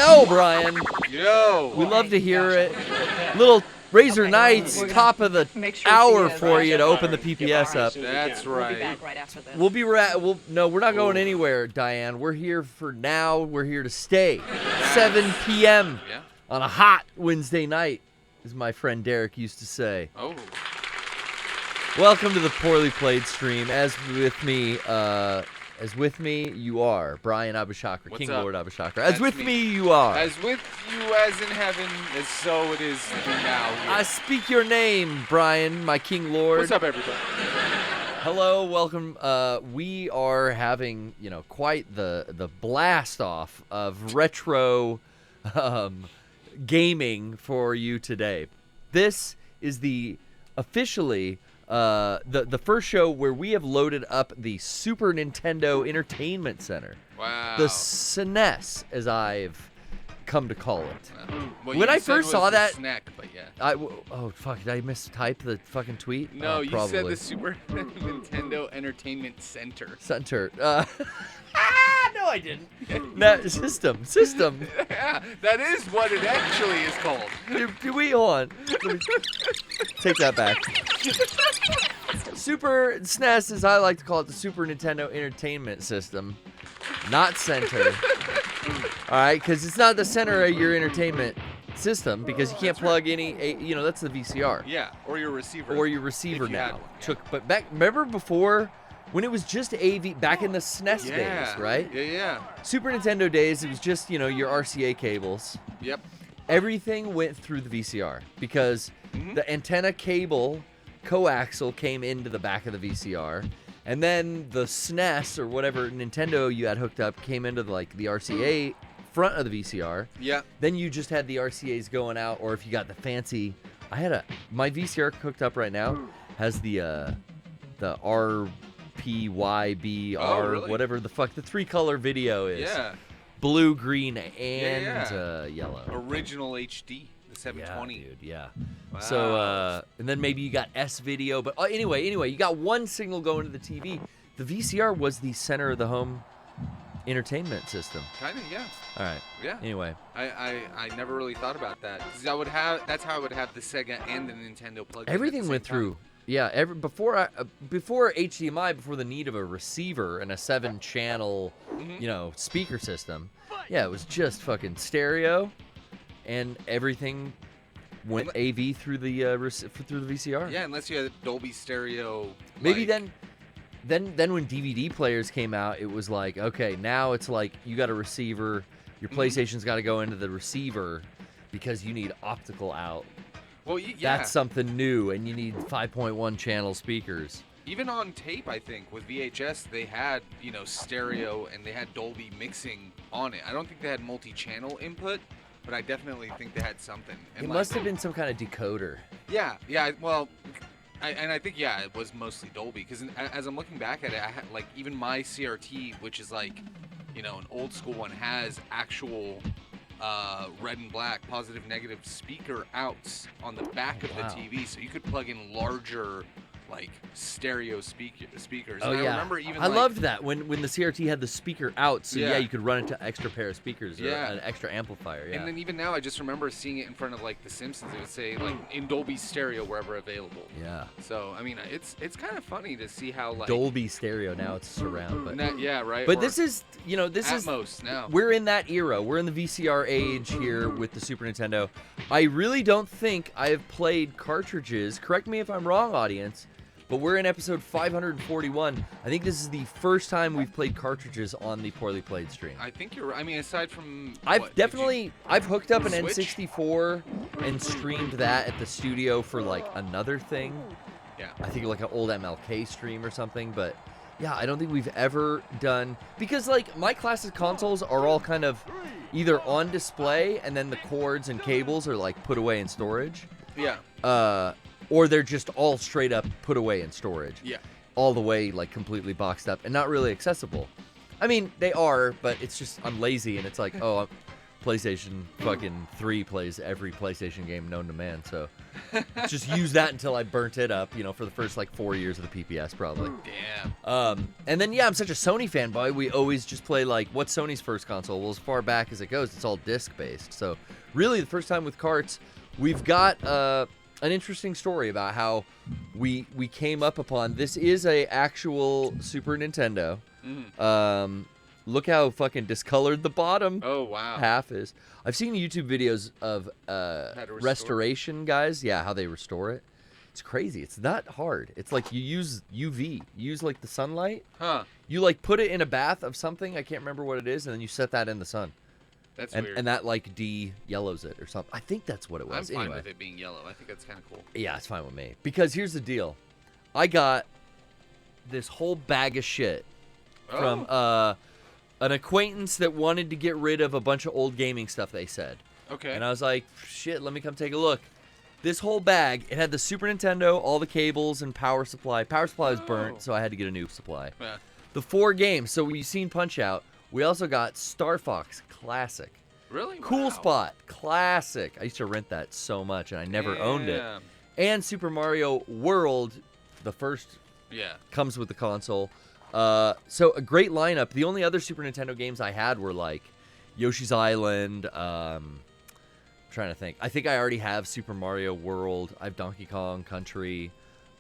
Yo, Brian. Yo. We love to hear it. Little Razor Knights, top of the hour for you to open the PPS up. That's right. We'll be back right after this. No, we're not going anywhere, Diane. We're here for now. We're here to stay. 7 p.m. on a hot Wednesday night, as my friend Derek used to say. Oh. Welcome to the Poorly Played stream. As with me, you are Brian Abou Chacra, King up? Lord Abou Chacra. As with me, you are. As with you, as in heaven, as so it is now. Here. I speak your name, Brian, my King Lord. What's up, everybody? Hello, welcome. We are having, quite the blast off of retro gaming for you today. This is the officially the first show where we have loaded up the Super Nintendo Entertainment Center. Wow. The SNES, as I've come to call it. Well, When I first saw that, snack, but yeah. oh fuck! Did I mistype the fucking tweet? No, you probably. said the Super Nintendo Entertainment Center. Center. No, I didn't. No, system. Yeah, that is what it actually is called. Do we hold on? Let me take that back. Super SNES, as I like to call it, the Super Nintendo Entertainment System, not center. All right, because it's not the center of your entertainment system because you can't plug any. That's the VCR. Yeah, or your receiver. Or your receiver if you now. had one, yeah. But back, remember before when it was just AV back in the SNES days, right? Yeah. Super Nintendo days, it was just your RCA cables. Yep. Everything went through the VCR because the antenna cable coaxial came into the back of the VCR, and then the SNES or whatever Nintendo you had hooked up came into the RCA front of the VCR. Yeah. Then you just had the RCAs going out, or if you got the fancy, my VCR hooked up right now has the RPYBR, really? whatever the fuck the 3-color video is. Yeah. Blue, green, and yellow. Original HD, the 720. Yeah, dude, yeah. Wow. So, and then maybe you got S video, but anyway, you got one signal going to the TV. The VCR was the center of the home entertainment system. Kind of, yeah. All right. Yeah. Anyway. I never really thought about that. 'Cause that's how I would have the Sega and the Nintendo plugged in. Everything went through. Yeah, before HDMI, before the need of a receiver and a 7-channel, speaker system. Yeah, it was just fucking stereo, and everything went AV through the VCR. Yeah, unless you had Dolby Stereo. Maybe then when DVD players came out, it was like, okay, now it's like you got a receiver, your PlayStation's got to go into the receiver because you need optical out. Well, yeah. That's something new, and you need 5.1 channel speakers. Even on tape, I think, with VHS, they had, stereo and they had Dolby mixing on it. I don't think they had multi-channel input, but I definitely think they had something. And It must have been some kind of decoder. Yeah, well, I think, it was mostly Dolby, because as I'm looking back at it, I had, even my CRT, which is an old school one, has actual red and black positive negative speaker outs on the back of the TV, so you could plug in larger stereo speakers. Oh, and yeah. I remember even I loved that when the CRT had the speaker out, so Yeah. you could run it to extra pair of speakers or Yeah. an extra amplifier. Yeah. And then even now, I just remember seeing it in front of The Simpsons. It would say in Dolby Stereo wherever available. Yeah. So I mean, it's kind of funny to see how Dolby Stereo, now it's surround, but yeah, right. But or this is Atmos now. We're in that era. We're in the VCR age here with the Super Nintendo. I really don't think I have played cartridges. Correct me if I'm wrong, audience. But we're in episode 541. I think this is the first time we've played cartridges on the Poorly Played stream. I think you're right. I mean, aside from I've hooked up an Switch? N64 and streamed that at the studio for another thing. Yeah. I think an old MLK stream or something, but yeah, I don't think we've ever done, because my classic consoles are all kind of either on display and then the cords and cables are put away in storage. Yeah. Or they're just all straight up put away in storage. Yeah. All the way completely boxed up and not really accessible. I mean, they are, but it's just I'm lazy and it's PlayStation fucking 3 plays every PlayStation game known to man, so just use that until I burnt it up, for the first like 4 years of the PPS probably. Damn. And then I'm such a Sony fanboy. We always just play like what's Sony's first console? Well, as far back as it goes, it's all disc based. So really, the first time with carts, we've got an interesting story about how we came up upon this is a actual Super Nintendo. Look how fucking discolored the bottom half is. I've seen YouTube videos of restoration guys, how they restore it. It's crazy. It's not hard. It's like you use UV. You use like the sunlight. You like put it in a bath of something. I can't remember what it is, and then you set that in the sun. That's weird. And that like de-yellows it or something. I think that's what it was. I'm fine anyway. with it being yellow. I think that's kind of cool. Yeah, it's fine with me. Because here's the deal. I got this whole bag of shit from an acquaintance that wanted to get rid of a bunch of old gaming stuff, they said. Okay. And I was like, shit, let me come take a look. This whole bag, it had the Super Nintendo, all the cables, and power supply. Power supply was burnt, so I had to get a new supply. Yeah. The 4 games. So we've seen Punch-Out. We also got Starfox Classic. Really? Cool Wow. Spot Classic. I used to rent that so much, and I never owned it. And Super Mario World, the first, comes with the console. So a great lineup. The only other Super Nintendo games I had were like Yoshi's Island. I'm trying to think. I think I already have Super Mario World. I have Donkey Kong Country.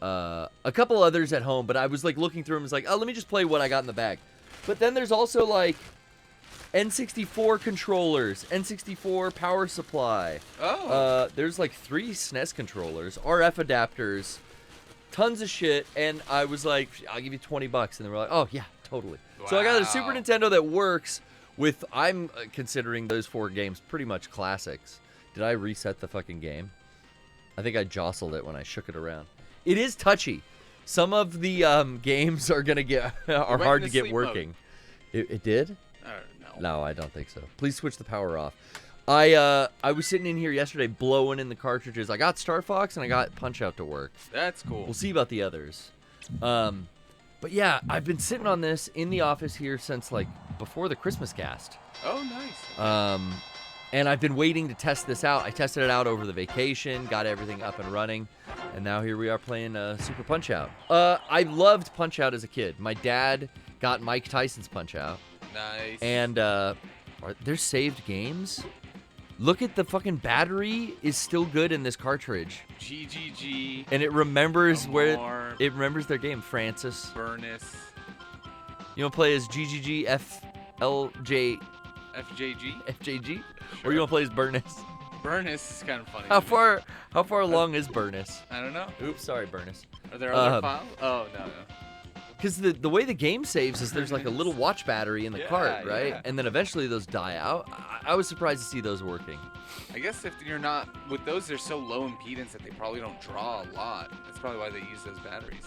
A couple others at home, but I was like looking through them. I was like, oh, let me just play what I got in the bag. But then there's also like N64 controllers, N64 power supply. There's like 3 SNES controllers, RF adapters, tons of shit. And I was like, I'll give you $20. And they were like, oh yeah, totally. Wow. So I got a Super Nintendo that works with, I'm considering those 4 games pretty much classics. Did I reset the fucking game? I think I jostled it when I shook it around. It is touchy. Some of the games are gonna get are hard to get working. It did? No, I don't think so. Please switch the power off. I was sitting in here yesterday blowing in the cartridges. I got Starfox and I got Punch-Out to work. That's cool. We'll see about the others. But yeah, I've been sitting on this in the office here since like before the Christmas cast. Oh, nice. And I've been waiting to test this out. I tested it out over the vacation, got everything up and running, and now here we are playing Super Punch-Out. I loved Punch-Out as a kid. My dad got Mike Tyson's Punch-Out. Nice. And there's saved games. Look at the fucking battery is still good in this cartridge. GGG. And it remembers it remembers their game. Francis. Burnus. You want to play as GGG FLJ FJG? FJG? Sure. Or you want to play as Burnus? Burnus is kind of funny. How far along is Burnus? I don't know. Oops, sorry, Burnus. Are there other files? Oh, no. Because the way the game saves is there's like a little watch battery in the cart, right? Yeah. And then eventually those die out. I was surprised to see those working. I guess if you're not with those, they're so low impedance that they probably don't draw a lot. That's probably why they use those batteries.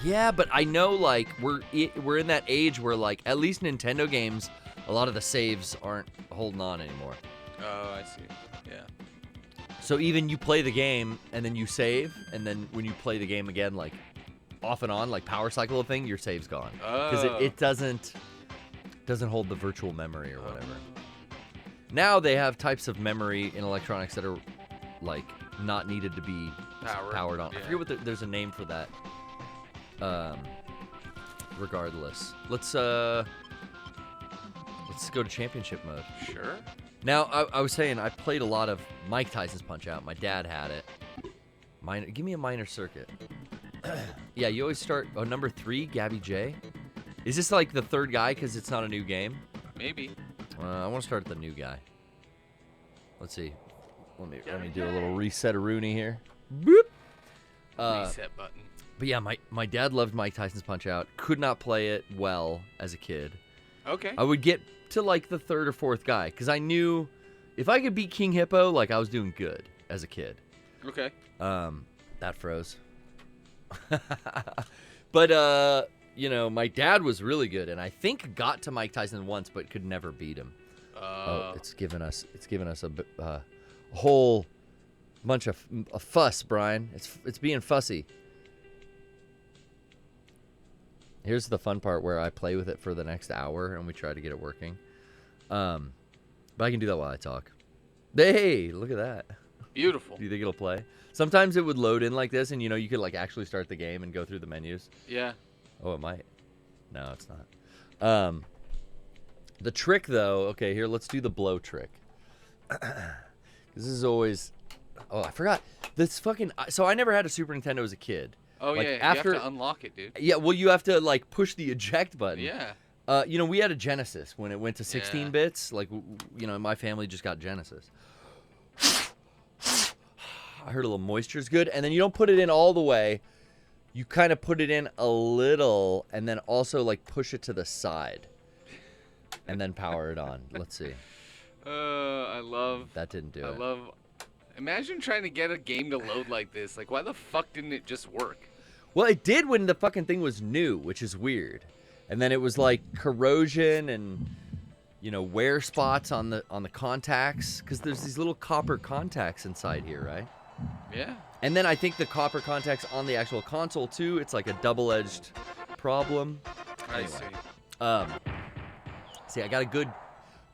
Yeah, but I know like we're in that age where like at least Nintendo games, a lot of the saves aren't holding on anymore. Oh, I see. Yeah. So even you play the game and then you save, and then when you play the game again, like off and on, like power cycle thing, your save's gone because it doesn't hold the virtual memory or whatever. Now they have types of memory in electronics that are like not needed to be powered on. Yeah. I forget what there's a name for that. Regardless, let's go to championship mode. Sure. Now I was saying I played a lot of Mike Tyson's Punch-Out. My dad had it. Give me a minor circuit. Yeah, you always start number 3, Gabby J. Is this like the third guy because it's not a new game? Maybe. I want to start at the new guy. Let's see. Let me do a little reset-a-rooney here. Boop. Reset button. But yeah, my dad loved Mike Tyson's Punch-Out. Could not play it well as a kid. Okay. I would get to like the 3rd or 4th guy because I knew if I could beat King Hippo, like I was doing good as a kid. Okay. That froze. But my dad was really good, and I think got to Mike Tyson once, but could never beat him. It's given us a whole bunch of fuss, Brian. It's being fussy. Here's the fun part where I play with it for the next hour and we try to get it working. But I can do that while I talk. Hey, look at that. Beautiful. Do you think it'll play? Sometimes it would load in like this, and you could like actually start the game and go through the menus. Yeah. Oh, it might. No, it's not. The trick though. Okay, here let's do the blow trick. This is always. Oh, I forgot. This fucking. So I never had a Super Nintendo as a kid. Oh like, yeah. after, you have to unlock it, dude. Yeah. Well, you have to like push the eject button. Yeah. We had a Genesis when it went to 16 bits. Like, my family just got Genesis. I heard a little moisture is good. And then you don't put it in all the way. You kind of put it in a little and then also, like, push it to the side. And then power it on. Let's see. I love... That didn't do it. Imagine trying to get a game to load like this. Like, why the fuck didn't it just work? Well, it did when the fucking thing was new, which is weird. And then it was like corrosion and, wear spots on the contacts, because there's these little copper contacts inside here, right? Yeah. And then I think the copper contacts on the actual console too. It's like a double-edged problem. I See, I got a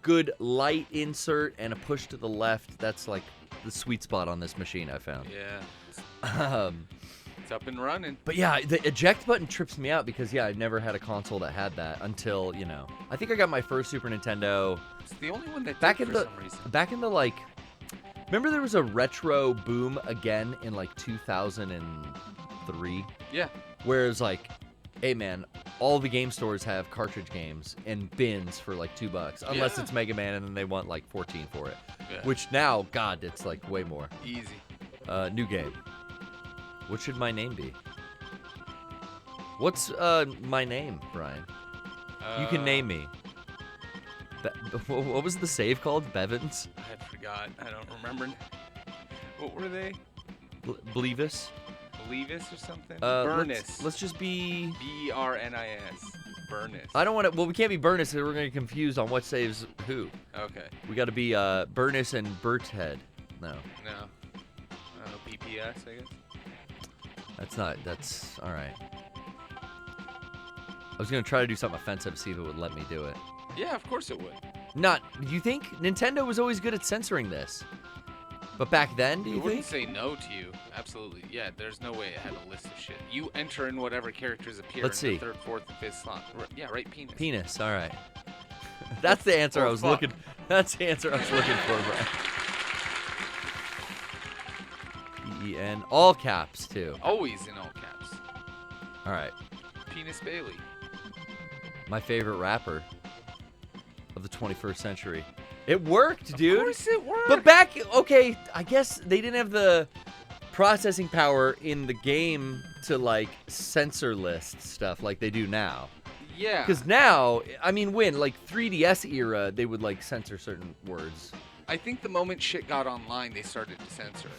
good light insert and a push to the left. That's like the sweet spot on this machine I found. Yeah. It's up and running. But yeah, the eject button trips me out because, I never had a console that had that until, I think I got my first Super Nintendo. It's the only one that back did in for the some reason. Back in the, like, remember there was a retro boom again in, like, 2003? Yeah. Where it was like, hey, man, all the game stores have cartridge games in bins for, like, $2. Unless it's Mega Man and then they want, like, 14 for it. Yeah. Which now, God, it's, like, way more. Easy. New game. What should my name be? What's my name, Brian? You can name me. What was the save called? Bevins? I forgot. I don't remember. What were they? Bleavis? Bleavis or something? Burnus. Let's just be... B-R-N-I-S. Burnus. I don't want to... Well, we can't be Burnus because we're going to get confused on what saves who. Okay. We got to be Burnus and Burthead. No. No. PPS, I guess. That's all right. I was going to try to do something offensive, see if it would let me do it. Yeah, of course it would. You think? Nintendo was always good at censoring this. But back then, do you It wouldn't think? say no to you. Absolutely. Yeah, there's no way it had a list of shit. You enter in whatever characters appear Let's in see. the third, fourth, and fifth slot. Yeah, right, penis. Penis, all right. That's the answer I was looking. That's the answer I was looking for, bro. E-E-N, all caps too. Always in all caps. All right. Penis Bailey. My favorite rapper of the 21st century. It worked, dude. Of course it worked. But okay, I guess they didn't have the processing power in the game to like censor list stuff like they do now. Yeah. Because now, I mean, like 3DS era, they would like censor certain words. I think the moment shit got online, they started to censor it.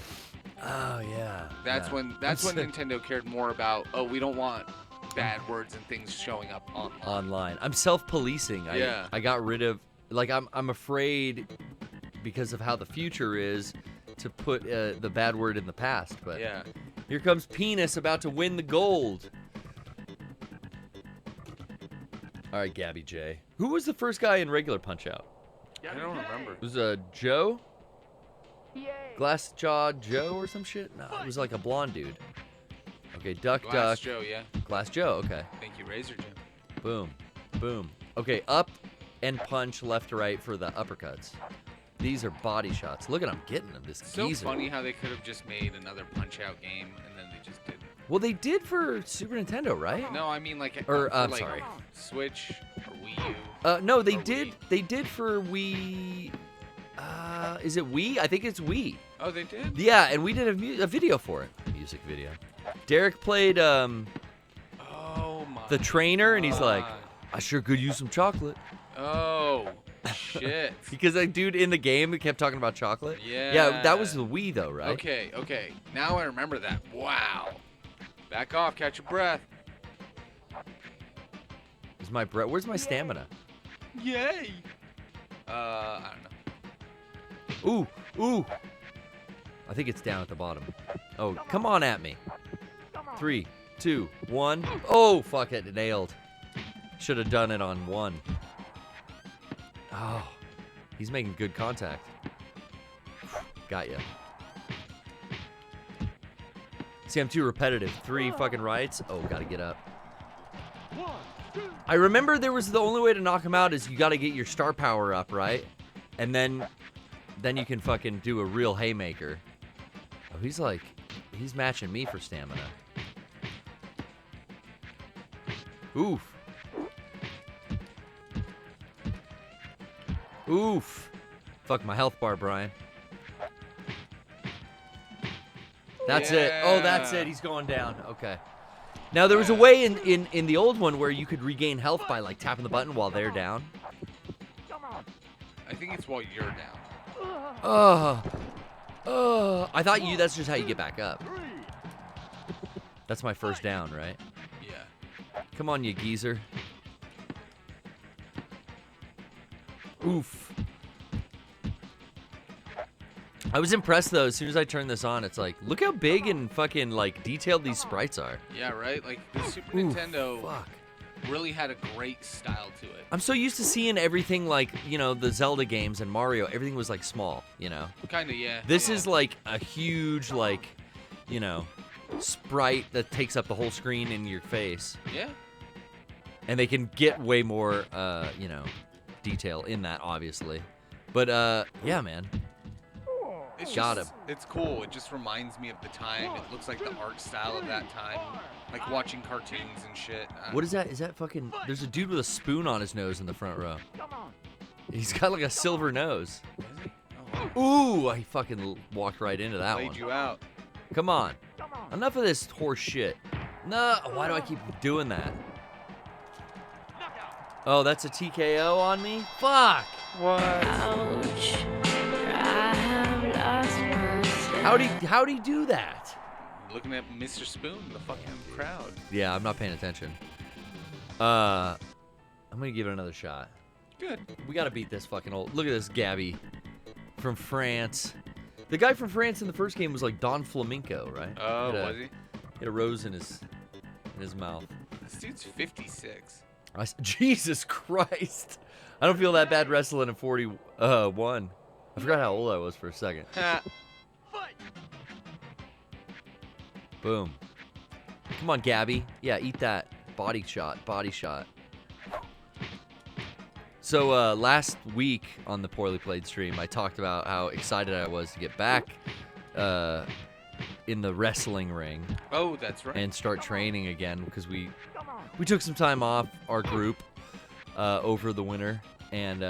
Oh yeah. That's when Nintendo cared more about, we don't want bad words and things showing up online. I'm self-policing. I got rid of, like, I'm afraid because of how the future is to put the bad word in the past. But here comes Penis about to win the gold. All right, Gabby J. Who was the first guy in regular Punch-Out? I don't remember. It was Joe? Glass Jaw Joe or some shit? No, it was like a blonde dude. Okay, Duck. Glass Joe, yeah. Glass Joe, okay. Thank you, Razor Jim. Boom. Boom. Okay, up and punch left to right for the uppercuts. These are body shots. Look at him getting them, this So geezer. funny how they could have just made another Punch-Out game and then they just didn't. Well, they did for Super Nintendo, right? No, I mean like I'm like sorry. Switch or Wii U. No, they Or did. Wii. They did for Wii. Is it Wii? I think it's Wii. Oh, they did? Yeah, and we did a video for it. Music video. Derek played Oh my. the trainer, and he's like, God. I sure could use some chocolate. Oh shit. Because that dude in the game kept talking about chocolate. Yeah. Yeah, that was the Wii though, right? Okay. Now I remember that. Wow. Back off, catch your breath. Is my breath? Where's my stamina? Yay. I don't know. Ooh. I think it's down at the bottom. Oh, come on at me. 3, 2, 1. Oh, fuck it. Nailed. Should have done it on 1. Oh. He's making good contact. Got ya. See, I'm too repetitive. 3 fucking rights. Oh, gotta get up. I remember there was the only way to knock him out is you gotta get your star power up, right? And then you can fucking do a real haymaker. Oh, he's matching me for stamina. Oof. Oof. Fuck my health bar, Brian. That's it. Oh, that's it. He's going down. Okay. Now, there was a way in the old one where you could regain health by, like, tapping the button while they're down. I think it's while you're down. I thought that's just how you get back up. That's my first down, right? Yeah. Come on, you geezer. Oof. I was impressed, though. As soon as I turned this on, it's like, look how big and fucking, like, detailed these sprites are. Yeah, right? Like, the Super Nintendo really had a great style to it. I'm so used to seeing everything like, you know, the Zelda games and Mario. Everything was, like, small, you know? Kind of, yeah. This is, like, a huge, like, you know, sprite that takes up the whole screen in your face. Yeah. And they can get way more, you know, detail in that, obviously. But, yeah, man. Got him. It's cool. It just reminds me of the time. It looks like the art style of that time. Like watching cartoons and shit. What is that? Is that fucking... There's a dude with a spoon on his nose in the front row. He's got like a silver nose. Is he? Oh, Ooh, I fucking walked right into that one. laid you out. Come on. Enough of this horse shit. No, why do I keep doing that? Oh, that's a TKO on me? Fuck! What? Ouch. How'd he do that? Looking at Mr. Spoon in the fucking crowd. Yeah, I'm not paying attention. I'm gonna give it another shot. Good. We gotta beat this fucking old... Look at this Gabby from France. The guy from France in the first game was like Don Flamenco, right? Oh, was he? He had a rose in his mouth. This dude's 56. Jesus Christ. I don't feel that bad wrestling at 41. I forgot how old I was for a second. Boom. Come on, Gabby. Yeah, eat that. Body shot. Body shot. So last week on the Poorly Played stream, I talked about how excited I was to get back in the wrestling ring. Oh, that's right. And start training again because we took some time off, our group, over the winter, and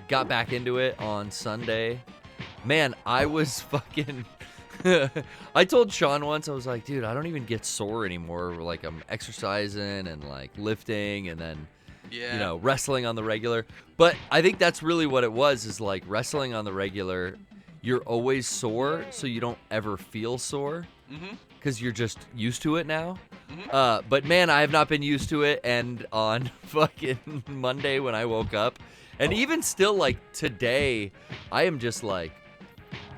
got back into it on Sunday. Man, I was fucking... I told Sean once, I was like, dude, I don't even get sore anymore. Like, I'm exercising and, like, lifting and then, you know, wrestling on the regular. But I think that's really what it was, is, like, wrestling on the regular, you're always sore, so you don't ever feel sore because you're just used to it now. But, man, I have not been used to it. And on fucking Monday when I woke up, and even still, like, today, I am just like,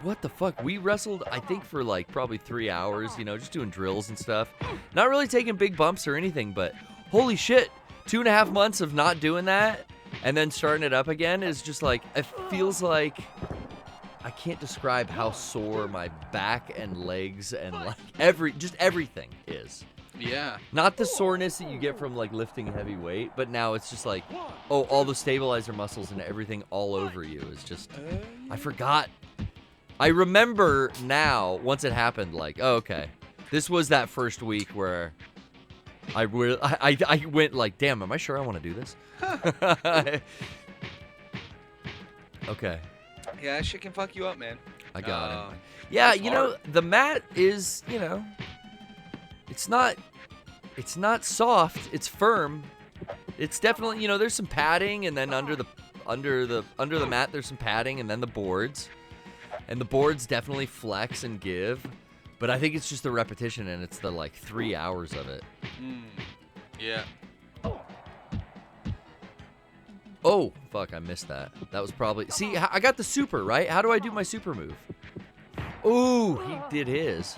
what the fuck? We wrestled, I think, for like probably 3 hours, you know, just doing drills and stuff. Not really taking big bumps or anything, but holy shit, 2.5 months of not doing that and then starting it up again is just like, it feels like I can't describe how sore my back and legs and like everything is. Yeah. Not the soreness that you get from like lifting heavy weight, but now it's just like, oh, all the stabilizer muscles and everything all over you is just, I forgot. I remember now, once it happened, like, oh, okay. This was that first week where I went like, damn, am I sure I want to do this? Okay. Yeah, that shit can fuck you up, man. I got it. Yeah, you know, the mat is, you know, it's not soft, it's firm. It's definitely, you know, there's some padding, and then under the mat there's some padding, and then the boards. And the boards definitely flex and give, but I think it's just the repetition, and it's the, like, 3 hours of it. Yeah. Oh, fuck, I missed that. That was probably... See, I got the super, right? How do I do my super move? Ooh, he did his.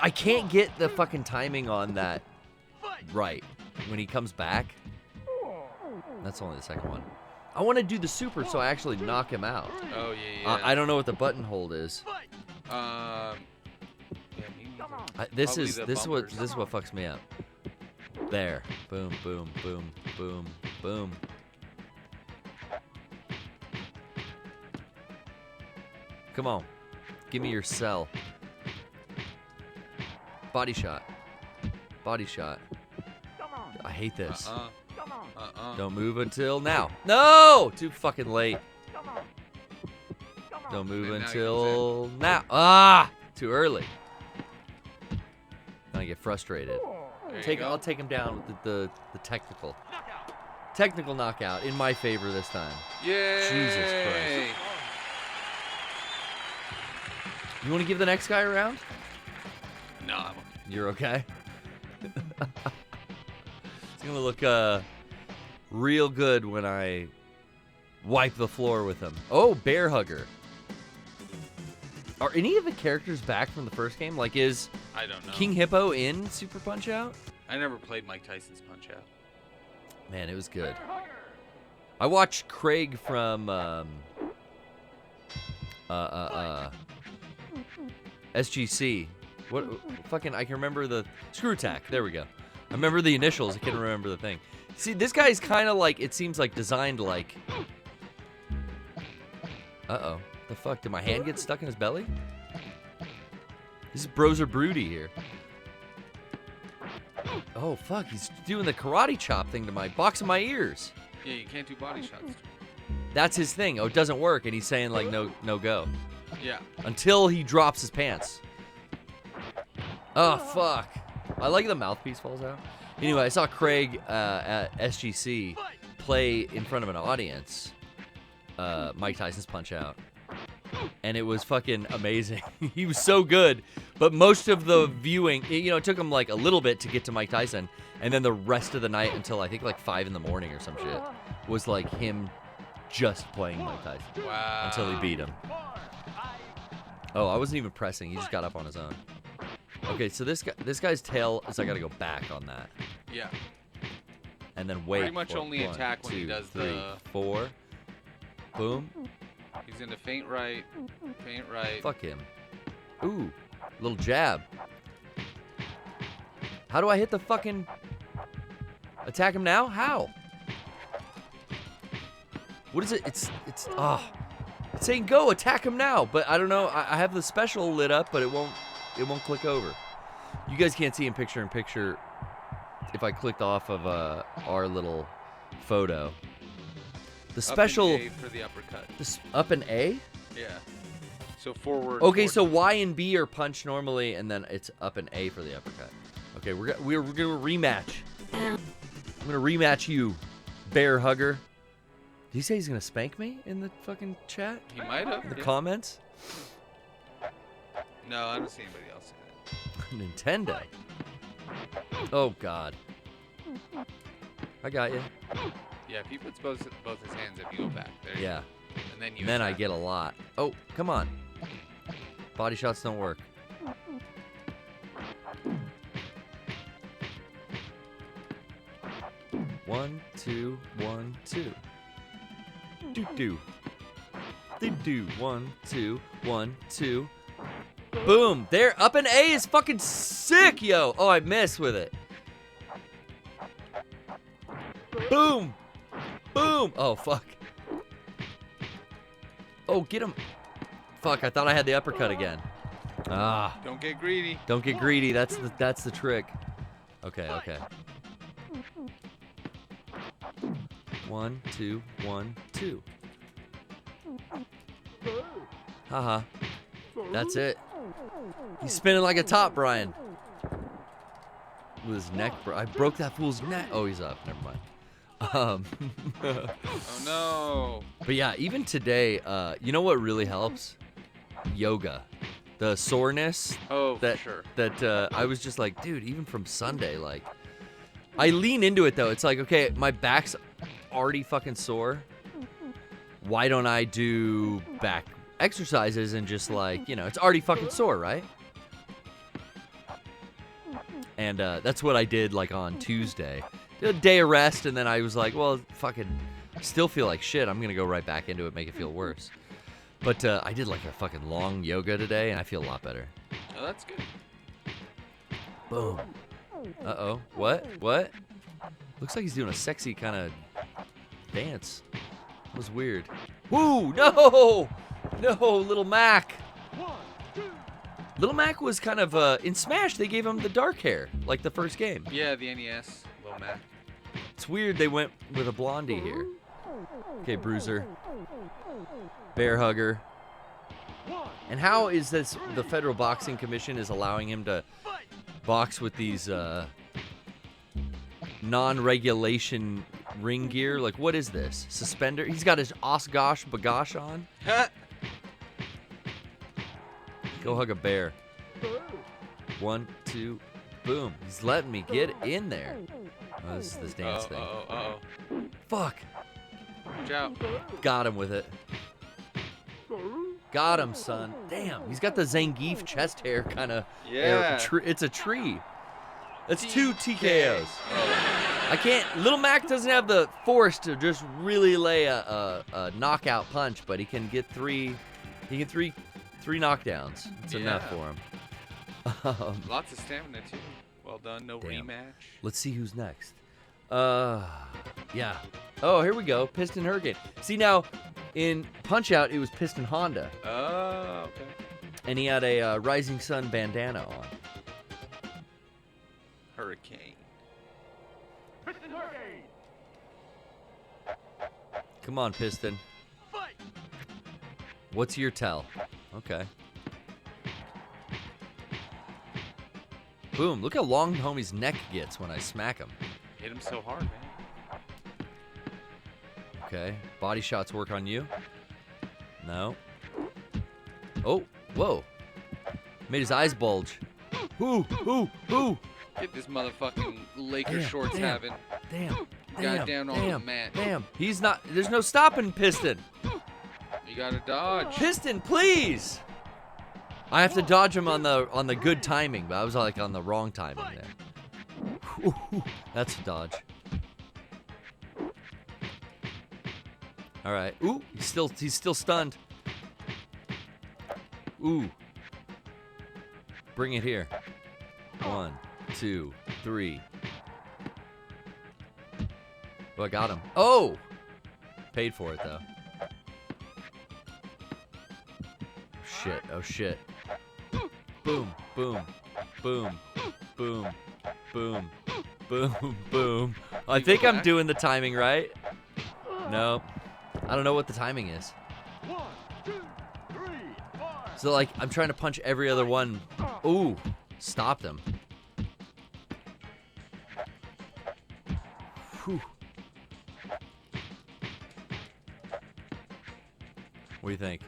I can't get the fucking timing on that right when he comes back. That's only the second one. I want to do the super so I actually knock him out. Oh, yeah. I don't know what the button hold is. Yeah, me neither. This Probably is the this is bumpers. what fucks me up. There. Boom, boom, boom, boom, boom. Come on. Give me your cell. Body shot. Body shot. I hate this. Don't move until now. No! Too fucking late. Don't move And now he until now. Ah! Too early. Then I get frustrated. There you go. I'll take him down with the technical knockout in my favor this time. Yay! Jesus Christ. You want to give the next guy a round? No, I'm okay. You're okay? It's gonna look real good when I wipe the floor with him. Oh, bear hugger. Are any of the characters back from the first game? Like, is I don't know. King Hippo in Super Punch-Out? I never played Mike Tyson's Punch-Out. Man, it was good. I watched Craig from SGC. What fucking I can remember the Screw Attack. There we go. I remember the initials. I can't remember the thing. See, this guy's kind of like, it seems like designed like. Uh-oh. The fuck? Did my hand get stuck in his belly? This is Broser Broody here. Oh, fuck. He's doing the karate chop thing to my boxing my ears. Yeah, you can't do body shots. That's his thing. Oh, it doesn't work. And he's saying, like, no go. Yeah. Until he drops his pants. Oh, fuck. I like the mouthpiece falls out. Anyway, I saw Craig at SGC play in front of an audience. Mike Tyson's Punch-Out. And it was fucking amazing. He was so good. But most of the viewing, you know, it took him like a little bit to get to Mike Tyson. And then the rest of the night until I think like 5 in the morning or some shit was like him just playing Mike Tyson. Wow. Until he beat him. Oh, I wasn't even pressing. He just got up on his own. Okay, so this guy's tail is I gotta go back on that. Yeah. And then wait. Pretty much for only 1, attack when he 2, does 3, the- 4. Boom. He's gonna feint right. Feint right. Fuck him. Ooh, little jab. How do I hit the fucking... Attack him now? How? What is it? It's saying go, attack him now. But I don't know. I have the special lit up, but it won't click over. You guys can't see in picture if I clicked off of our little photo. The special... Up and A for the uppercut. This up and A? Yeah. So forward. Okay, forward. so Y and B are punch normally, and then it's up and A for the uppercut. Okay, we're gonna rematch. I'm gonna rematch you, bear hugger. Did he say he's gonna spank me in the fucking chat? He might have. In the yeah. comments? No, I don't see anybody else say that. Nintendo. Oh God. I got you. Yeah, if he puts both his hands up, you go back. There you Yeah. go. And then you. And then I attack. get a lot. Oh, come on. Body shots don't work. One, two, 1, 2. Do. They do. 1, 2, 1, 2. Boom. There. Up and A is fucking sick, yo. Oh, I missed with it. Boom. Boom. Oh, fuck. Oh, get him. Fuck, I thought I had the uppercut again. Ah. Don't get greedy. Don't get greedy. That's the trick. Okay. 1, 2, 1, 2. Haha. That's it. He's spinning like a top, Brian. With his neck. I broke that fool's neck. Oh, he's up. Never mind. Oh no. But yeah, even today, you know what really helps? Yoga. The soreness. Oh, That, for sure. That I was just like, dude, even from Sunday, like, I lean into it though. It's like, okay, my back's already fucking sore. Why don't I do back exercises and just like, you know, it's already fucking sore, right? And that's what I did like on Tuesday. Did a day of rest, and then I was like, well, fucking, Still feel like shit. I'm gonna go right back into it, make it feel worse. But I did like a fucking long yoga today, and I feel a lot better. Oh, that's good. Boom. Uh-oh. What? What? Looks like he's doing a sexy kind of dance. That was weird. Woo! No! No, Little Mac. Little Mac was kind of, in Smash, they gave him the dark hair, like the first game. Yeah, the NES, Little Mac. It's weird they went with a blondie here. Okay, Bruiser. Bear Hugger. And how is this, the Federal Boxing Commission is allowing him to box with these, non-regulation ring gear? Like, what is this? Suspender? He's got his Osgosh Bagosh on? Go hug a bear. 1, 2, boom. He's letting me get in there. Oh, this is this dance thing. Fuck. Watch out. Got him with it. Got him, son. Damn, he's got the Zangief chest hair kind of. Yeah. It's a tree. That's 2 TKOs. I can't. Little Mac doesn't have the force to just really lay a knockout punch, but he can get 3. He can three knockdowns. It's enough for him. Lots of stamina too. Well done. No rematch. Let's see who's next. Yeah. Oh, here we go. Piston Hurricane. See now, in Punch Out, it was Piston Honda. Oh, okay. And he had a Rising Sun bandana on. Hurricane. Piston Hurricane. Come on, Piston. Fight. What's your tell? Okay. Boom. Look how long homie's neck gets when I smack him. Hit him so hard, man. Okay. Body shots work on you? No. Oh, whoa. Made his eyes bulge. Ooh. Get this motherfucking Laker shorts having. Damn. Got down on the mat. Damn. He's not. There's no stopping Piston. You gotta dodge. Piston, please. I have to dodge him on the good timing, but I was like on the wrong timing there. Ooh, that's a dodge. All right. Ooh, he's still stunned. Ooh. Bring it here. 1, 2, 3. Oh, I got him. Oh! Paid for it, though. Shit. Oh, shit. Boom, boom, boom, boom, boom, boom, boom. I think I'm doing the timing right. No. I don't know what the timing is. 1, 2, 3, 4. So, like, I'm trying to punch every other one. Ooh. Stopped him. Whew. What do you think?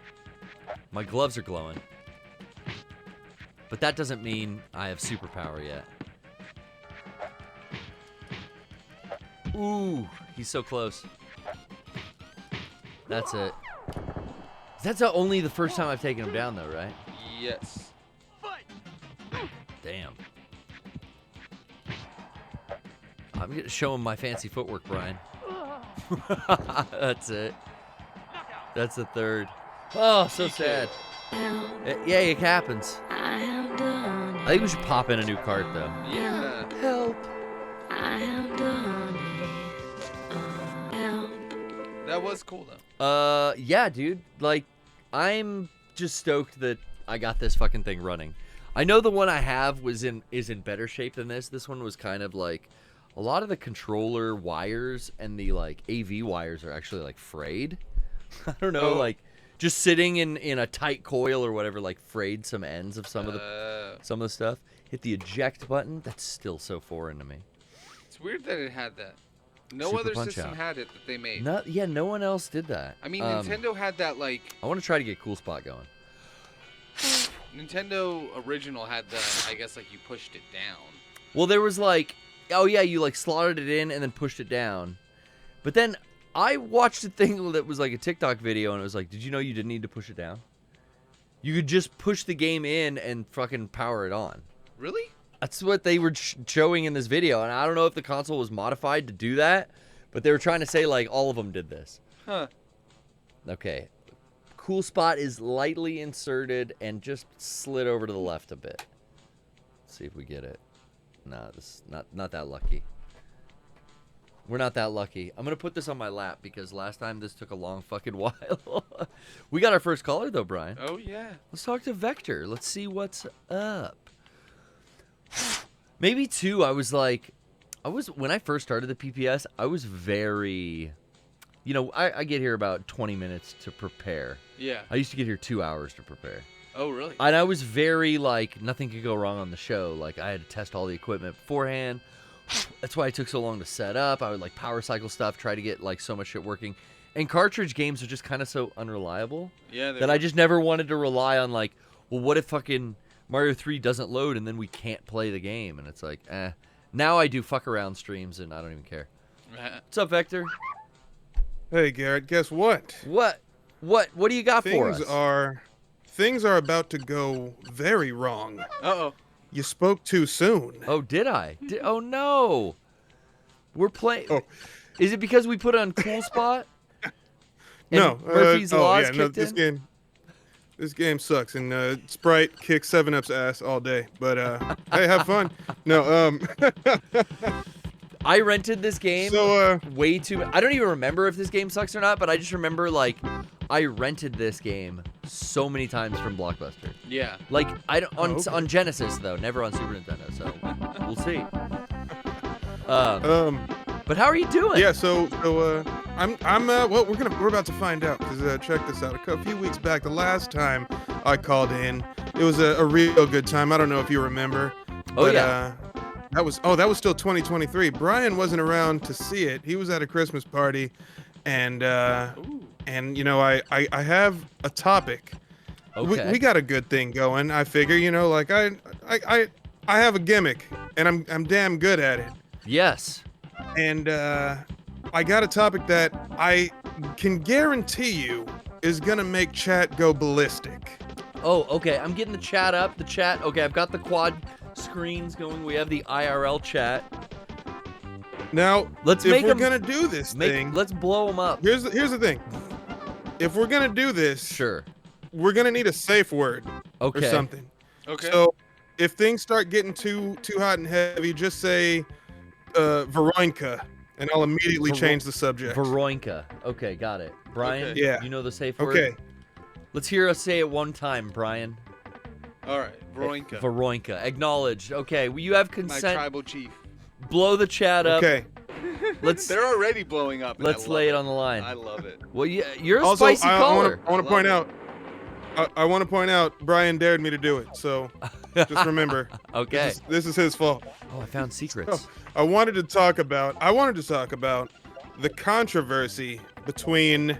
My gloves are glowing. But that doesn't mean I have superpower yet. Ooh, he's so close. That's it. That's only the first time I've taken him down, though, right? Yes. Damn. I'm going to show him my fancy footwork, Brian. That's it. That's the third. Oh, so sad. Yeah, it happens. I think we should pop in a new cart, though. Yeah. Help. That was cool though. Yeah, dude. Like, I'm just stoked that I got this fucking thing running. I know the one I have is in better shape than this. This one was kind of like a lot of the controller wires and the like AV wires are actually like frayed. I don't know, like just sitting in a tight coil or whatever, like frayed some ends of some of the stuff. Hit the eject button. That's still so foreign to me. It's weird that it had that. No Super other Punch system Out. had it that they made. No one else did that. I mean, Nintendo had that like. I want to try to get Cool Spot going. Nintendo original had the, I guess, like you pushed it down. Well, there was like, oh yeah, you like slotted it in and then pushed it down. But then I watched a thing that was like a TikTok video and it was like, did you know you didn't need to push it down? You could just push the game in and fucking power it on. Really? That's what they were showing in this video, and I don't know if the console was modified to do that, But they were trying to say, like, all of them did this. Huh. Okay. Cool spot is lightly inserted and just slid over to the left a bit. Let's see if we get it. Nah, this is not that lucky. We're not that lucky. I'm going to put this on my lap because last time this took a long fucking while. We got our first caller, though, Brian. Oh, yeah. Let's talk to Vector. Let's see what's up. Maybe, too, when I first started the PPS, I was very, I get here about 20 minutes to prepare. Yeah. I used to get here 2 hours to prepare. Oh, really? And I was very, nothing could go wrong on the show. Like, I had to test all the equipment beforehand. That's why it took so long to set up. I would, power cycle stuff, try to get, so much shit working. And cartridge games are just kind of so unreliable that I just never wanted to rely on, well, what if fucking Mario 3 doesn't load and then we can't play the game? And it's like, eh. Now I do fuck around streams and I don't even care. What's up, Vector? Hey, Garrett, guess what? What do you got for us? Things are about to go very wrong. Uh-oh. You spoke too soon. Oh, did I? Oh, no. We're playing. Oh. Is it because we put on Cool Spot? No. Murphy's Laws kicked in? This game sucks, and Sprite kicks 7-Up's ass all day. But, hey, have fun. No, I rented this game way too. I don't even remember if this game sucks or not, but I just remember, I rented this game so many times from Blockbuster. Yeah. I don't on Genesis though, never on Super Nintendo. So we'll see. But how are you doing? Yeah. So well, we're about to find out because check this out. A few weeks back, the last time I called in, it was a real good time. I don't know if you remember. Oh yeah. That was still 2023. Brian wasn't around to see it. He was at a Christmas party, and I have a topic. Okay. We got a good thing going. I figure, I have a gimmick, and I'm damn good at it. Yes. And I got a topic that I can guarantee you is gonna make chat go ballistic. Oh, okay. I'm getting the chat up. Okay, I've got the quad screens going. We have the IRL chat. Now, if we're gonna do this thing, let's blow them up. Here's the thing. If we're gonna do this, sure, we're gonna need a safe word or something. Okay. So if things start getting too hot and heavy, just say Veronica, and I'll immediately change the subject. Veronica. Okay, got it. Brian, okay. Yeah. You know the safe word? Okay. Let's hear us say it one time, Brian. All right, Veronica. Veronica. Acknowledged. Okay, well, you have consent. My tribal chief. Blow the chat up. Okay. They're already blowing up. Let's lay it on the line. I love it. Well, you're a also, spicy caller. I want to point out. I want to point out Brian dared me to do it, so just remember. Okay. This is his fault. Oh, I found secrets. So, I wanted to talk about the controversy between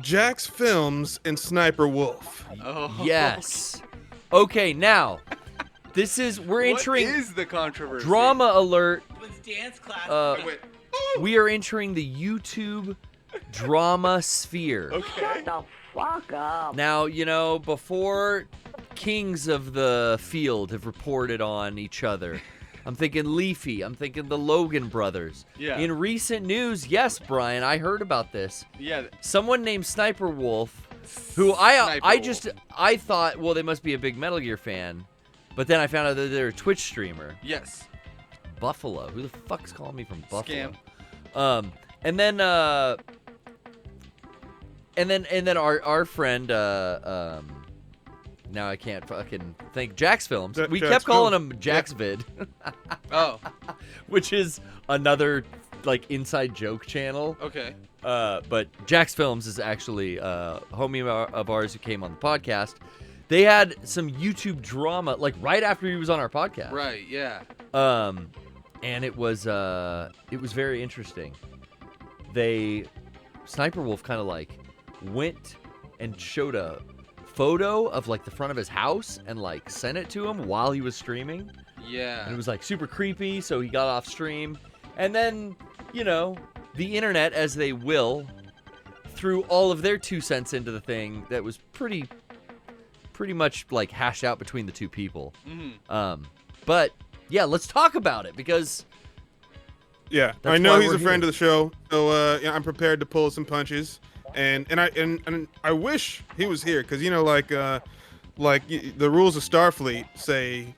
Jax Films and Sniper Wolf. Oh. Yes. Okay, now we're entering. What is the controversy? Drama alert. It was dance class. We are entering the YouTube drama sphere. Okay. Shut the fuck up. Now, before kings of the field have reported on each other, I'm thinking Leafy. I'm thinking the Logan brothers. Yeah. In recent news, yes, Brian, I heard about this. Yeah. Someone named Sniper Wolf, who I thought, well, they must be a big Metal Gear fan, but then I found out that they're a Twitch streamer. Yes. Buffalo. Who the fuck's calling me from Buffalo? Scam. And then our friend now I can't fucking think. Jax Films. We kept calling him Jaxvid. Oh. Which is another inside joke channel. Okay. But Jax Films is actually a homie of ours who came on the podcast. They had some YouTube drama right after he was on our podcast. Right, yeah. And it was very interesting. Sniper Wolf kind of went and showed a photo of the front of his house and sent it to him while he was streaming. Yeah. And it was super creepy, so he got off stream. And then, the internet, as they will, threw all of their 2 cents into the thing that was pretty much hashed out between the two people. Mm-hmm. But yeah, let's talk about it because Yeah, That's I know why he's we're a friend here. of the show, so yeah, I'm prepared to pull some punches. And I wish he was here, because the rules of Starfleet say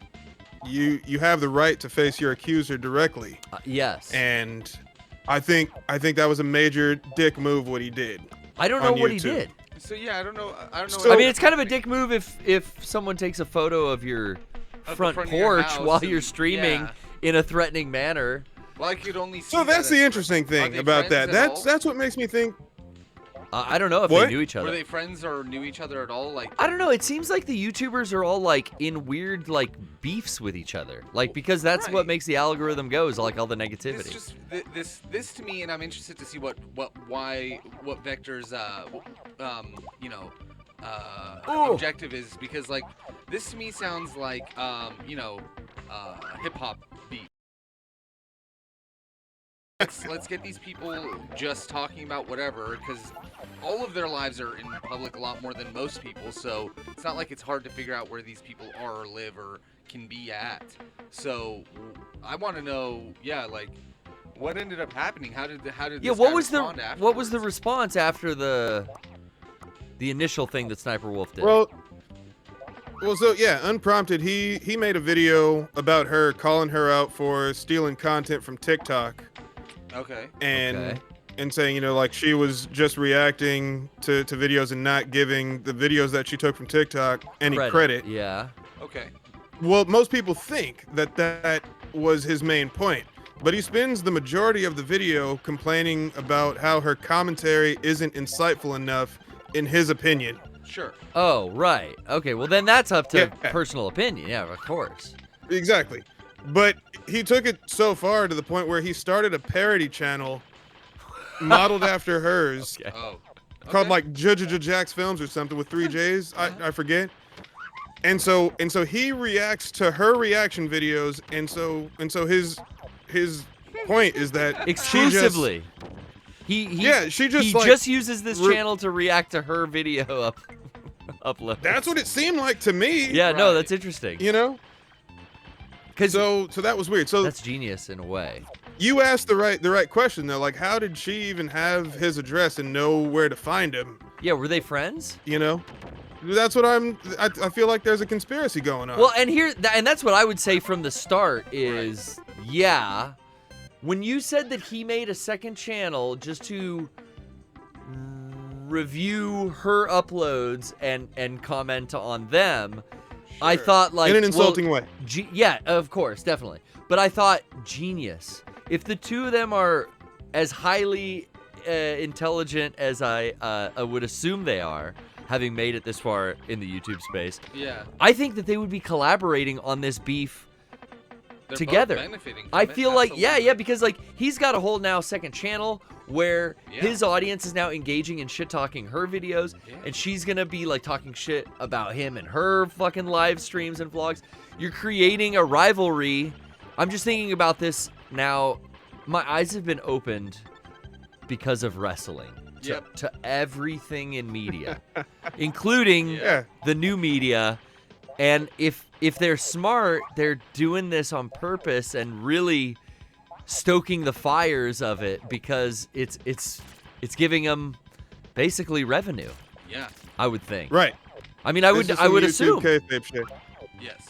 you have the right to face your accuser directly. Yes. And I think that was a major dick move what he did. I don't know on what he YouTube. did. So yeah, I don't know. So- I mean, it's kind of a dick move if someone takes a photo of your the front front of your porch house while and- you're streaming yeah. in a threatening manner. Well, I could only see So that's that the as- interesting Are thing they about that. friends at all? That's what makes me think. I don't know if What? they knew each Were other. they friends or knew each other at all? Like, I don't know. It seems like the YouTubers are all like in weird like beefs with each other, like because that's what Right. makes the algorithm go is like all the this negativity. just this to me, and I'm interested to see what Vector's Ooh. objective is, because like this to me sounds like hip hop beat. Let's get these people just talking about whatever, because all of their lives are in public a lot more than most people, so it's not like it's hard to figure out where these people are or live or can be at. So I want to know, like what ended up happening. How did this Yeah, guy what was the respond afterwards? response after the initial thing that Sniper Wolf did? Well, so yeah, unprompted, he made a video about her, calling her out for stealing content from TikTok. Okay. And saying, like she was just reacting to videos and not giving the videos that she took from TikTok any credit. Yeah. Okay. Well, most people think that was his main point, but he spends the majority of the video complaining about how her commentary isn't insightful enough in his opinion. Sure. Oh, right. Okay, well then that's up to Yeah. personal opinion. Yeah, of course. Exactly. But he took it so far to the point where he started a parody channel modeled after hers, Okay. Oh. called Okay. like Jack's Films or something with 3 J's. I forget. And so he reacts to her reaction videos, and so his point is that Exclusively. He she just he like, just uses this channel to react to her video upload. that's what it seemed like to me. Yeah, no, Right. that's interesting. So that was weird. So That's genius in a way. you asked the right question though. Like, how did she even have his address and know where to find him? Yeah, were they friends? That's what I feel like there's a conspiracy going on. Well, and that's what I would say from the start is, yeah, when you said that he made a second channel just to review her uploads and comment on them, I Sure. thought like in an insulting way. yeah, of course, definitely. But I thought genius. If the two of them are as highly intelligent as I would assume they are, having made it this far in the YouTube space, Yeah. I think that they would be collaborating on this beef They're together. Both benefiting from I it, feel like, absolutely. yeah, because like he's got a whole now second channel where Yeah. his audience is now engaging in shit talking her videos, Yeah. and she's gonna be like talking shit about him and her fucking live streams and vlogs. You're creating a rivalry. I'm just thinking about this now. My eyes have been opened because of wrestling Yep. to everything in media, including Yeah. the new media. And if they're smart, they're doing this on purpose and really stoking the fires of it because it's giving them basically revenue. Yeah. I would think. Right. I mean, I would This is some YouTube assume. kayfabe shit. Yes.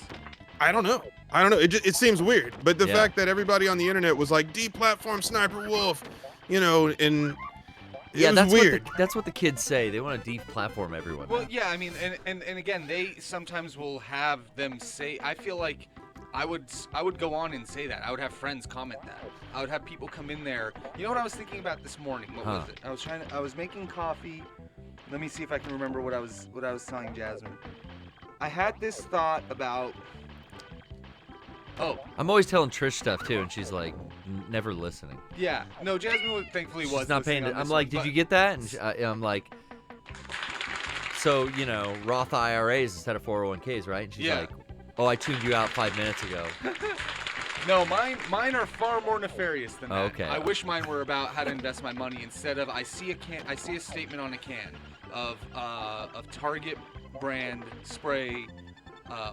I don't know. It seems weird, but the Yeah. fact that everybody on the internet was like, "Deplatform Sniper Wolf," and Yeah, it was that's weird. that's what the kids say. They want to deplatform everyone. Well, now. yeah, I mean, and again, they sometimes will have them say. I feel like I would go on and say that. I would have friends comment that. I would have people come in there. You know what I was thinking about this morning? What was it? I was making coffee. Let me see if I can remember what I was telling Jasmine. I had this thought about Oh, I'm always telling Trish stuff too, and she's like never listening. yeah. No, Jasmine thankfully was She's not paying. listening on I'm this like, one, did but- you get that? And I'm like, so Roth IRAs instead of 401ks, right? And she's Yeah. like, oh, I tuned you out 5 minutes ago. No, mine are far more nefarious than that. Okay. I wish mine were about how to invest my money instead of I see a statement on a can of Target brand spray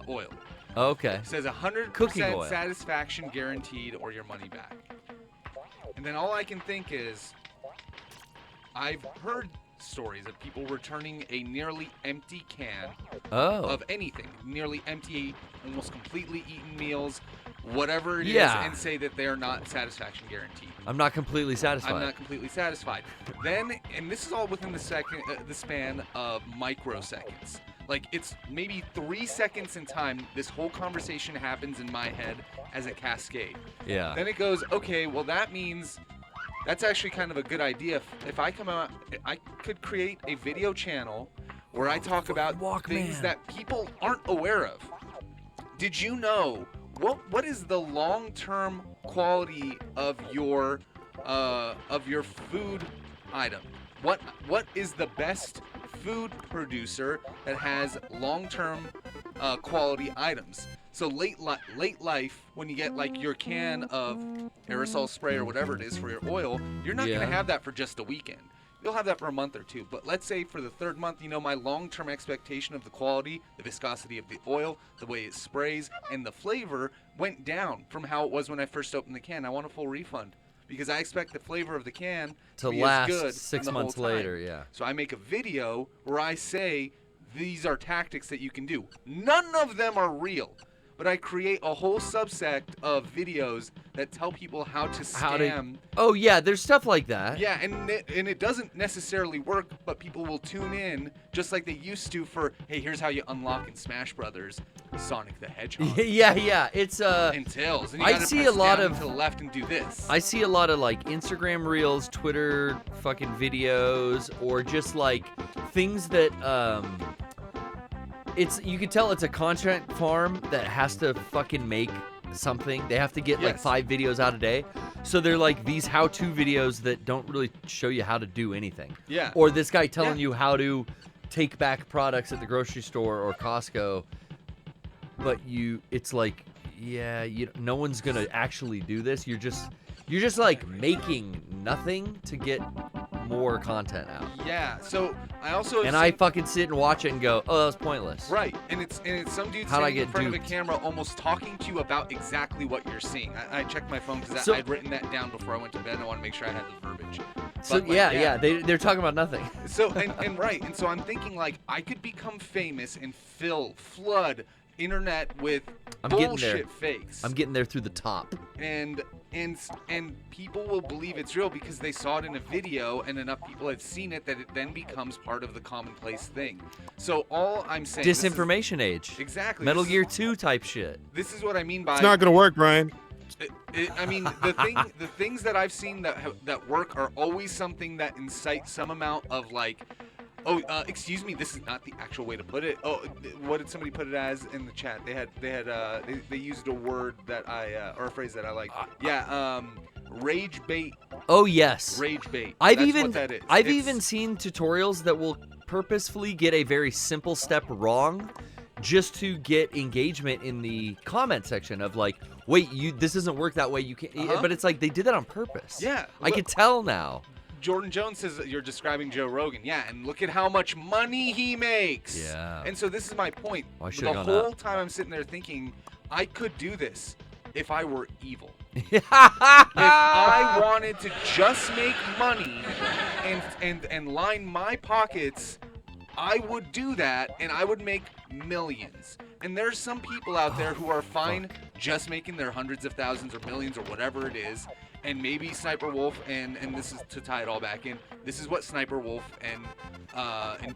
oil. Okay. It says 100% Cooking oil. satisfaction guaranteed or your money back. And then all I can think is, I've heard stories of people returning a nearly empty can of anything, nearly empty, almost completely eaten meals, whatever it is, and say that they're not satisfaction guaranteed. I'm not completely satisfied. I'm not completely satisfied. Then, and this is all within the span of microseconds. Like, it's maybe 3 seconds in time, this whole conversation happens in my head as a cascade. Yeah. Then it goes, okay, well, that means that's actually kind of a good idea. If I come out, I could create a video channel where I talk about things that people aren't aware of. Did you know what is the long-term quality of your food item? What is the best food producer that has long-term quality items? So late life, when you get like your can of aerosol spray or whatever it is for your oil, you're not going to have that for just a weekend. You'll have that for a month or two. But let's say for the third month, my long-term expectation of the quality, the viscosity of the oil, the way it sprays, and the flavor went down from how it was when I first opened the can. I want a full refund because I expect the flavor of the can to be last as good 6 months later. Yeah. So I make a video where I say these are tactics that you can do. None of them are real. But I create a whole subsect of videos that tell people how to scam. Oh yeah, there's stuff like that. Yeah, and it doesn't necessarily work, but people will tune in just like they used to for, hey, here's how you unlock in Smash Brothers Sonic the Hedgehog. yeah, it's and Tails. And you I gotta see press a lot down of to the left and do this. I see a lot of like Instagram reels, Twitter fucking videos, or just like things that you can tell it's a content farm that has to fucking make something. They have to get like 5 videos out a day. So they're like these how-to videos that don't really show you how to do anything. Yeah. Or this guy telling you how to take back products at the grocery store or Costco. But it's like, no one's going to actually do this. You're just like making nothing to get more content out. Yeah. So I also I fucking sit and watch it and go, oh, that was pointless. Right, and it's some dude sitting in front of a camera almost talking to you about exactly what you're seeing. I checked my phone because I'd written that down before I went to bed. I want to make sure I had the verbiage. So they're talking about nothing. So and so I'm thinking like I could become famous and flood internet with bullshit fakes. I'm getting there through the top. And people will believe it's real because they saw it in a video and enough people have seen it that it then becomes part of the commonplace thing. So all I'm saying disinformation age. Exactly. Metal Gear 2 type shit. This is what I mean by it's not gonna work, Brian. I mean, the things that I've seen that work are always something that incite some amount of like, excuse me, this is not the actual way to put it. Oh, what did somebody put it as in the chat? They used a word that or a phrase that I like. Rage bait. Oh yes. Rage bait. I've That's even what that is. I've even seen tutorials that will purposefully get a very simple step wrong just to get engagement in the comment section of like, wait, this doesn't work that way. You can't. But it's like they did that on purpose. Yeah. I can tell now. Jordan Jones says that you're describing Joe Rogan. Yeah, and look at how much money he makes. Yeah. And so this is my point. The whole time I'm sitting there thinking, I could do this if I were evil. If I wanted to just make money and line my pockets, I would do that and I would make millions. And there's some people out there who are fine just making their hundreds of thousands or millions or whatever it is. And maybe Sniper Wolf and this is to tie it all back in. This is what Sniper Wolf and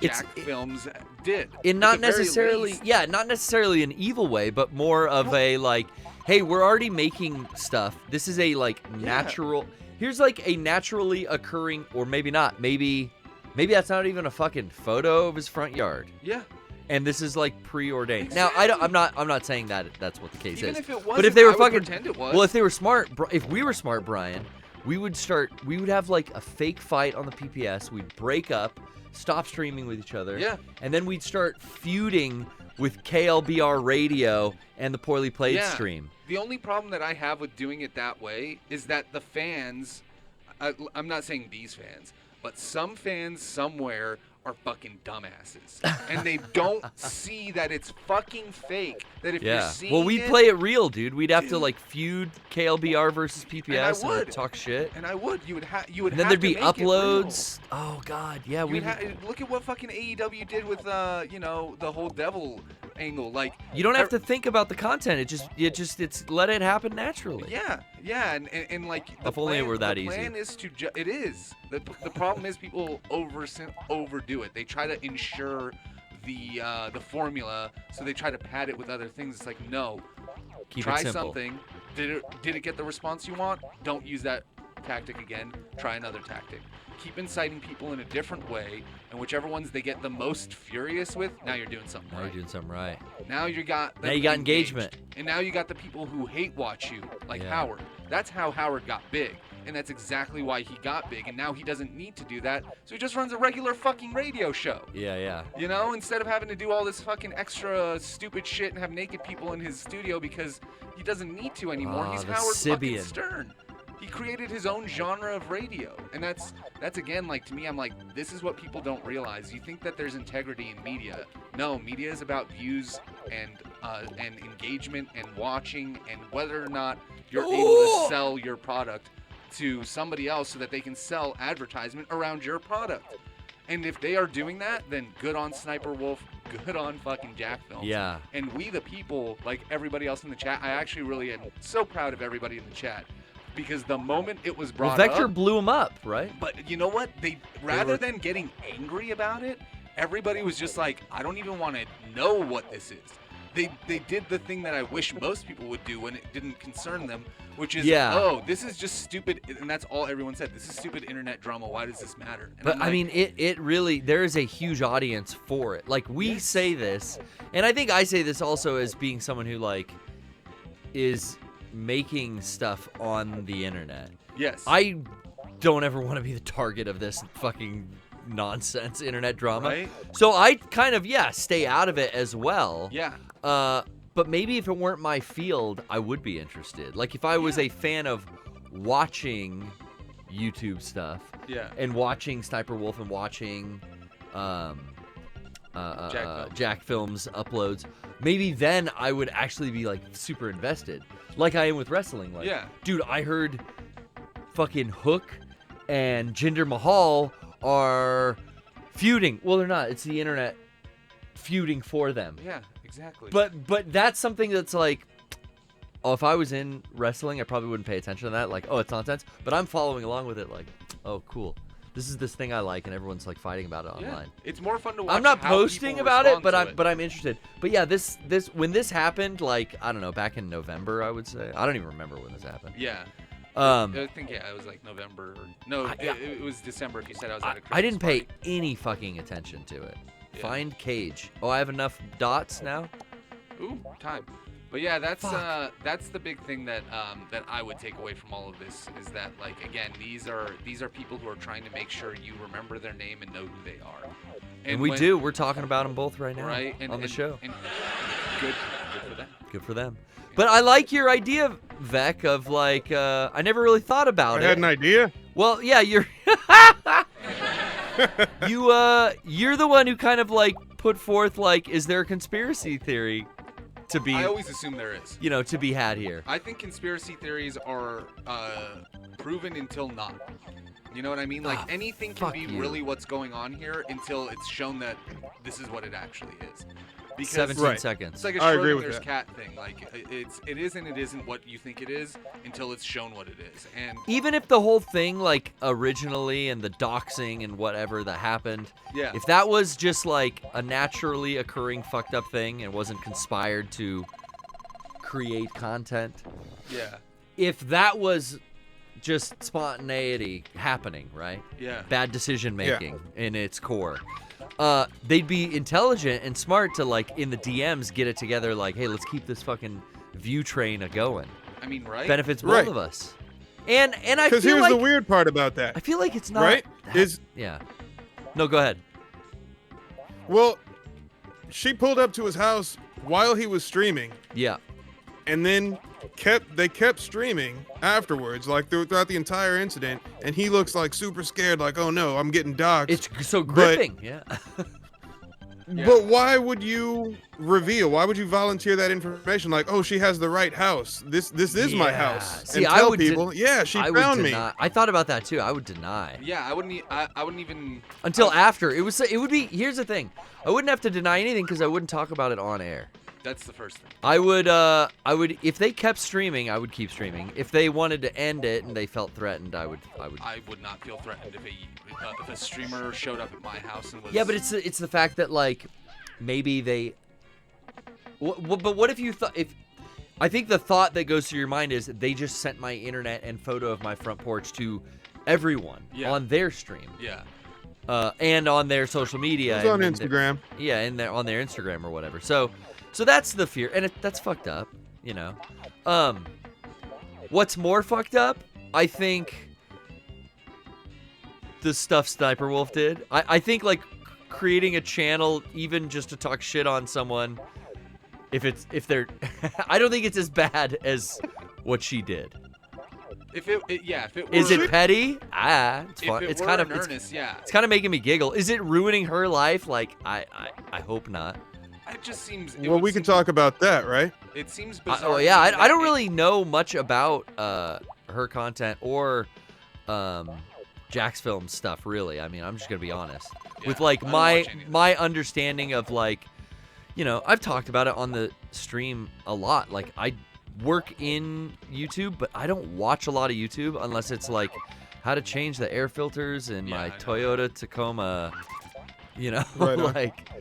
Jack Films did. Not necessarily an evil way, but more of a like, hey, we're already making stuff. This is a like natural. Here's like a naturally occurring, or maybe not. Maybe that's not even a fucking photo of his front yard. Yeah. And this is like preordained. Exactly. Now I'm not saying that that's what the case Even is. if it wasn't, but if they were I would fucking pretend it was. well, if they were smart, if we were smart, Brian, we would have like a fake fight on the PPS. We'd break up, stop streaming with each other. Yeah. And then we'd start feuding with KLBR Radio and the Poorly Played stream. The only problem that I have with doing it that way is that the fans, I'm not saying these fans, but some fans somewhere are fucking dumbasses, and they don't see that it's fucking fake. That if you're seeing well, we'd it, play it real, dude. We'd have to like feud KLBR versus PPS and would. talk shit. and I would, you would And then have there'd to be make it real. uploads. Oh god, yeah. Look at what fucking AEW did with the whole devil angle. Like, You don't have to think about the content. It's let it happen naturally. yeah, and like If only it were that the easy. plan is to it is. The problem is people overdo it. They try to ensure the formula, so they try to pad it with other things. It's like, no, Keep try it simple. something. Did it get the response you want? Don't use that tactic again. Try another tactic. Keep inciting people in a different way, and whichever ones they get the most furious with, now you're doing something Now right. you're doing something right. Now you got Now you got engagement. and now you got the people who hate watch you, like Yeah. Howard. That's how Howard got big, and that's exactly why he got big. And now he doesn't need to do that, so he just runs a regular fucking radio show. Yeah. You know, instead of having to do all this fucking extra stupid shit and have naked people in his studio because he doesn't need to anymore. He's the Howard fucking Sibian. Stern. He created his own genre of radio, and that's again, like, to me, I'm like, this is what people don't realize. You think that there's integrity in media? No, media is about views and engagement and watching, and whether or not you're able to sell your product to somebody else so that they can sell advertisement around your product. And if they are doing that, then good on Sniper Wolf, good on fucking Jack Films. Yeah. And we the people, like everybody else in the chat, I actually really am so proud of everybody in the chat. Because the moment it was brought Well, Vector up, blew him up, right? but you know what? Rather than getting angry about it, everybody was just like, I don't even want to know what this is. They did the thing that I wish most people would do when it didn't concern them, which is, oh, this is just stupid, and that's all everyone said. This is stupid internet drama. Why does this matter? And But I'm I like, mean, it really, there is a huge audience for it. Like, we say this, and I think I say this also as being someone who, like, is making stuff on the internet. yes, I don't ever want to be the target of this fucking nonsense internet drama. Right? So I kind of, stay out of it as well. yeah, But maybe if it weren't my field, I would be interested. Like, if I was a fan of watching YouTube stuff yeah, and watching Sniper Wolf and watching Jack Films uploads, maybe then I would actually be like super invested, like I am with wrestling. Like, Yeah. dude, I heard fucking Hook and Jinder Mahal are feuding. Well, they're not. It's the internet feuding for them. yeah, exactly. But that's something that's like, oh, if I was in wrestling, I probably wouldn't pay attention to that. Like, oh, it's nonsense. But I'm following along with it. Like, oh, cool. This is this thing I like, and everyone's like fighting about it yeah, online. it's more fun to watch. I'm not how posting people about it, respond but to I'm interested. But yeah, this when this happened, like, I don't know, back in November, I would say. I don't even remember when this happened. Yeah. Um, I think it was like November. No, it was December. If you said I was at a Christmas I didn't pay party. any fucking attention to it. Yeah. Find Cage. Oh, I have enough dots now. Ooh, time. But yeah, that's Fuck. that's the big thing that that I would take away from all of this is that, like, again, these are people who are trying to make sure you remember their name and know who they are. And we do. We're talking about them both right now right on the show. And good for them. Good for them. But I like your idea, Vec, of like, I never really thought about I it. had an idea. Well, yeah, you're you're the one who kind of like put forth like, is there a conspiracy theory to be, I always assume there is. to be had here? I think conspiracy theories are proven until not. You know what I mean? Like, anything can fuck be you. really what's going on here until it's shown that this is what it actually is. Because 17 Right. seconds. it's like a I agree with Schrodinger's that. cat thing. Like, it is and it isn't what you think it is until it's shown what it is. And Even if the whole thing, like, originally and the doxing and whatever that happened, yeah, if that was just like a naturally occurring fucked up thing and wasn't conspired to create content, yeah, if that was just spontaneity happening, right? yeah, Bad decision making in its core, they'd be intelligent and smart to, like, in the DMs get it together, like, hey, let's keep this fucking view train a going. I mean, right? Benefits both Right. of us. And I Because feel here's like the weird part about I that, feel like it's not right? that- Is yeah. No, go ahead. well, she pulled up to his house while he was streaming, Yeah. and then they kept streaming afterwards, like throughout the entire incident, and he looks like super scared, like, oh no, I'm getting doxxed. It's so gripping. Yeah. But why would you reveal? Why would you volunteer that information? Like, oh, she has the right house. This is my house. See, and I tell would people, yeah, she I would found me. deny. I thought about that too. I would deny. Yeah, I wouldn't even Until after. It would be. Here's the thing. I wouldn't have to deny anything because I wouldn't talk about it on air. That's the first thing. I would if they kept streaming, I would keep streaming. If they wanted to end it and they felt threatened, I would. I would not feel threatened if a streamer showed up at my house and was. Yeah, but it's the fact that like maybe they. But what if you thought if? I think the thought that goes through your mind is they just sent my internet and photo of my front porch to everyone on their stream. Yeah. And on their social media. It's on Instagram. And on their Instagram or whatever. So that's the fear, and that's fucked up, you know. What's more fucked up? I think the stuff Sniper Wolf did. I think like creating a channel even just to talk shit on someone, if they're, I don't think it's as bad as what she did. If it were, is it petty? It's fun. If it It's were kind of in earnest, yeah. It's kind of making me giggle. Is it ruining her life? Like I hope not. It just seems. Well, we can talk about that, right? It seems bizarre. Oh yeah, I don't really know much about her content or Jack's film stuff. Really, I mean, I'm just gonna be honest. Yeah, with like I don't watch any of my understanding of like, you know, I've talked about it on the stream a lot. Like I work in YouTube, but I don't watch a lot of YouTube unless it's like how to change the air filters in my Toyota Tacoma. You know, Right on. like.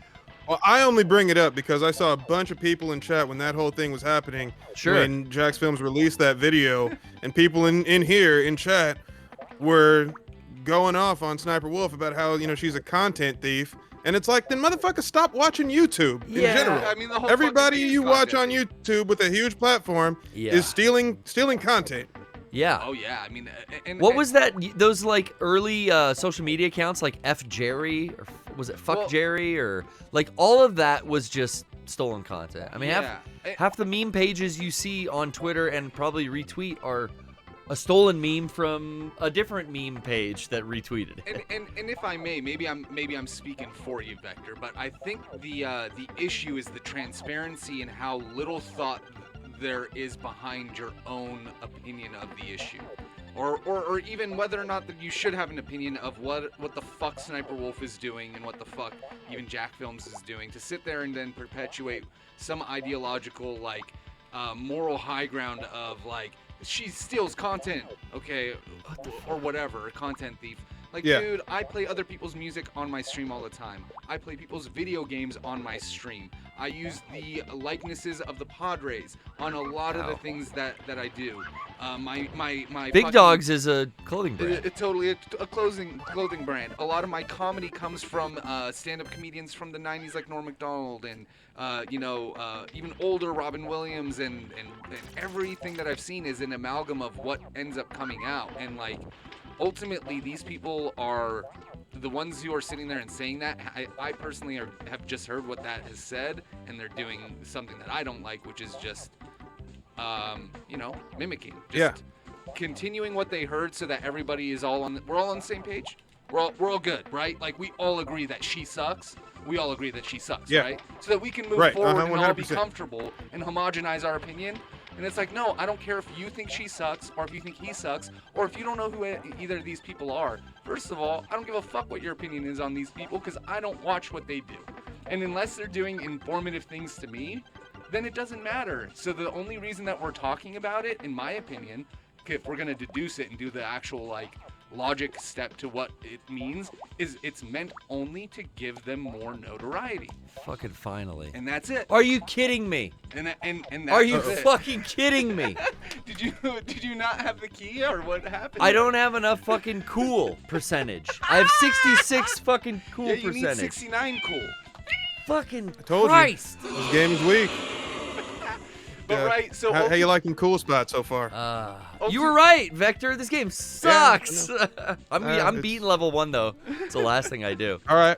Well, I only bring it up because I saw a bunch of people in chat when that whole thing was happening. Sure. When Jack's Films released that video, and people in here in chat were going off on Sniper Wolf about how, you know, she's a content thief. And it's like, then motherfucker, stop watching YouTube in general. I mean, the whole Everybody fucking you thing is watch on content. YouTube with a huge platform Yeah. is stealing content. Yeah. Oh yeah, I mean, What was that? Those like early social media accounts, like F Jerry, or was it Fuck Jerry, or like all of that was just stolen content. I mean, half the meme pages you see on Twitter and probably retweet are a stolen meme from a different meme page that retweeted it. And if I may, maybe I'm speaking for you, Vector, but I think the issue is the transparency and how little thought there is behind your own opinion of the issue, or even whether or not that you should have an opinion of what the fuck Sniper Wolf is doing and what the fuck even Jack Films is doing, to sit there and then perpetuate some ideological like moral high ground of like she steals content, okay, or whatever, a content thief. Like, dude, I play other people's music on my stream all the time. I play people's video games on my stream. I use the likenesses of the Padres on a lot of the things that I do. My Big Dogs is a clothing brand. Totally a clothing brand. A lot of my comedy comes from stand-up comedians from the 90s like Norm Macdonald and even older Robin Williams and everything that I've seen is an amalgam of what ends up coming out. And like ultimately these people are the ones who are sitting there and saying that. I personally have just heard what that has said, and they're doing something that I don't like, which is just mimicking. Just continuing what they heard so that everybody is we're all on the same page. We're all good, right? Like we all agree that she sucks. We all agree that she sucks, right? So that we can move forward and all be 100%. comfortable and homogenize our opinion. And it's like, no, I don't care if you think she sucks or if you think he sucks or if you don't know who either of these people are. First of all, I don't give a fuck what your opinion is on these people because I don't watch what they do. And unless they're doing informative things to me, then it doesn't matter. So the only reason that we're talking about it, in my opinion, if we're going to deduce it and do the actual like logic step to what it means, is it's meant only to give them more notoriety. Fucking finally. And that's it. Are you kidding me? And that's Are you it. fucking kidding me? Did you not have the key or what happened? I don't have enough fucking cool percentage. I have 66 fucking cool you percentage. need 69 cool. Fucking Told Christ. you. This game is weak. But right, so how you liking cool spot so far? You were right, Vector. This game sucks. Yeah, I'm beating level 1 though. It's the last thing I do. All right.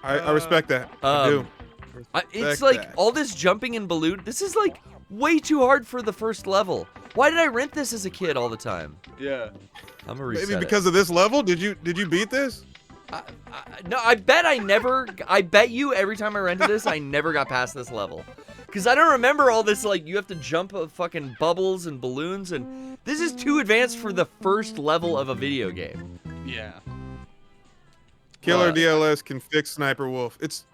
I respect that. I do. It's Respect like that. all this jumping and balloon. This is like way too hard for the first level. Why did I rent this as a kid all the time? Yeah. I'm gonna reset Maybe it. because of this level. Did you beat this? No, I bet I never. I bet you every time I rented this, I never got past this level. Because I don't remember all this, like, you have to jump fucking bubbles and balloons, and this is too advanced for the first level of a video game. Yeah. Killer DLS can fix Sniper Wolf. It's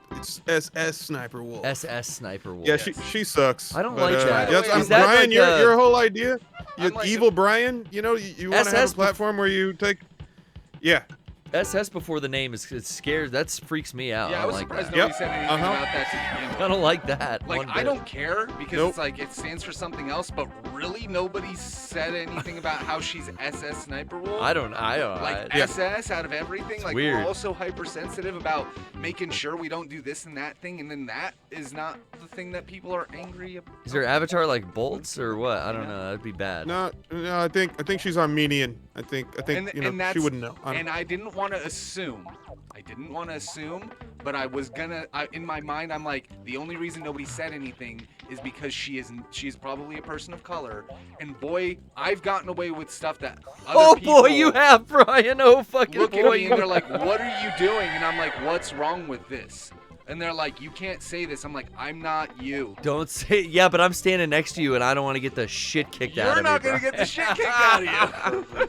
SS Sniper Wolf. SS Sniper Wolf. Yeah, she sucks. I don't but, like that. Yes, Is that Brian, like your whole idea, I'm like evil Brian. You know, you want to have SS a platform where you take. Yeah. SS before the name is scared. That freaks me out. Yeah, I I was don't like surprised that. nobody said anything Uh-huh. about that to begin with. I don't like that. Like, one I bit. don't care because Nope. it's like it stands for something else, but really nobody said anything about how she's SS Sniper Wolf. I don't. Like SS out of everything. Like weird. we're also hypersensitive about making sure we don't do this and that thing, and then that is not the thing that people are angry about. Is her avatar like bolts or what? I don't know. That'd be bad. No, I think she's Armenian. I think And you know that's, she wouldn't know. And I didn't want to assume. But I was gonna. In my mind, I'm like, the only reason nobody said anything is because she's probably a person of color. And boy, I've gotten away with stuff that other people boy, you have, Brian. Oh, fucking look boy. at me and they're like, "What are you doing?" And I'm like, "What's wrong with this?" And they're like, "You can't say this." I'm like, "I'm not you." Don't say. Yeah, but I'm standing next to you, and I don't want to get the shit kicked out of me. You're not gonna bro. get the shit kicked out of you.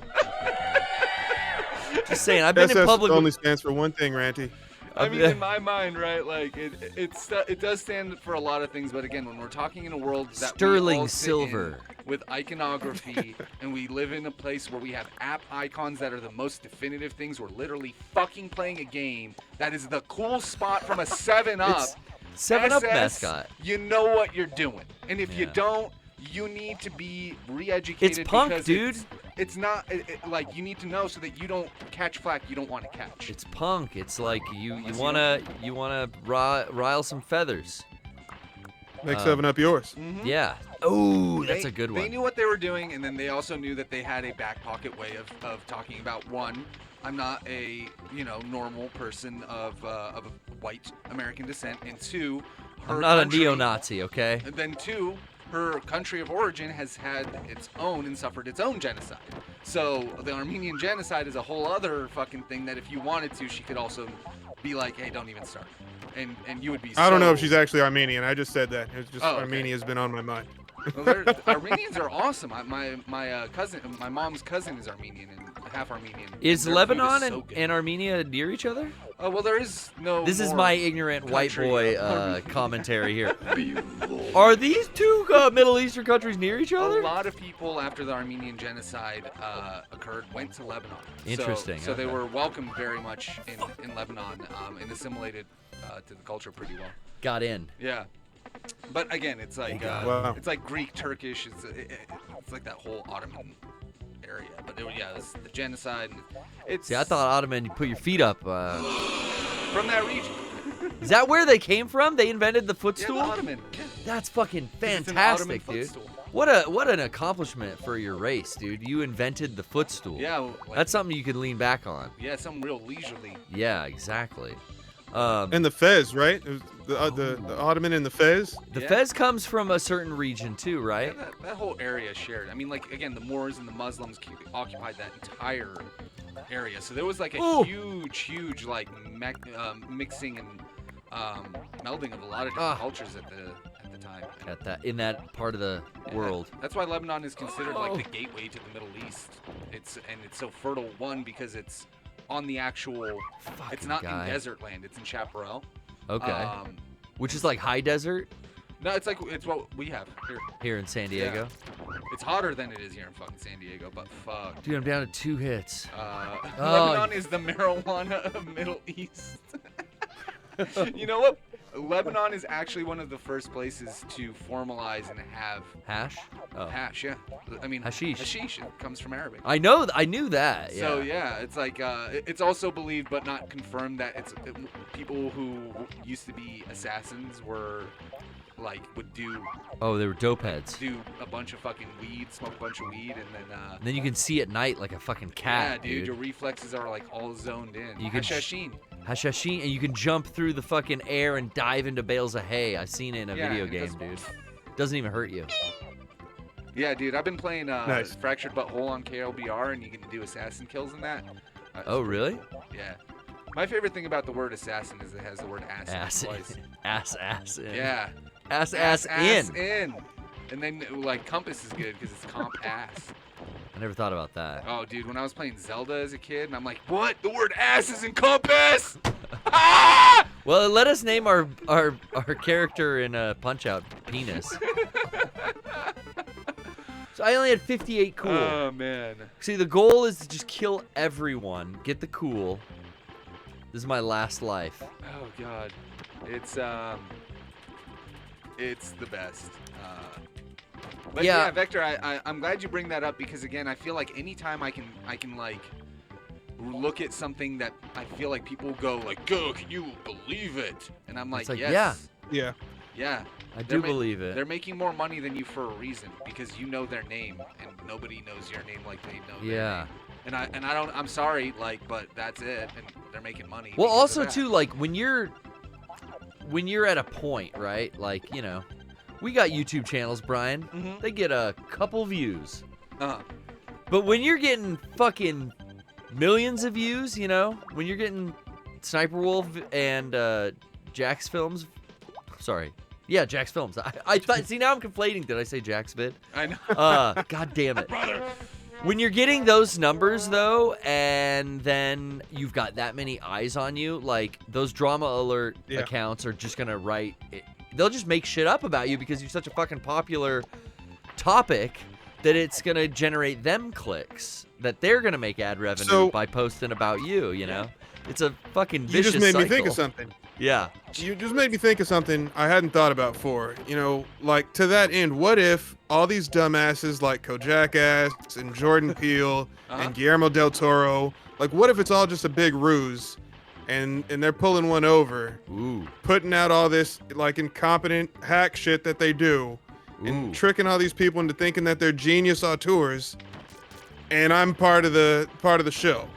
Just saying. I've been in SS public. only stands for one thing, Ranty. I mean, in my mind, right? Like, it does stand for a lot of things, but again, when we're talking in a world that Sterling we all sit silver. in with iconography, and we live in a place where we have app icons that are the most definitive things, we're literally fucking playing a game that is the cool spot from a 7-Up. It's 7-Up SS, mascot. You know what you're doing, and if you Yeah. don't, you need to be re-educated. It's punk, because dude. It's not like you need to know so that you don't catch flack you don't want to catch. It's punk. It's like you wanna rile some feathers. Make 7-Up yours. Mhm. Yeah. Oh, that's They- a good They one. knew what they were doing, and then they also knew that they had a back pocket way of talking about, one, I'm not a normal person of a white American descent, and two, her I'm not country- a neo-Nazi, okay? And then two, her country of origin has had its own and suffered its own genocide. So the Armenian genocide is a whole other fucking thing that if you wanted to, she could also be like, hey, don't even start. And you would be. I don't know if so- she's actually Armenian. I just said that. It's just Oh, okay. Armenia has been on my mind. Well, Armenians are awesome. My cousin, my mom's cousin is Armenian and half Armenian. Is Their food Lebanon so good. and Armenia near each other? Oh well, there is no. This is more my ignorant white country boy of Armenia. commentary here. Are these two Middle Eastern countries near each A other? lot of people after the Armenian genocide occurred went to Lebanon. Interesting, So they okay. were welcomed very much in Lebanon and assimilated to the culture pretty well. Got in. Yeah. But again, it's like Wow. it's like Greek, Turkish. It's like that whole Ottoman area. But it's the genocide. And it's See, I thought Ottoman, you put your feet up. from that region. Is that where they came from? They invented the Yeah, footstool? the Ottoman. Yeah. That's fucking It's an Ottoman fantastic, dude. footstool. What an accomplishment for your race, dude. You invented the footstool. Yeah. Like, That's something you can lean back on. yeah, something real leisurely. Yeah, exactly. And the Fez, right? It was the Ottoman and the Fez. The Yeah. Fez comes from a certain region too, right? Yeah, that whole area is shared. I mean, like, again, the Moors and the Muslims occupied that entire area. So there was like a Ooh. huge, like, mixing and melding of a lot of different Ah. cultures at the time. At that in that part of the Yeah, world. That's why Lebanon is considered Oh. like the gateway to the Middle East. It's so fertile, one, because it's on the actual. It's Fucking not guy. in desert land. It's in chaparral. Okay. Which is like high desert No, it's what we have here. here in San Diego. It's hotter than it is here in fucking San Diego, but fuck. Dude, I'm down to 2 hits. Lebanon is the marijuana of Middle East. You know what? Lebanon is actually one of the first places to formalize and have Hash? Oh. hash. Yeah, I mean Hashish. Hashish it comes from Arabic. I knew that. Yeah. So yeah, it's like it's also believed but not confirmed that people who used to be assassins would do Oh, they were dope heads. a bunch of fucking weed, smoke a bunch of weed, and then And then you can see at night like a fucking cat, yeah, dude, your reflexes are like all zoned in. You could Hashashin. Hashashin, and you can jump through the fucking air and dive into bales of hay. I've seen it in a Yeah, video and it game, does- dude. Doesn't even hurt you. Yeah, dude, I've been playing Nice. Fractured But Whole on KLBR, and you can do assassin kills in that. Oh, really? Yeah. My favorite thing about the word assassin is it has the word ass in it Ass twice. in. Ass in. Yeah. Ass in. in. And then, like, compass is good because it's comp ass. I never thought about that. Oh, dude, when I was playing Zelda as a kid, and I'm like, what? The word ass is in compass? Ah! Well, let us name our character in Punch-Out Penis. So I only had 58 cool. Oh, man. See, the goal is to just kill everyone, get the cool. This is my last life. Oh, God. It's the best. But Yeah. yeah, Vector, I'm glad you bring that up because, again, I feel like anytime I can like look at something that I feel like people go like, "Go, can you believe it?" And I'm like, It's like, yes. Yeah. Yeah. I They're do believe it. They're making more money than you for a reason because you know their name and nobody knows your name like they know their Yeah. name. And I don't, I'm sorry, like, but that's it. And they're making money. Well, because of also that. too, like when you're at a point, right? Like, you know, we got YouTube channels, Brian. Mhm. They get a couple views. Uh-huh. But when you're getting fucking millions of views, you know, when you're getting Sniper Wolf and Jack's Films, sorry, yeah, Jack's Films. I thought. See, now I'm conflating. Did I say Jack's Vid? I know. God damn it. When you're getting those numbers though, and then you've got that many eyes on you, like those drama alert Yeah. accounts are just gonna write. They'll just make shit up about you because you're such a fucking popular topic that it's gonna generate them clicks that they're gonna make ad revenue So- by posting about you. You know, it's a fucking You vicious just made me think cycle. of something. Yeah. You just made me think of something I hadn't thought about before. You know, like to that end, what if all these dumbasses like Kojak Ass and Jordan Peele and Guillermo del Toro, like what if it's all just a big ruse and they're pulling one over, Ooh. putting out all this like incompetent hack shit that they do Ooh. and tricking all these people into thinking that they're genius auteurs and I'm part of the show.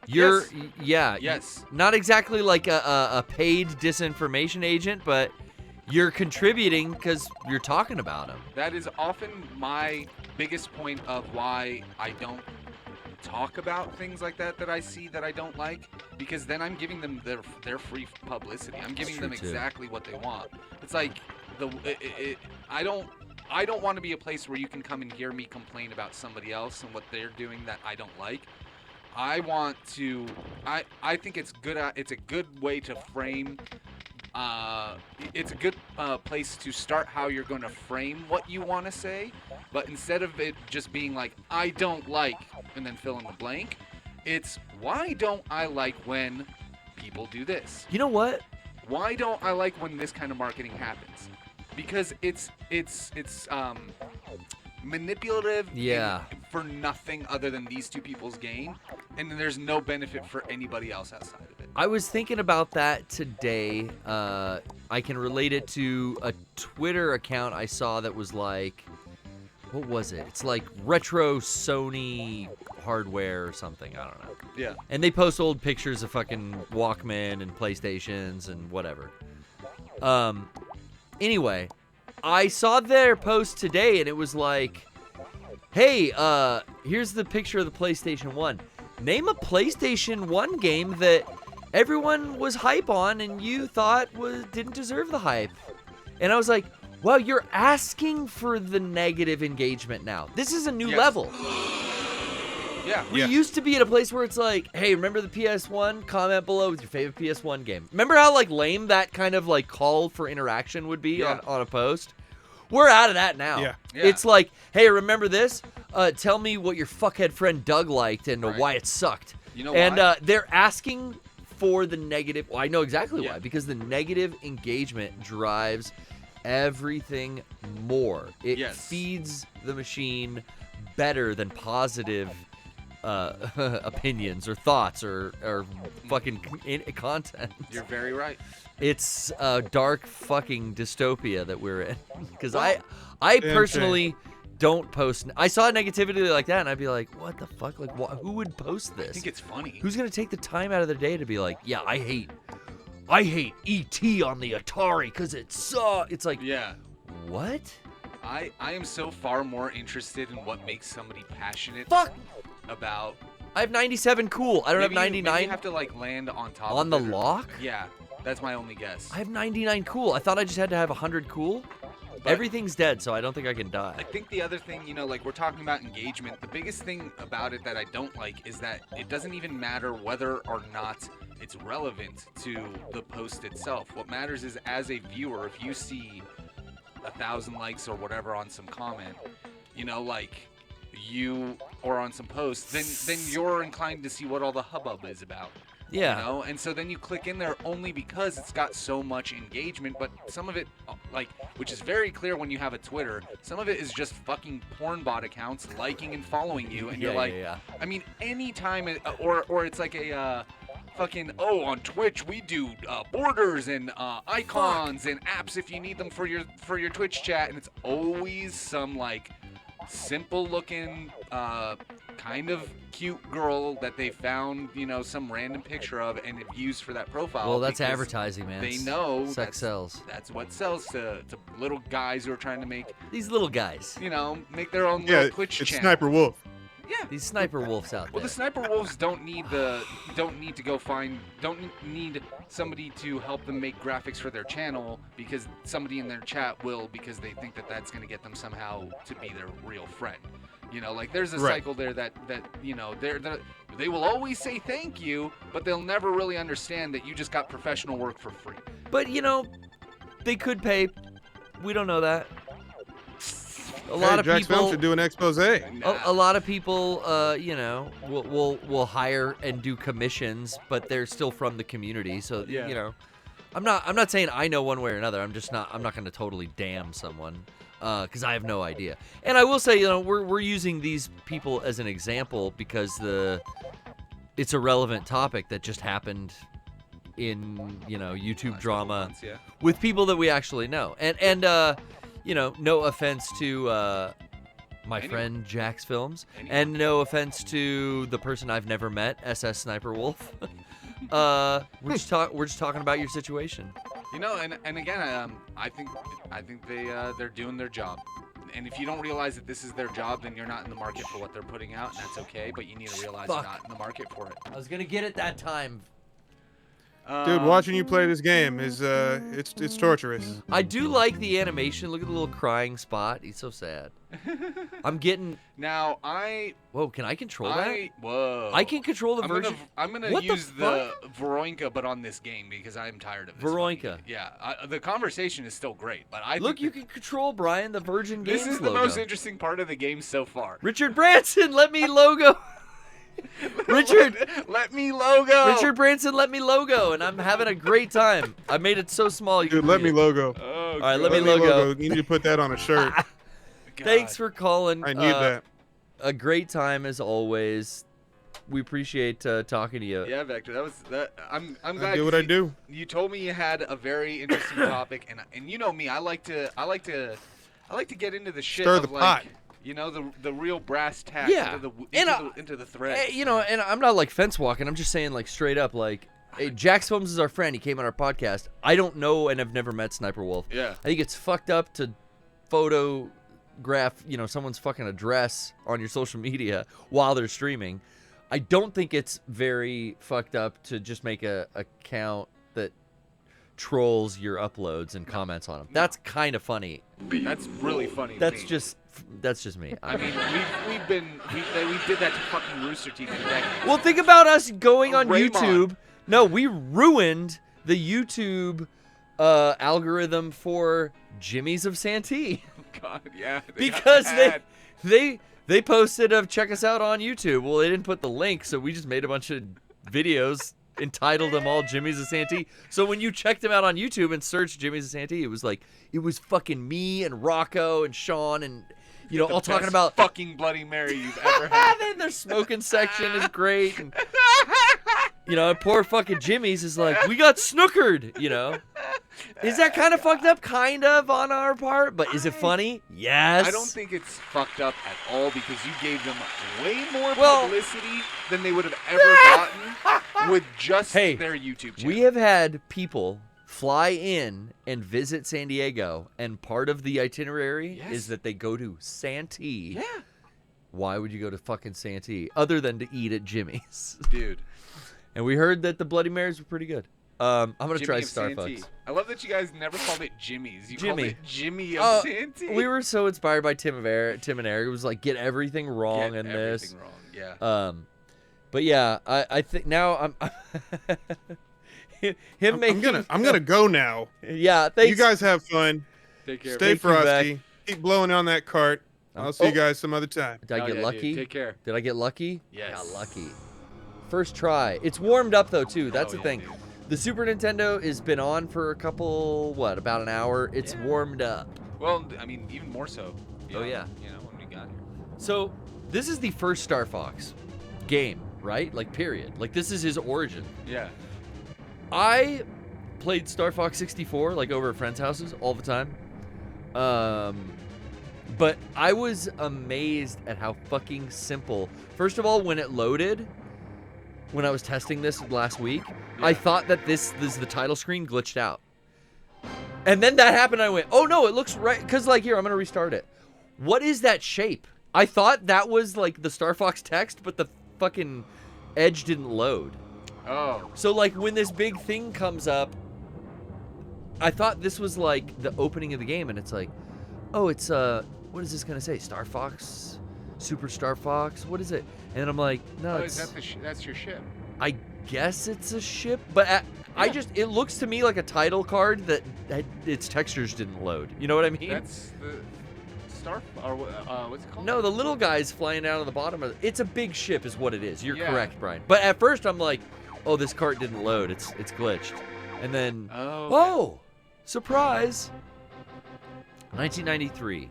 You're Yes. yeah. Yes. Not exactly like a paid disinformation agent, but you're contributing because you're talking about them. That is often my biggest point of why I don't talk about things like that I see that I don't like, because then I'm giving them their free publicity. I'm giving them true, too. exactly what they want. It's like I don't want to be a place where you can come and hear me complain about somebody else and what they're doing that I don't like. I want to. I think it's good. It's a good way to frame. It's a good place to start how you're going to frame what you want to say, but instead of it just being like I don't like and then fill in the blank, it's why don't I like when people do this? You know what? Why don't I like when this kind of marketing happens? Because it's manipulative Yeah. for nothing other than these two people's gain, and then there's no benefit for anybody else outside of it. I was thinking about that today. I can relate it to a Twitter account I saw that was like, what was it? It's like retro Sony hardware or something. I don't know. Yeah. And they post old pictures of fucking Walkman and PlayStations and whatever. Anyway, I saw their post today and it was like, hey, here's the picture of the PlayStation 1. Name a PlayStation 1 game that everyone was hype on and you thought didn't deserve the hype. And I was like, wow, you're asking for the negative engagement now. This is a new Yes. level. Yeah. We Yeah. used to be at a place where it's like, hey, remember the PS1? Comment below with your favorite PS1 game. Remember how like lame that kind of like call for interaction would be Yeah. on a post? We're out of that now. Yeah. Yeah. It's like, hey, remember this? Tell me what your fuckhead friend Doug liked and Right. why it sucked. You know and why? they're asking for the negative. Well, I know exactly Yeah. why. Because the negative engagement drives everything more. It Yes. feeds the machine better than positive opinions or thoughts or fucking content. You're very right. It's a dark fucking dystopia that we're in. Because Well, I damn personally don't post. I saw negativity like that and I'd be like, what the fuck? Like, who would post I this? think it's funny. Who's gonna take the time out of their day to be like, yeah, I hate E.T. on the Atari because it sucks. It's like, Yeah. what? I am so far more interested in what makes somebody passionate Fuck! about. I have 97 cool. I don't have Maybe you 99 have to like land on top on of the it or- lock. Yeah, that's my only guess. I have 99 cool. I thought I just had to have 100 cool. But- Everything's dead, so I don't think I can die. I think the other thing, you know, like we're talking about engagement, the biggest thing about it that I don't like is that it doesn't even matter whether or not it's relevant to the post itself. What matters is, as a viewer, if you see 1,000 likes or whatever on some comment, you know, like you, or on some post, then you're inclined to see what all the hubbub is about. Yeah. You know, and so then you click in there only because it's got so much engagement, but some of it, like, which is very clear when you have a Twitter, some of it is just fucking porn bot accounts liking and following you, and you're like, I mean, anytime, or it's like a, fucking, oh, on Twitch we do borders and icons and apps if you need them for your Twitch chat, and it's always some like simple looking kind of cute girl that they found, you know, some random picture of and have used for that profile. Well, that's because advertising, man. They know sex sells. That's what sells to little guys who are trying to make, These little guys. you know, make their own Yeah, little Twitch it's channel. Sniper Wolf. Yeah. These sniper wolves out Well, there. the sniper wolves don't need to go find, don't need somebody to help them make graphics for their channel because somebody in their chat will, because they think that that's going to get them somehow to be their real friend. You know, like there's a Right. cycle there that you know, they will always say thank you, but they'll never really understand that you just got professional work for free. But, you know, they could pay. We don't know that. A lot of Jack's Film people. should do an expose. A lot of people, you know, will hire and do commissions, but they're still from the community. So Yeah. you know, I'm not saying I know one way or another. I'm not going to totally damn someone because I have no idea. And I will say, you know, we're using these people as an example because it's a relevant topic that just happened in, you know, YouTube Last drama couple months, yeah. with people that we actually know. And you know, no offense to my Anyone. friend Jack's Films, Anyone. and no offense to the person I've never met, SS Sniper Wolf. we're just talking about your situation. You know, and again, I think they're doing their job. And if you don't realize that this is their job, then you're not in the market for what they're putting out, and that's okay. But you need to realize you're not in the market for it. I was gonna get it that time. Dude, watching you play this game is it's torturous. I do like the animation. Look at the little crying spot. He's so sad. I'm getting. Now Whoa, can I control that? Whoa. I can control the version. I'm gonna What the use the Veronica, but on this game because I'm tired of this. Veronica. fucking- Yeah, the conversation is still great, but I Look, think you can control Brian the Virgin Games this is the logo. most interesting part of the game so far. Richard Branson, let me logo. Richard. let me logo. Richard Branson, let me logo, and I'm having a great time. I made it so small. You Dude, can let read me it. logo. Oh, All right, let God. me logo. You need to put that on a shirt. Thanks for calling. I need that. A great time as always. We appreciate talking to you. Yeah, Vector. I'm glad. I do what I do. You told me you had a very interesting topic, and you know me. I like to get into the shit Stir of the like, pot. you know, the real brass tacks Yeah. into the thread. You know, and I'm not like fence walking. I'm just saying like straight up like, hey, Jack's Films is our friend. He came on our podcast. I don't know and have never met Sniper Wolf. Yeah. I think it's fucked up to photograph, you know, someone's fucking address on your social media while they're streaming. I don't think it's very fucked up to just make a account that trolls your uploads and comments on them. That's kind of funny. That's really funny. to That's me. just me. I mean, we did that to fucking Rooster Teeth for decades. Well, think about us going Oh, on Raymond. YouTube. No, we ruined the YouTube algorithm for Jimmy's of Santee God, yeah. because they posted of check us out on YouTube. Well, they didn't put the link, so we just made a bunch of videos, entitled them all Jimmy's of Santee. So when you checked them out on YouTube and searched Jimmy's of Santee, it was fucking me and Rocco and Sean and you know all talking about fucking Bloody Mary you've ever had. then their smoking section is great. And, you know, poor fucking Jimmy's is like, we got snookered, you know. Is that kind of fucked up? Kind of on our part, but is it funny? Yes. I don't think it's fucked up at all because you gave them way more Well- publicity than they would have ever gotten with just Hey, their YouTube channel. We have had people fly in and visit San Diego, and part of the itinerary Yes. is that they go to Santee. Yeah. Why would you go to fucking Santee other than to eat at Jimmy's? Dude. And we heard that the Bloody Marys were pretty good. I'm gonna try Starfox. I love that you guys never called it Jimmy's. You called Jimmy. it Jimmy of Santee. We were so inspired by Tim and Eric. It was like, get everything wrong Get in everything this. wrong. Yeah. But yeah, I think now I'm him making. I'm gonna go now. Yeah, thanks. You guys have fun. Take care. Stay Thank you, frosty. Keep blowing on that cart. I'll see you guys some other time. Did I get lucky? Dude. Take care. Did I get lucky? Yes. Got lucky. First try. It's warmed up though too. That's Oh, the yeah, thing. dude. The Super Nintendo has been on for about an hour. It's warmed up. Well, I mean, even more so. Oh, yeah. You know, when we got here. So this is the first Star Fox game, right? Like period. Like this is his origin. Yeah. I played Star Fox 64 like over at friends' houses all the time. But I was amazed at how fucking simple. First of all, when it loaded, when I was testing this last week, I thought that this the title screen glitched out. And then that happened, and I went, oh no, it looks right. Because, like, here, I'm going to restart it. What is that shape? I thought that was, like, the Star Fox text, but the fucking edge didn't load. Oh. So, like, when this big thing comes up, I thought this was, like, the opening of the game, and it's like, oh, it's, what is this going to say? Star Fox? Super Star Fox? What is it? And I'm like, no, Oh, it's... is that that's your ship? I guess it's a ship, but it looks to me like a title card that its textures didn't load. You know what I mean? That's the Star or what's it called? No, the little guy's flying down on the bottom of it's a big ship is what it is. You're Yeah. correct, Brian. But at first I'm like, oh, this cart didn't load. It's glitched. And then Oh. surprise. 1993.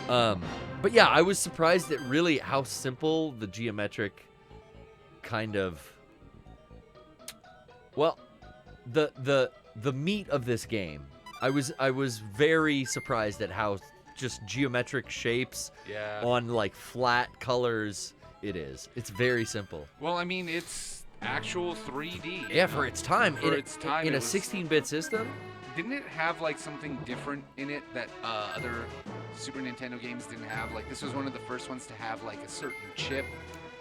But yeah, I was surprised at really how simple the geometric kind of the meat of this game. I was very surprised at how just geometric shapes Yeah. on like flat colors it is. It's very simple. Well, I mean, it's actual 3D. Yeah, for its time. For its time, in it a was- 16-bit system. Didn't it have like something different in it that other Super Nintendo games didn't have? Like this was one of the first ones to have like a certain chip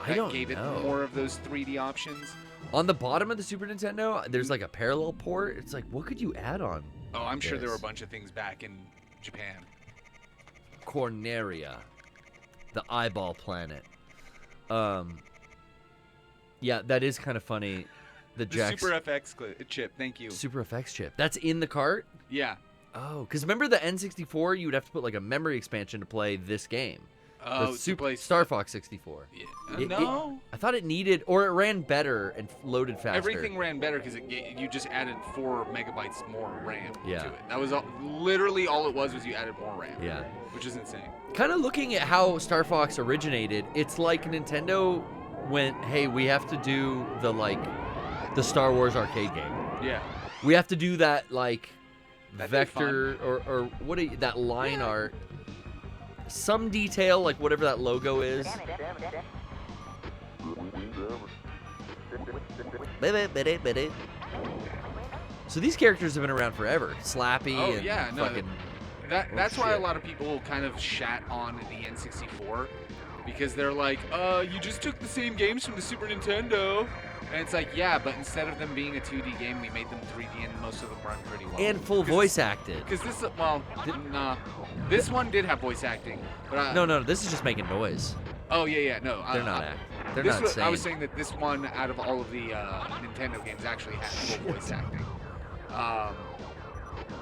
I that don't gave know. it more of those 3D options. On the bottom of the Super Nintendo, there's like a parallel port. It's like, what could you add on? Oh, I'm sure there were a Yes. bunch of things back in Japan. Corneria, the eyeball planet. Yeah, that is kind of funny. The Jack's Super FX chip, thank you. Super FX chip. That's in the cart? Yeah. Oh, because remember the N64? You would have to put like a memory expansion to play this game. Oh, the to play Star Fox 64. Yeah. It- No. I thought it needed, or it ran better and loaded faster. Everything ran better because you just added 4 megabytes more RAM Yeah. to it. That was literally all it was you added more RAM. Yeah. Which is insane. Kind of looking at how Star Fox originated, it's like Nintendo went, hey, we have to do the Star Wars arcade game. Yeah. We have to do that like That'd be vector or what that line art. Some detail like whatever that logo is. So these characters have been around forever. Slappy Oh, and yeah, no, fucking That's why a shit. lot of people kind of shat on the N64 because they're like, you just took the same games from the Super Nintendo. And it's like, yeah, but instead of them being a 2D game, we made them 3D and most of them run pretty well. and full voice acted. Because this, well, nah. This one did have voice acting. But No, this is just making noise. Oh, yeah, no. They're not acting. They're this not was, saying. I was saying that this one, out of all of the Nintendo games, actually had full voice acting.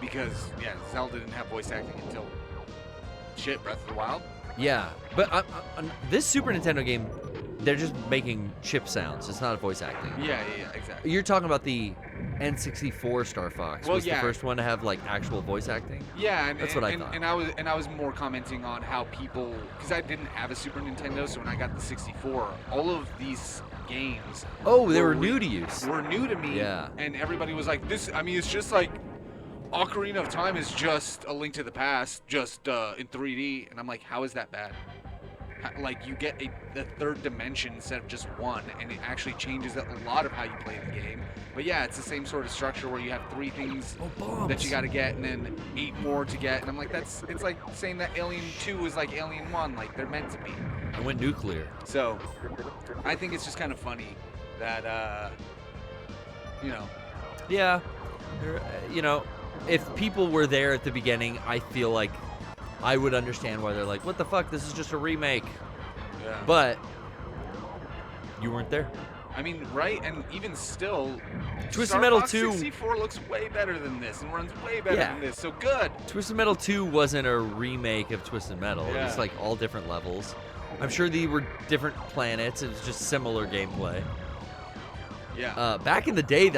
Because, yeah, Zelda didn't have voice acting until Breath of the Wild. Yeah, but this Super Nintendo game, they're just making chip sounds. It's not voice acting. Yeah, exactly. You're talking about the N64 Star Fox. Well, was yeah. the first one to have like actual voice acting. Yeah, and That's what I thought. And I was more commenting on how people, because I didn't have a Super Nintendo, so when I got the 64, all of these games. Oh, they were new to you. Were new to me. Yeah. And everybody was like, this. I mean, it's just like Ocarina of Time is just A Link to the Past, just in 3D, and I'm like, how is that bad? like you get a third dimension instead of just one, and it actually changes a lot of how you play the game. But yeah, it's the same sort of structure where you have 3 things that you got to get, and then 8 more to get. And I'm like, it's like saying that Alien 2 is like Alien 1, like they're meant to be. I went nuclear. So I think it's just kind of funny that you know. Yeah, you know, if people were there at the beginning, I feel like I would understand why they're like, what the fuck, this is just a remake. Yeah. But you weren't there. I mean, right? And even still, Twisted Metal Starfox 2 64 looks way better than this and runs way better Yeah. than this. So good. Twisted Metal 2 wasn't a remake of Twisted Metal. It was Yeah. like all different levels. I'm sure they were different planets. It was just similar gameplay. Yeah. Back in the day,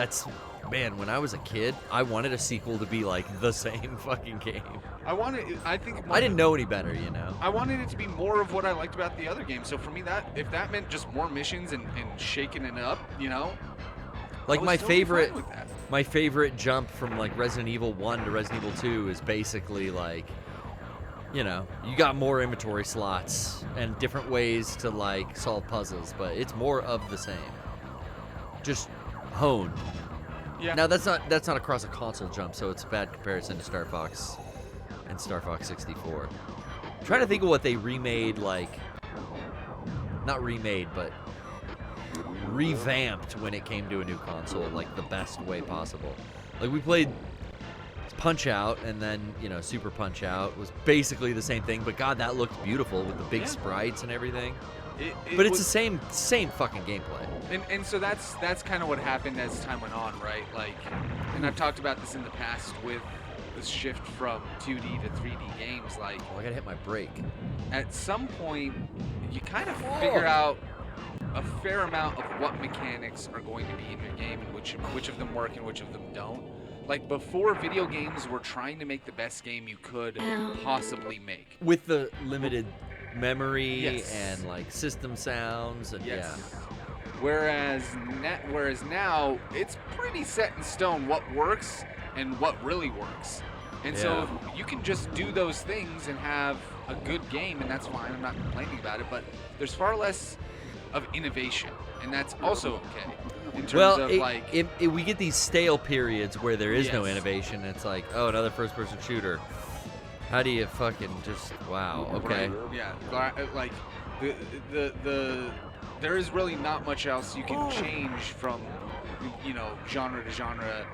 man, when I was a kid, I wanted a sequel to be like the same fucking game. I think I didn't know any better, you know. I wanted it to be more of what I liked about the other game. So for me, if that meant just more missions and shaking it up, you know. Like I was my totally favorite, fine with that. my favorite jump from like Resident Evil 1 to Resident Evil 2 is basically like, you know, you got more inventory slots and different ways to like solve puzzles, but it's more of the same. Just honed. Yeah. Now that's not across a console jump, so it's a bad comparison to Star Fox and Star Fox 64. I'm trying to think of what they remade, like not remade, but revamped when it came to a new console, like the best way possible. Like we played Punch Out, and then Super Punch Out was basically the same thing, but God, that looked beautiful with the big sprites and everything. But it's the same fucking gameplay. And so that's kind of what happened as time went on, right? Like, and I've talked about this in the past with the shift from 2D to 3D games. Like, I gotta hit my brake. At some point, you kind of figure out a fair amount of what mechanics are going to be in your game and which of them work and which of them don't. Like, before, video games were trying to make the best game you could possibly make. With the limited memory Yes. and like system sounds and Yes. Whereas now it's pretty set in stone what works and what really works. And so you can just do those things and have a good game, and that's fine. I'm not complaining about it, but there's far less of innovation, and that's also okay. In terms of we get these stale periods where there is no Yes. innovation. It's like, oh, another first-person shooter. How do you fucking just okay? Right. Yeah, like there is really not much else you can change from genre to genre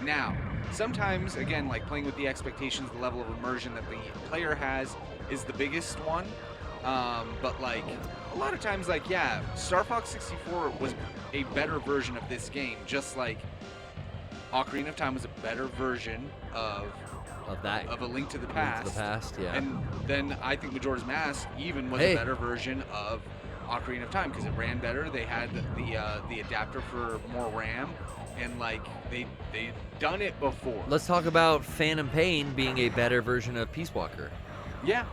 now. Sometimes, again, like playing with the expectations, the level of immersion that the player has is the biggest one. But like a lot of times, like Star Fox 64 was a better version of this game, just like Ocarina of Time was a better version of A Link to the Past. Yeah. And then I think Majora's Mask even was a better version of Ocarina of Time because it ran better. They had the adapter for more RAM, and like they'd done it before. Let's talk about Phantom Pain being a better version of Peace Walker. Yeah.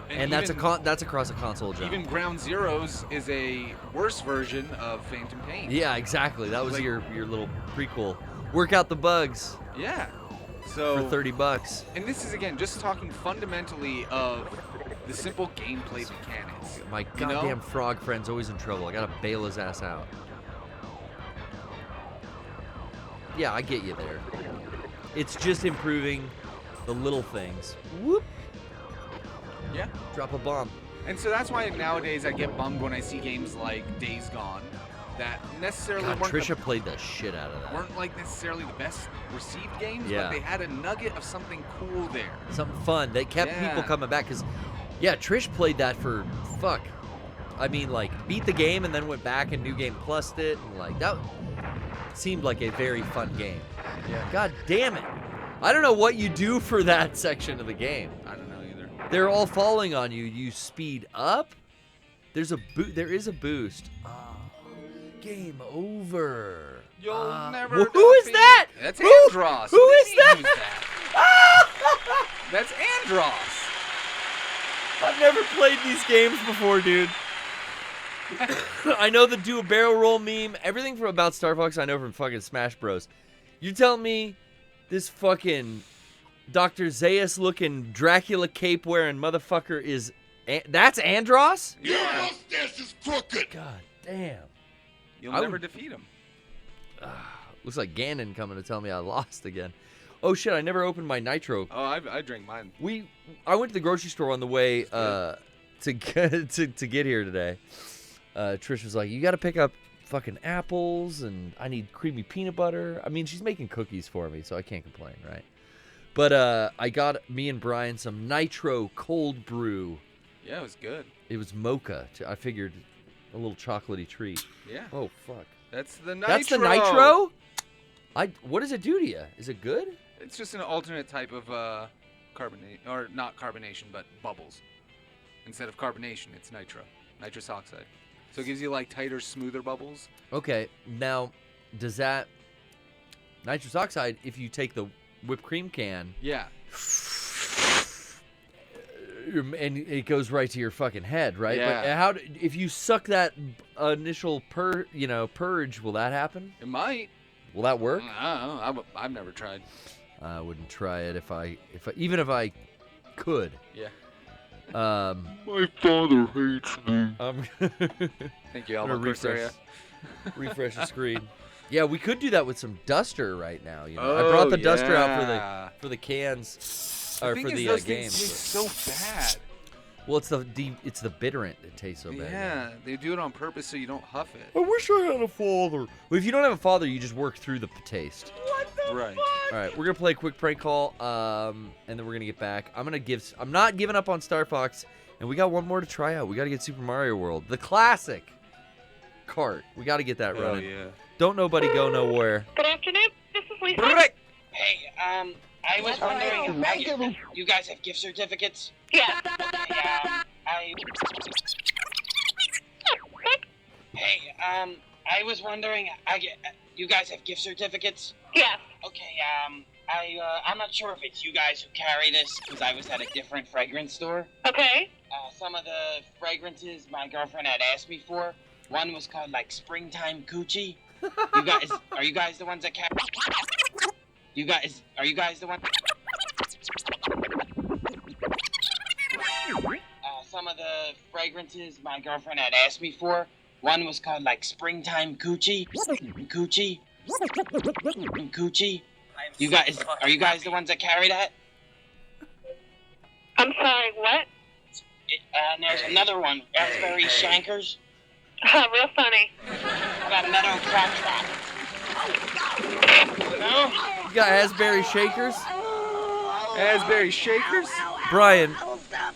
And that's across a console jump. Even Ground Zeroes is a worse version of Phantom Pain. Yeah, exactly. That was Like- your little prequel. Work out the bugs Yeah. So for $30. And this is again just talking fundamentally of the simple gameplay mechanics. My You know? goddamn frog friend's always in trouble. I gotta bail his ass out. Yeah, I get you there. It's just improving the little things. Whoop. Yeah. Drop a bomb. And so that's why nowadays I get bummed when I see games like Days Gone that necessarily God, weren't Trisha played the shit out of that. weren't like necessarily the best received games, Yeah. but they had a nugget of something cool there. Something fun that kept people Yeah. coming back. Because, Trish played that for I mean, like, beat the game and then went back and New Game Plus'd it. And, like, that seemed like a very fun game. Yeah. God damn it. I don't know what you do for that section of the game. I don't know either. They're all falling on you. You speed up. There is a boost. Oh, game over. You'll never. Well, who is defeat- that? That's Who- Andros. who What do you is mean, that? who's that? That's Andros. I've never played these games before, dude. I know the do a barrel roll meme. Everything from about Star Fox I know from fucking Smash Bros. You tell me this fucking Dr. Zaius looking Dracula cape wearing motherfucker is That's Andros? Your mustache is crooked. God damn. You'll I never would- defeat him. Looks like Ganon coming to tell me I lost again. Oh shit! I never opened my nitro. Oh, I drank mine. I went to the grocery store on the way to get here today. Trish was like, "You got to pick up fucking apples, and I need creamy peanut butter." I mean, she's making cookies for me, so I can't complain, right? But I got me and Brian some nitro cold brew. Yeah, it was good. It was mocha. I figured a little chocolatey treat. Yeah. Oh fuck! That's the nitro. That's the nitro. What does it do to you? Is it good? It's just an alternate type of carbonate, or not carbonation, but bubbles. Instead of carbonation, it's nitrous oxide. So it gives you like tighter, smoother bubbles. Okay, now does that nitrous oxide, if you take the whipped cream can, Yeah. and it goes right to your fucking head, right? Yeah. But if you suck that initial purge, will that happen? It might. Will that work? I don't know. I've never tried. I wouldn't try it even if I could. Yeah. My father hates me. Thank you, I'm Alvin gonna Corsaria. refresh the screen. Yeah, we could do that with some duster right now. You know, I brought the duster out for the cans or for the those games. things taste so bad. Well, it's the bitterant that tastes so bad. Yeah, they do it on purpose so you don't huff it. I wish I had a father. Well, if you don't have a father, you just work through the taste. Right. All right, we're gonna play a quick prank call, and then we're gonna get back. I'm not giving up on Starfox, and we got one more to try out. We got to get Super Mario World, the classic cart. We got to get that Oh running. yeah. Don't nobody go nowhere. Good afternoon. This is Lisa. Hey, I was wondering, you guys have gift certificates? Yeah. Hey, I was wondering, you guys have gift certificates? Yes. Okay, I'm not sure if it's you guys who carry this, because I was at a different fragrance store. Okay. Some of the fragrances my girlfriend had asked me for, one was called, like, Springtime Coochie. Are you guys the ones that carry... Are you guys the ones... Some of the fragrances my girlfriend had asked me for, one was called, like, Springtime Coochie. Coochie. Coochie. Are you guys the ones that carry that? I'm sorry, what? And there's another one, Raspberry Shankers. Real funny. How about Meadow Crotch No? You got Asbury Shakers? Asbury Shakers? Brian, Oh, stop.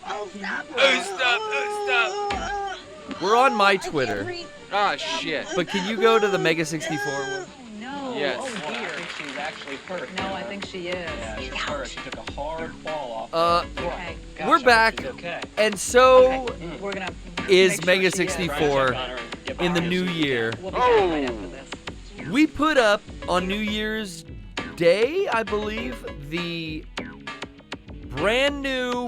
we're on my Twitter, Ah, shit. but can you go to the Mega 64 one? No. Yes. Oh, I dear. think she's actually hurt. No, I think she is. Yeah, she's hurt. She took a hard fall off. Okay. Gosh, we're I hope back. she's okay. And so Okay. We're gonna is make sure Mega she is. 64 in the new year. We'll be back right after this. We put up on New Year's Day, I believe, the brand new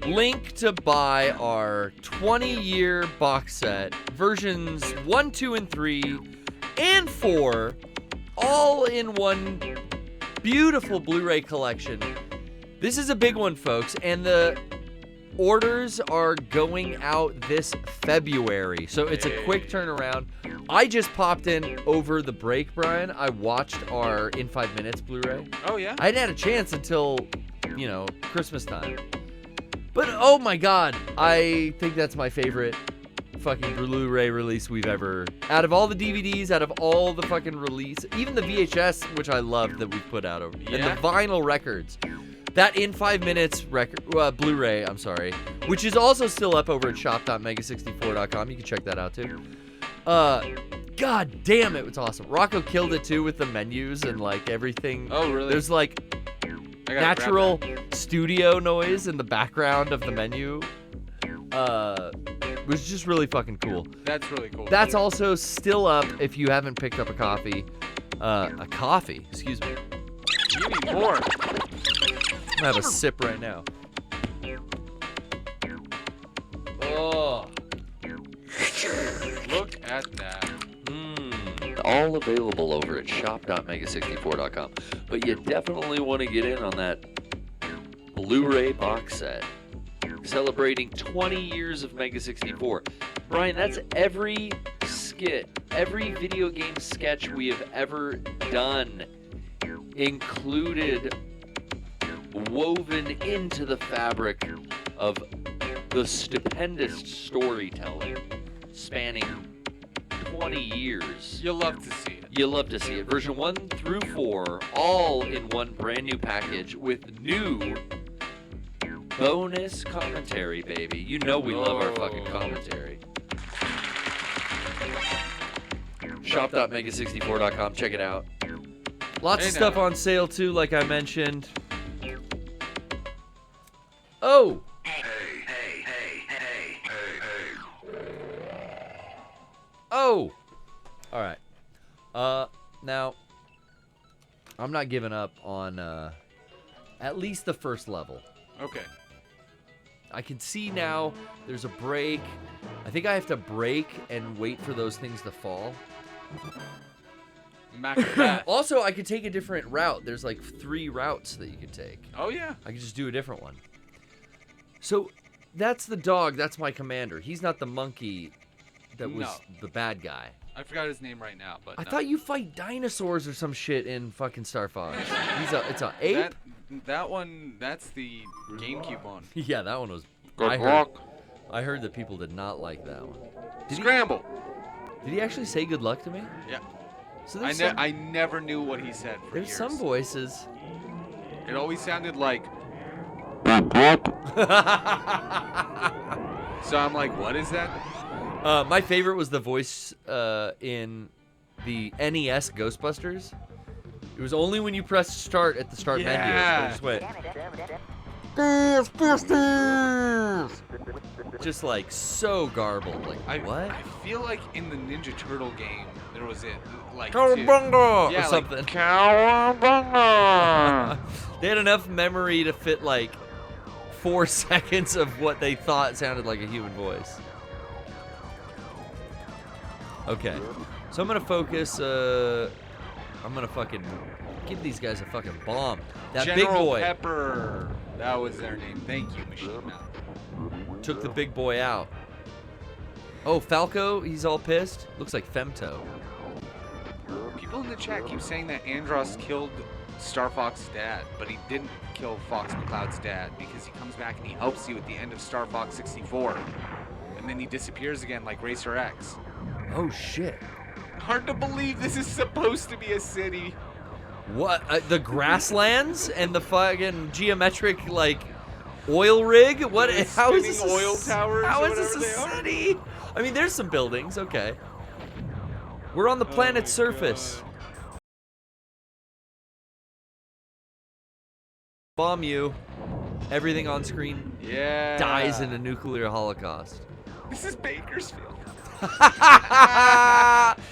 link to buy our 20-year box set, versions 1, 2, and 3, and 4, all in one beautiful Blu-ray collection. This is a big one, folks, and the orders are going out this February, so it's a quick turnaround. I just popped in over the break, Brian. I watched our In 5 Minutes Blu-ray. Oh, yeah? I hadn't had a chance until, Christmas time. But oh my god, I think that's my favorite fucking Blu-ray release we've ever. Out of all the DVDs, out of all the fucking release, even the VHS, which I loved that we put out over, and Yeah? the vinyl records. That In 5 Minutes Blu-ray, I'm sorry, which is also still up over at shop.mega64.com. You can check that out too. God damn, it was awesome. Rocco killed it too with the menus and like everything. Oh, really? There's like I gotta natural grab studio noise in the background of the menu. It was just really fucking cool. that. That's really cool. That's also still up if you haven't picked up a coffee. Excuse me. You need more. I'm gonna have a sip right now. Oh. Look at that. All available over at shop.mega64.com. But you definitely want to get in on that Blu-ray box set. celebrating 20 years of Mega 64. Brian, that's every skit, every video game sketch we have ever done, included, woven into the fabric of the stupendous storytelling spanning 20 years. You'll love to see it. You'll love to see it. Version 1 through 4, all in one brand new package with new bonus commentary, baby. You know we love our fucking commentary. Shop.mega64.com. Check it out. Lots of stuff on sale too, like I mentioned. Oh! Oh! Alright. Now, I'm not giving up on, at least the first level. Okay. I can see now there's a break. I think I have to break and wait for those things to fall. Also, I could take a different route. There's like 3 routes that you could take. Oh, yeah. I could just do a different one. So, that's the dog. That's my commander. He's not the monkey that was the bad guy. I forgot his name right now, but I thought you fight dinosaurs or some shit in fucking Starfox. It's an ape? That one, that's the GameCube one. Yeah, that one was... I heard that people did not like that one. Scramble! Did he actually say good luck to me? Yeah. So I never knew what he said for There's years. some voices. It always sounded like... So I'm like, what is that? My favorite was the voice in the NES Ghostbusters. It was only when you pressed start at the start menu. It just went... Ghostbusters! Just like so garbled. Like, what? I feel like in the Ninja Turtle game, there was it like... Cowabunga! Yeah, or something. Like, Cowabunga! They had enough memory to fit like 4 seconds of what they thought sounded like a human voice. Okay, so I'm gonna focus. I'm gonna fucking give these guys a fucking bomb. That General big boy Pepper. That was their name. Thank you, Machine Man. took the big boy out. Oh, Falco, he's all pissed. Looks like Femto. People in the chat keep saying that Andros killed Star Fox's dad, but he didn't kill Fox McCloud's dad because he comes back and he helps you at the end of Star Fox 64, and then he disappears again like Racer X. Oh shit! Hard to believe this is supposed to be a city. What? The grasslands and the fucking geometric like oil rig? What? How is this oil towers? How or is this a whatever they are? city? I mean, there's some buildings. Okay. We're on the planet's surface. God. Bomb you. Everything on screen dies in a nuclear holocaust. This is Bakersfield.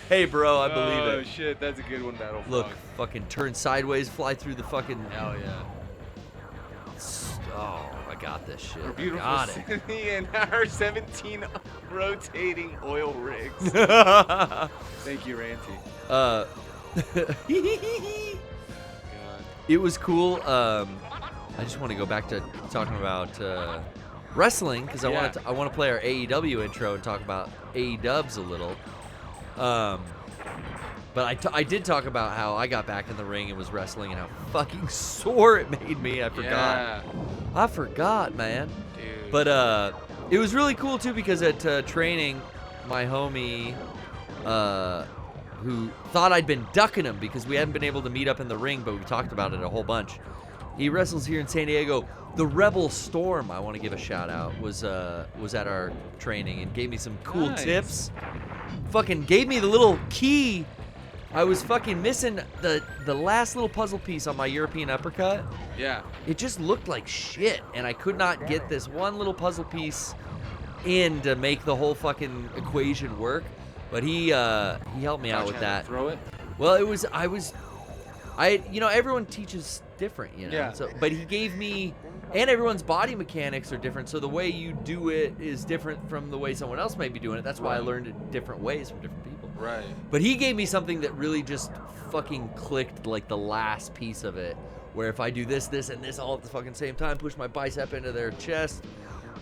Hey, bro, I believe it. Oh shit, that's a good one, Battle Frog. Look, fucking turn sideways, fly through the fucking. Hell yeah. Oh, I got this shit. Our beautiful Got it. city and our 17 rotating oil rigs. Thank you, Ranty. It was cool. I just want to go back to talking about wrestling because I want to play our AEW intro and talk about AEWs a little. But I did talk about how I got back in the ring and was wrestling and how fucking sore it made me. I forgot. Yeah. I forgot, man. Dude. But it was really cool too because at training, my homie, who thought I'd been ducking him because we hadn't been able to meet up in the ring, but we talked about it a whole bunch. He wrestles here in San Diego. The Rebel Storm, I want to give a shout out, was at our training and gave me some cool tips. Fucking gave me the little key. I was fucking missing the last little puzzle piece on my European uppercut. Yeah. It just looked like shit, and I could not get this one little puzzle piece in to make the whole fucking equation work. But he helped me out with that. Throw it. Well, everyone teaches different, you know. Yeah. So, but he gave me, and everyone's body mechanics are different. So the way you do it is different from the way someone else might be doing it. That's why I learned it different ways from different people. Right. But he gave me something that really just fucking clicked, like the last piece of it, where if I do this, and this all at the fucking same time, push my bicep into their chest,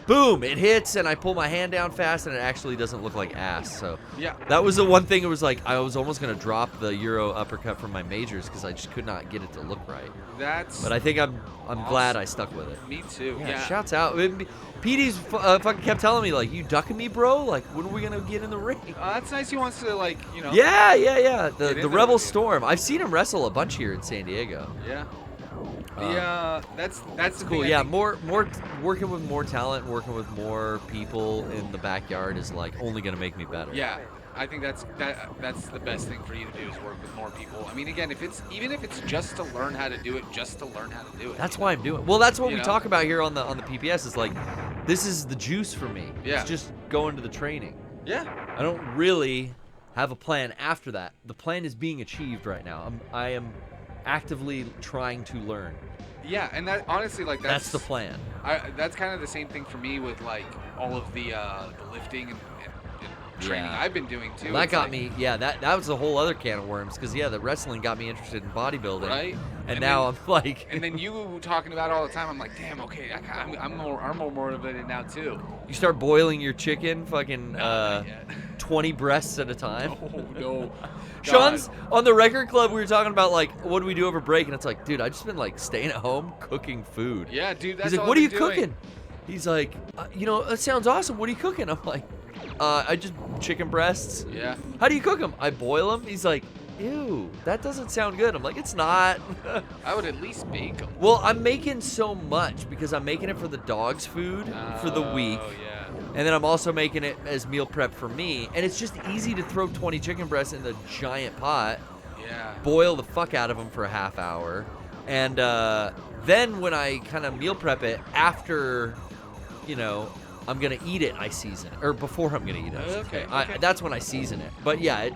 boom, it hits, and I pull my hand down fast, and it actually doesn't look like ass. So Yeah. that was the one thing. It was like I was almost gonna drop the Euro uppercut from my majors because I just could not get it to look right. That's. But I think I'm glad I stuck with it. Me too. Yeah, Yeah. shouts out. PD's fucking kept telling me, like, you ducking me, bro? Like, when are we going to get in the ring? That's nice. He wants to, like, you know. Yeah. Get The into Rebel it, dude. Storm. I've seen him wrestle a bunch here in San Diego. Yeah. That's the Cool. thing. Yeah, more working with more talent, working with more people in the backyard is, like, only going to make me better. Yeah. I think that's the best thing for you to do is work with more people. I mean, again, even if it's just to learn how to do it, just to learn how to do it. That's why I'm doing. Well, that's what You we know? talk about here on the PPS. Is like, this is the juice for me. Yeah. It's just going to the training. Yeah. I don't really have a plan after that. The plan is being achieved right now. I am actively trying to learn. Yeah, and that honestly, like That's the plan. That's kind of the same thing for me with like all of the lifting and training Yeah. I've been doing too. Well, that It's got like- me. Yeah, that was a whole other can of worms. Because the wrestling got me interested in bodybuilding. Right. And now then, I'm like. And then you talking about it all the time. I'm like, damn. Okay, I'm more motivated now too. You start boiling your chicken, fucking Not yet. 20 breasts at a time. Oh no. Sean's on the record club. We were talking about like, what do we do over break? And it's like, dude, I just been like staying at home cooking food. Yeah, dude. That's He's like, all what are I've you been doing. cooking? He's like, that sounds awesome. What are you cooking? I'm like, I just chicken breasts. Yeah. How do you cook them? I boil them. He's like, ew, that doesn't sound good. I'm like, it's not. I would at least bake them. Well, I'm making so much because I'm making it for the dog's food for the week. Oh yeah. And then I'm also making it as meal prep for me. And it's just easy to throw 20 chicken breasts in the giant pot, Yeah. boil the fuck out of them for a half hour. And then when I kind of meal prep it, after, I'm going to eat it, I season it. Or before I'm going to eat it. I should say. Okay. That's when I season it. But yeah,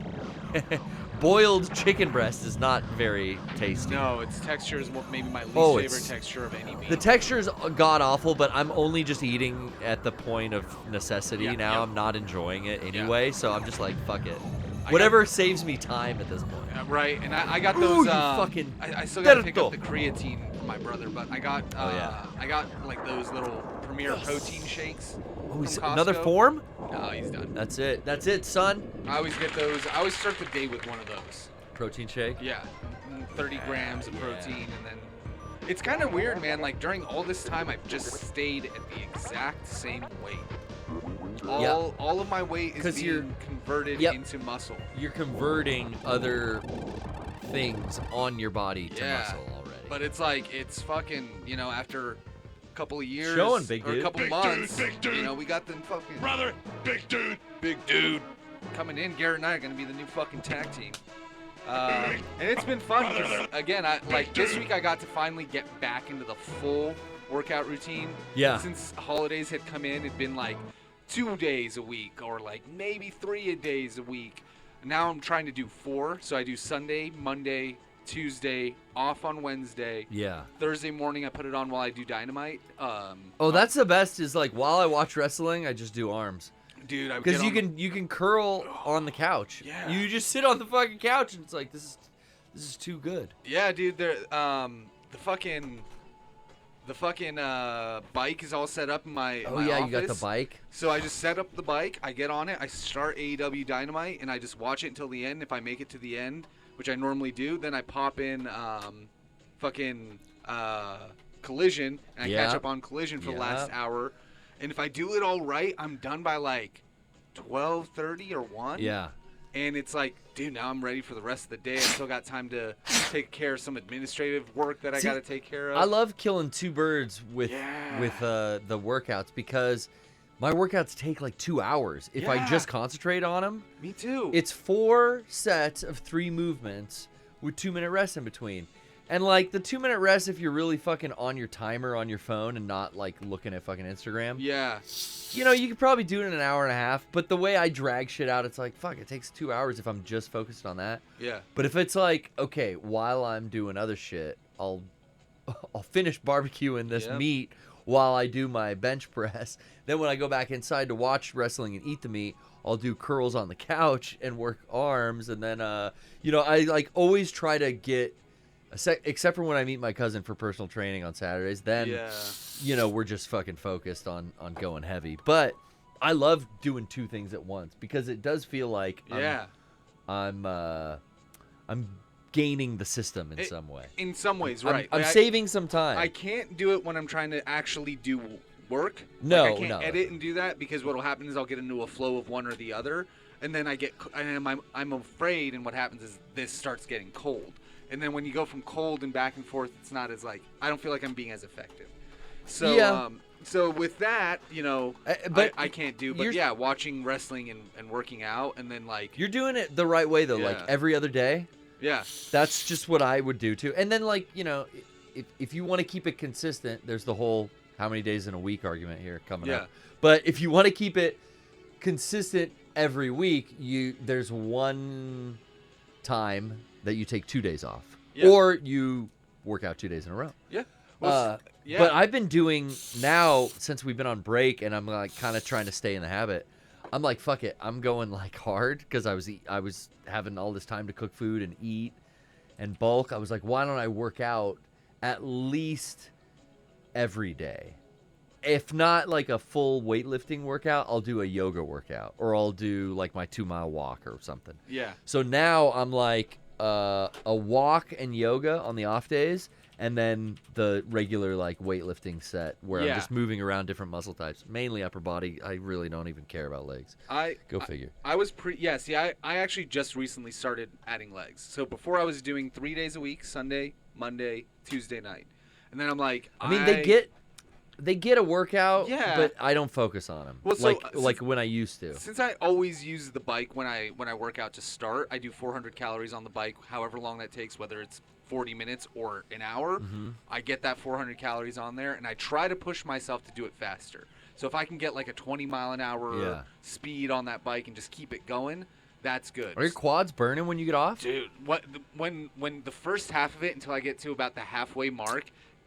boiled chicken breast is not very tasty. No, its texture is maybe my least Oh, favorite it's- texture of any meat. The texture is god awful, but I'm only just eating at the point of necessity Yeah, now. yeah. I'm not enjoying it anyway, so I'm just like, fuck it. I Whatever saves me time at this point. Right, and I got Ooh, those. you fucking I still gotta pick up terto. the creatine for my brother, but I got. I got like those little Premier protein shakes. Oh, he's from another Costco. form? No, he's done. That's it, son. I always get those. I always start the day with one of those. Protein shake? Yeah, 30 grams of protein, and then it's kind of weird, man. Like during all this time, I've just stayed at the exact same weight. All of my weight is 'Cause you're- being converted Yep. into muscle. You're converting other things on your body to Yeah. muscle already. But it's like it's fucking, after a couple of years Showing, big or a dude. couple Big months, dude, big dude. we got them fucking Brother, big dude. coming in. Garrett and I are gonna be the new fucking tag team. And it's been fun. 'Cause, again, this week I got to finally get back into the full workout routine. Yeah. Since holidays had come in, it'd been like 2 days a week or like maybe 3 days a week. Now I'm trying to do 4. So I do Sunday, Monday, Tuesday, off on Wednesday. Yeah. Thursday morning I put it on while I do Dynamite. Oh, that's the best is like while I watch wrestling, I just do arms. Dude, I Because get you on can you can curl on the couch. Yeah. You just sit on the fucking couch and it's like this is too good. Yeah, dude. The fucking bike is all set up in my. Oh my yeah, office. you got the bike. So I just set up the bike. I get on it. I start AEW Dynamite, and I just watch it until the end. If I make it to the end, which I normally do, then I pop in Collision, and I catch Yeah. up on Collision for the Yeah. last hour. And if I do it all right, I'm done by like 12:30 or 1. Yeah. And it's like, dude, now I'm ready for the rest of the day. I still got time to take care of some administrative work that I See, got to take care of. I love killing two birds with the workouts because my workouts take like 2 hours if I Yeah. just concentrate on them. Me too. It's 4 sets of 3 movements with 2-minute rest in between. And like the 2-minute rest, if you're really fucking on your timer on your phone and not like looking at fucking Instagram, Yeah. you could probably do it in an hour and a half. But the way I drag shit out, it's like, fuck, it takes 2 hours if I'm just focused on that. Yeah. But if it's like, okay, while I'm doing other shit, I'll finish barbecuing this Yep. meat while I do my bench press. Then when I go back inside to watch wrestling and eat the meat, I'll do curls on the couch and work arms. And then, I like always try to get except for when I meet my cousin for personal training on Saturdays, then we're just fucking focused on going heavy. But I love doing two things at once because it does feel like I'm gaining the system in some way. In some ways, right? I'm saving some time. I can't do it when I'm trying to actually do work. No, I can't edit and do that because what'll happen is I'll get into a flow of one or the other, and then I'm afraid, and what happens is this starts getting cold, and then when you go from cold and back and forth, it's not as like I don't feel like I'm being as effective. So so with that, but I can't do. But yeah, watching wrestling and working out, and then like you're doing it the right way though, like every other day. Yeah, that's just what I would do too. And then like if you want to keep it consistent, there's the whole how many days in a week argument here coming up. But if you want to keep it consistent every week, there's one time that you take 2 days off, or you work out 2 days in a row. Yeah. But I've been doing now since we've been on break, and I'm like kind of trying to stay in the habit. I'm like, fuck it, I'm going like hard because I was having all this time to cook food and eat and bulk. I was like, why don't I work out at least every day? If not like a full weightlifting workout, I'll do a yoga workout, or I'll do like my 2-mile walk or something. Yeah. So now I'm like a walk and yoga on the off days, and then the regular like weightlifting set where I'm just moving around different muscle types, mainly upper body. I really don't even care about legs. Go figure. I was I actually just recently started adding legs. So before I was doing 3 days a week, Sunday, Monday, Tuesday night. And then I'm like, they get a workout, Yeah. but I don't focus on them. Well, so, like when I used to. Since I always use the bike when I work out to start, I do 400 calories on the bike, however long that takes, whether it's 40 minutes or an hour. Mm-hmm. I get that 400 calories on there, and I try to push myself to do it faster. So if I can get like a 20-mile-an-hour speed on that bike and just keep it going, that's good. Are your quads burning when you get off? Dude, when the first half of it until I get to about the halfway mark,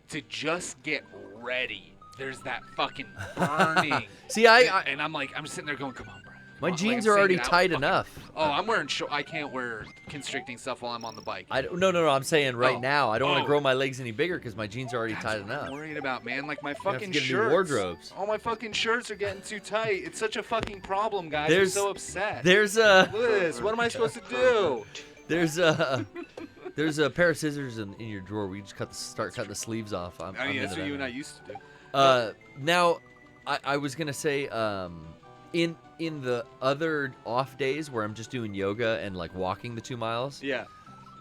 to just get ready, there's that fucking burning. See, and I'm like, I'm sitting there going, come on, Brian. My jeans are already tight enough. Oh, I'm wearing I can't wear constricting stuff while I'm on the bike. No. I'm saying right now, I don't want to grow my legs any bigger because my jeans are already tight What enough. I'm worried about, man. Like my You have fucking to get shirts. new wardrobes. All my fucking shirts are getting too tight. It's such a fucking problem, guys. I'm so upset. Look There's at this. What am I supposed to do? There's a pair of scissors in your drawer where you just start cutting the sleeves off. I'm That's what you and I used to do. Now, I was gonna say, in the other off days where I'm just doing yoga and like walking the 2 miles. Yeah.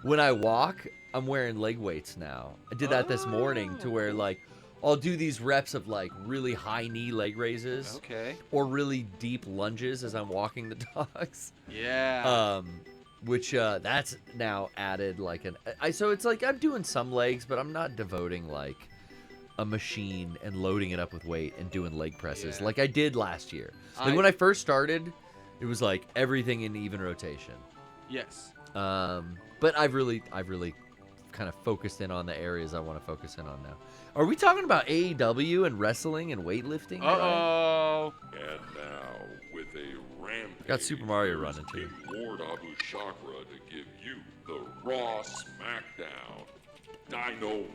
When I walk, I'm wearing leg weights now. I did that this morning to where like I'll do these reps of like really high knee leg raises. Okay. Or really deep lunges as I'm walking the dogs. Yeah. Which that's now added like so it's like I'm doing some legs, but I'm not devoting like a machine and loading it up with weight and doing leg presses like I did last year. Like when I first started, it was like everything in even rotation. Yes. But I've really kind of focused in on the areas I want to focus in on now. Are we talking about AEW and wrestling and weightlifting? Uh-oh. And now with a rampage, Got Super Mario running too. Lord Abou Chacra to give you the Raw SmackDown Dynamite.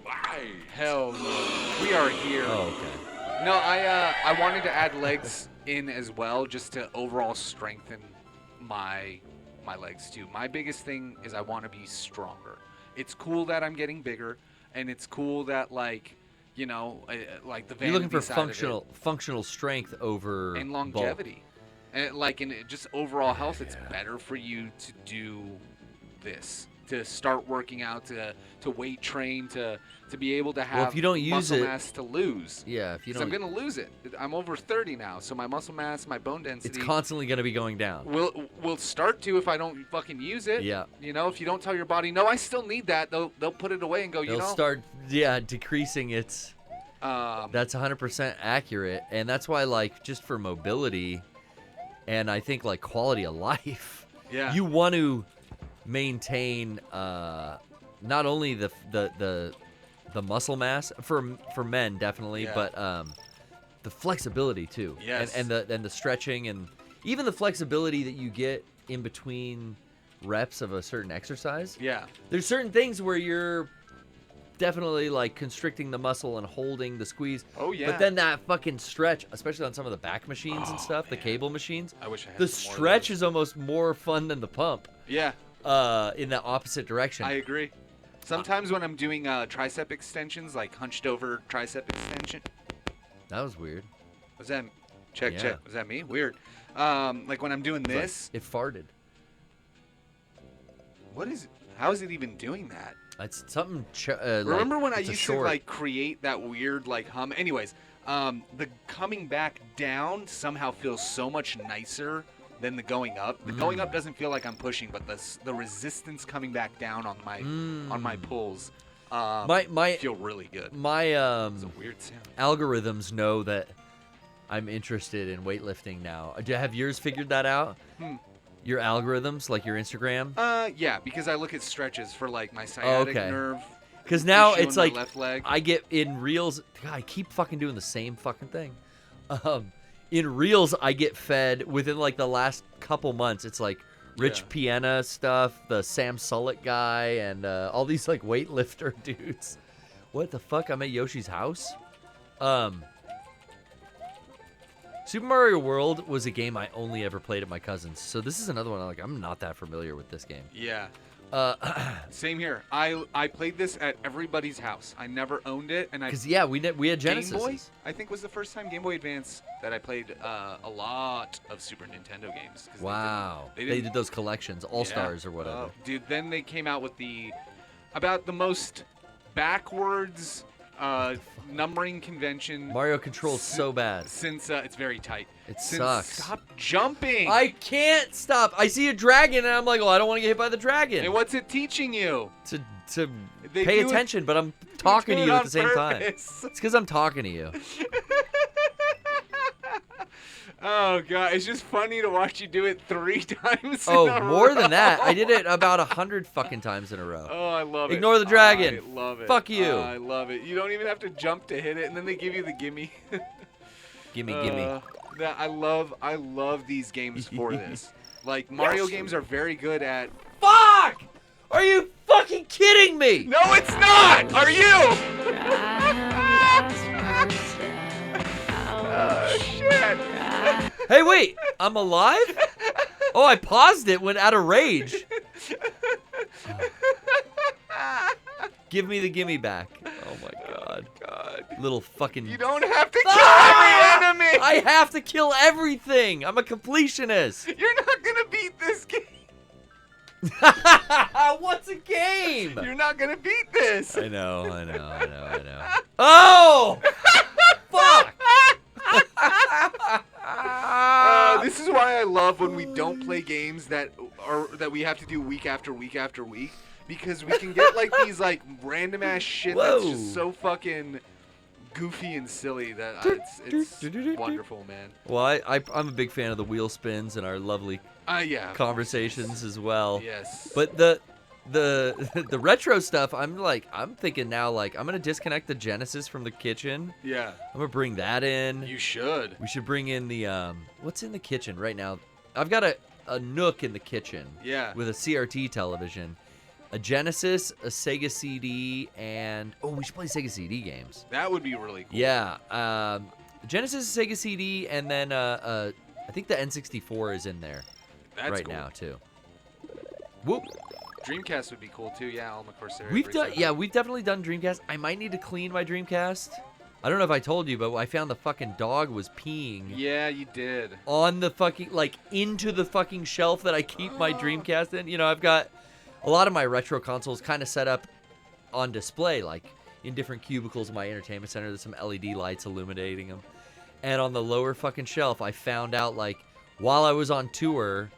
Hell no. We are here. Oh, okay. No, I wanted to add legs in as well, just to overall strengthen my legs too. My biggest thing is I want to be stronger. It's cool that I'm getting bigger, and it's cool that like the vanity You're looking for side functional strength over and longevity, and in just overall health. It's better for you to do this, to start working out, to weight train, to be able to have if you don't use muscle it, mass to lose. Yeah, if you don't, I'm gonna lose it. I'm over 30 now, so my muscle mass, my bone density, it's constantly gonna be going down. Will start to if I don't fucking use it. Yeah. If you don't tell your body, no, I still need that, they'll put it away and go. They'll start decreasing its. That's 100% accurate, and that's why just for mobility, and I think quality of life. Yeah. You want to maintain not only the muscle mass for men definitely, but the flexibility too. Yes. And the stretching and even the flexibility that you get in between reps of a certain exercise. Yeah. There's certain things where you're definitely like constricting the muscle and holding the squeeze. Oh yeah. But then that fucking stretch, especially on some of the back machines and stuff, the man. cable machines. I wish I had The some more of stretch those. is almost more fun than the pump. Yeah, In the opposite direction. I agree. Sometimes when I'm doing tricep extensions, like hunched over tricep extension. That was weird. Was that check? Yeah. Check. Was that me? Weird. Like when I'm doing It's like, this. it farted. What is? How is it even doing that? It's something. Remember when I it's a used to short. like create that weird like hum? Anyways, the coming back down somehow feels so much nicer than the going up. The going up doesn't feel like I'm pushing, but the resistance coming back down on my pulls my feel really good. My It's a weird sound. algorithms know that I'm interested in weightlifting now. Have yours figured that out? Your algorithms, like your Instagram? Yeah, because I look at stretches for like my sciatic okay. nerve. Because now issue it's in my like left leg. I get in reels. God, I keep fucking doing the same fucking thing. In reels, I get fed within like the last couple months. It's like Rich Piana stuff, the Sam Sulek guy, and all these like weightlifter dudes. What the fuck? I'm at Yoshi's house. Super Mario World was a game I only ever played at my cousin's. So this is another one. I'm not that familiar with this game. Yeah. Same here. I played this at everybody's house. I never owned it, and Because we had Genesis. Game Boy, I think, was the first time Game Boy Advance that I played a lot of Super Nintendo games. 'Cause Wow. They They did those collections, All Yeah. Stars or whatever. Oh, dude, then they came out with about the most backwards numbering convention. Mario controls so bad. Since it's very tight. It Since sucks. Stop jumping. I can't stop. I see a dragon and I'm like, well, I don't want to get hit by the dragon. And what's it teaching you? To They pay do it- attention, but I'm talking to do it you at on the same time. purpose. It's because I'm talking to you. Oh god, it's just funny to watch you do it 3 times. in Oh, a more than that. row. I did it about 100 fucking times in a row. Oh, I love it. Ignore the dragon. I love it. Fuck you. I love it. You don't even have to jump to hit it, and then they give you the gimme. Gimme. I love these games for this. Like Mario games are very good at. Fuck! Are you fucking kidding me? No, it's not. Are you? Oh shit! Hey, wait. I'm alive? Oh, I paused it when out of rage. Give me the gimme back. Oh my god. Little fucking. You don't have to kill every enemy. I have to kill everything. I'm a completionist. You're not gonna beat this game. What's a game? You're not gonna beat this. I know. Oh! Fuck! This is why I love when we don't play games that we have to do week after week after week, because we can get like these like random ass shit that's just so fucking goofy and silly that it's wonderful, man. Well, I'm a big fan of the wheel spins and our lovely conversations as well. Yes. But the retro stuff, I'm thinking now, like, I'm gonna disconnect the Genesis from the kitchen. Yeah. I'm gonna bring that in. You should. We should bring in the what's in the kitchen right now? I've got a nook in the kitchen. Yeah. With a CRT television, a Genesis, a Sega CD, and we should play Sega CD games. That would be really cool. Yeah. Genesis, Sega CD, and then I think the N64 is in there right now too. Whoop. Dreamcast would be cool too. Yeah, Alma Corsair. We've definitely done Dreamcast. I might need to clean my Dreamcast. I don't know if I told you, but I found the fucking dog was peeing. Yeah, you did. On the fucking, like, into the fucking shelf that I keep my Dreamcast in. You know, I've got a lot of my retro consoles kind of set up on display, like in different cubicles in my entertainment center. There's some LED lights illuminating them. And on the lower fucking shelf, I found out, like, while I was on tour,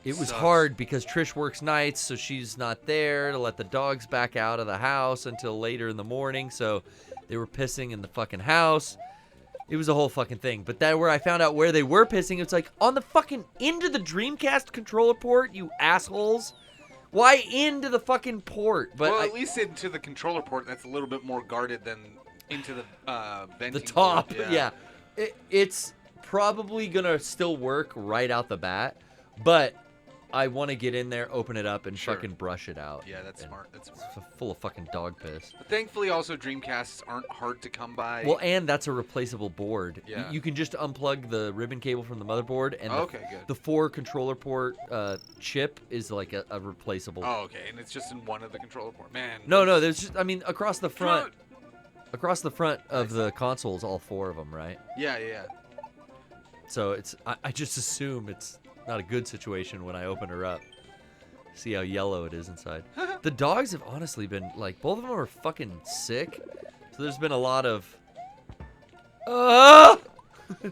it was hard because Trish works nights, so she's not there to let the dogs back out of the house until later in the morning. So they were pissing in the fucking house. It was a whole fucking thing. But that where I found out where they were pissing, it's like on the fucking into the Dreamcast controller port, you assholes. Why into the fucking port? But well, at least into the controller port, that's a little bit more guarded than into the venting the top. port. Yeah. It's probably gonna still work right out the bat, but I want to get in there, open it up, and Sure. fucking brush it out. Yeah, that's And smart. That's smart. It's full of fucking dog piss. But thankfully, also Dreamcasts aren't hard to come by. Well, and that's a replaceable board. Yeah. You can just unplug the ribbon cable from the motherboard, and Okay, good. the 4 controller port chip is like a replaceable. Oh, okay, and it's just in one of the controller port. Man. No, there's just, I mean, across the front of the consoles, all 4 of them, right? Yeah. So I just assume it's not a good situation when I open her up. See how yellow it is inside. The dogs have honestly been, like, both of them are fucking sick. So there's been a lot of...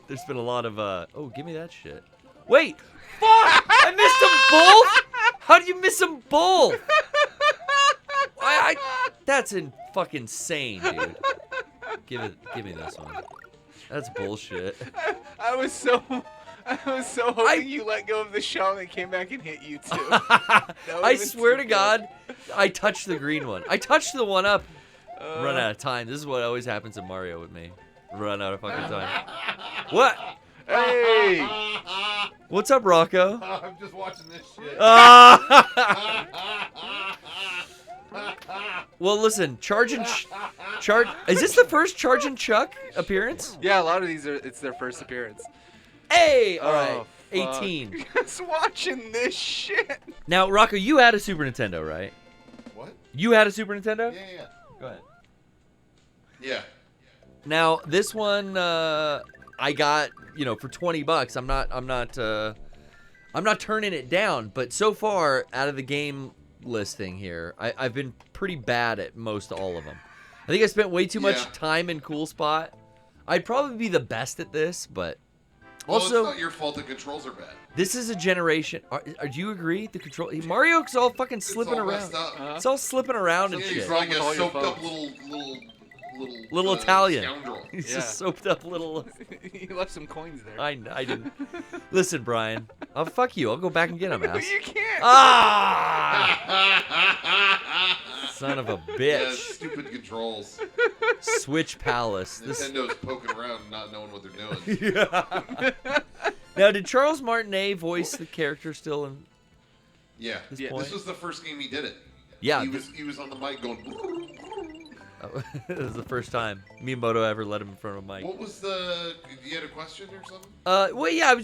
There's been a lot of, oh, give me that shit. Wait! Fuck! I missed them both? How do you miss them both? That's fucking insane, dude. Give me this one. That's bullshit. I was so hoping you let go of the shell and it came back and hit you too. I swear to God, I touched the green one. I touched the one up. Run out of time. This is what always happens in Mario with me. Run out of fucking time. What? Hey! What's up, Rocco? I'm just watching this shit. Well, listen, Charge. Is this the first Charge and Chuck appearance? Yeah, a lot of these it's their first appearance. Hey, all right, Oh, fuck. 18. Just watching this shit. Now, Rocco, you had a Super Nintendo, right? What? You had a Super Nintendo? Yeah. Go ahead. Yeah. Now, this one I got, for $20. I'm not turning it down, but so far out of the game listing here, I've been pretty bad at most all of them. I think I spent way too much time in Cool Spot. I'd probably be the best at this, but also it's not your fault the controls are bad. this is a generation. Do you agree? The control Mario's all fucking slipping all around. messed up. It's all slipping around and shit. He's like with a all your soaked up phones? Little Italian. scoundrel. He's Yeah. just soaked up little. You left some coins there. I didn't. Listen, Brian. I'll fuck you. I'll go back and get him, ass. You can't. Ah! Son of a Yeah, bitch. stupid controls. Switch Palace. Nintendo's poking around and not knowing what they're doing. Yeah. Now, did Charles Martinet voice the character still in? Yeah. This point? This was the first game he did it. Yeah. He was on the mic going. Oh, it was the first time Miyamoto ever let him in front of a mic. What was the? You had a question or something? Well, yeah,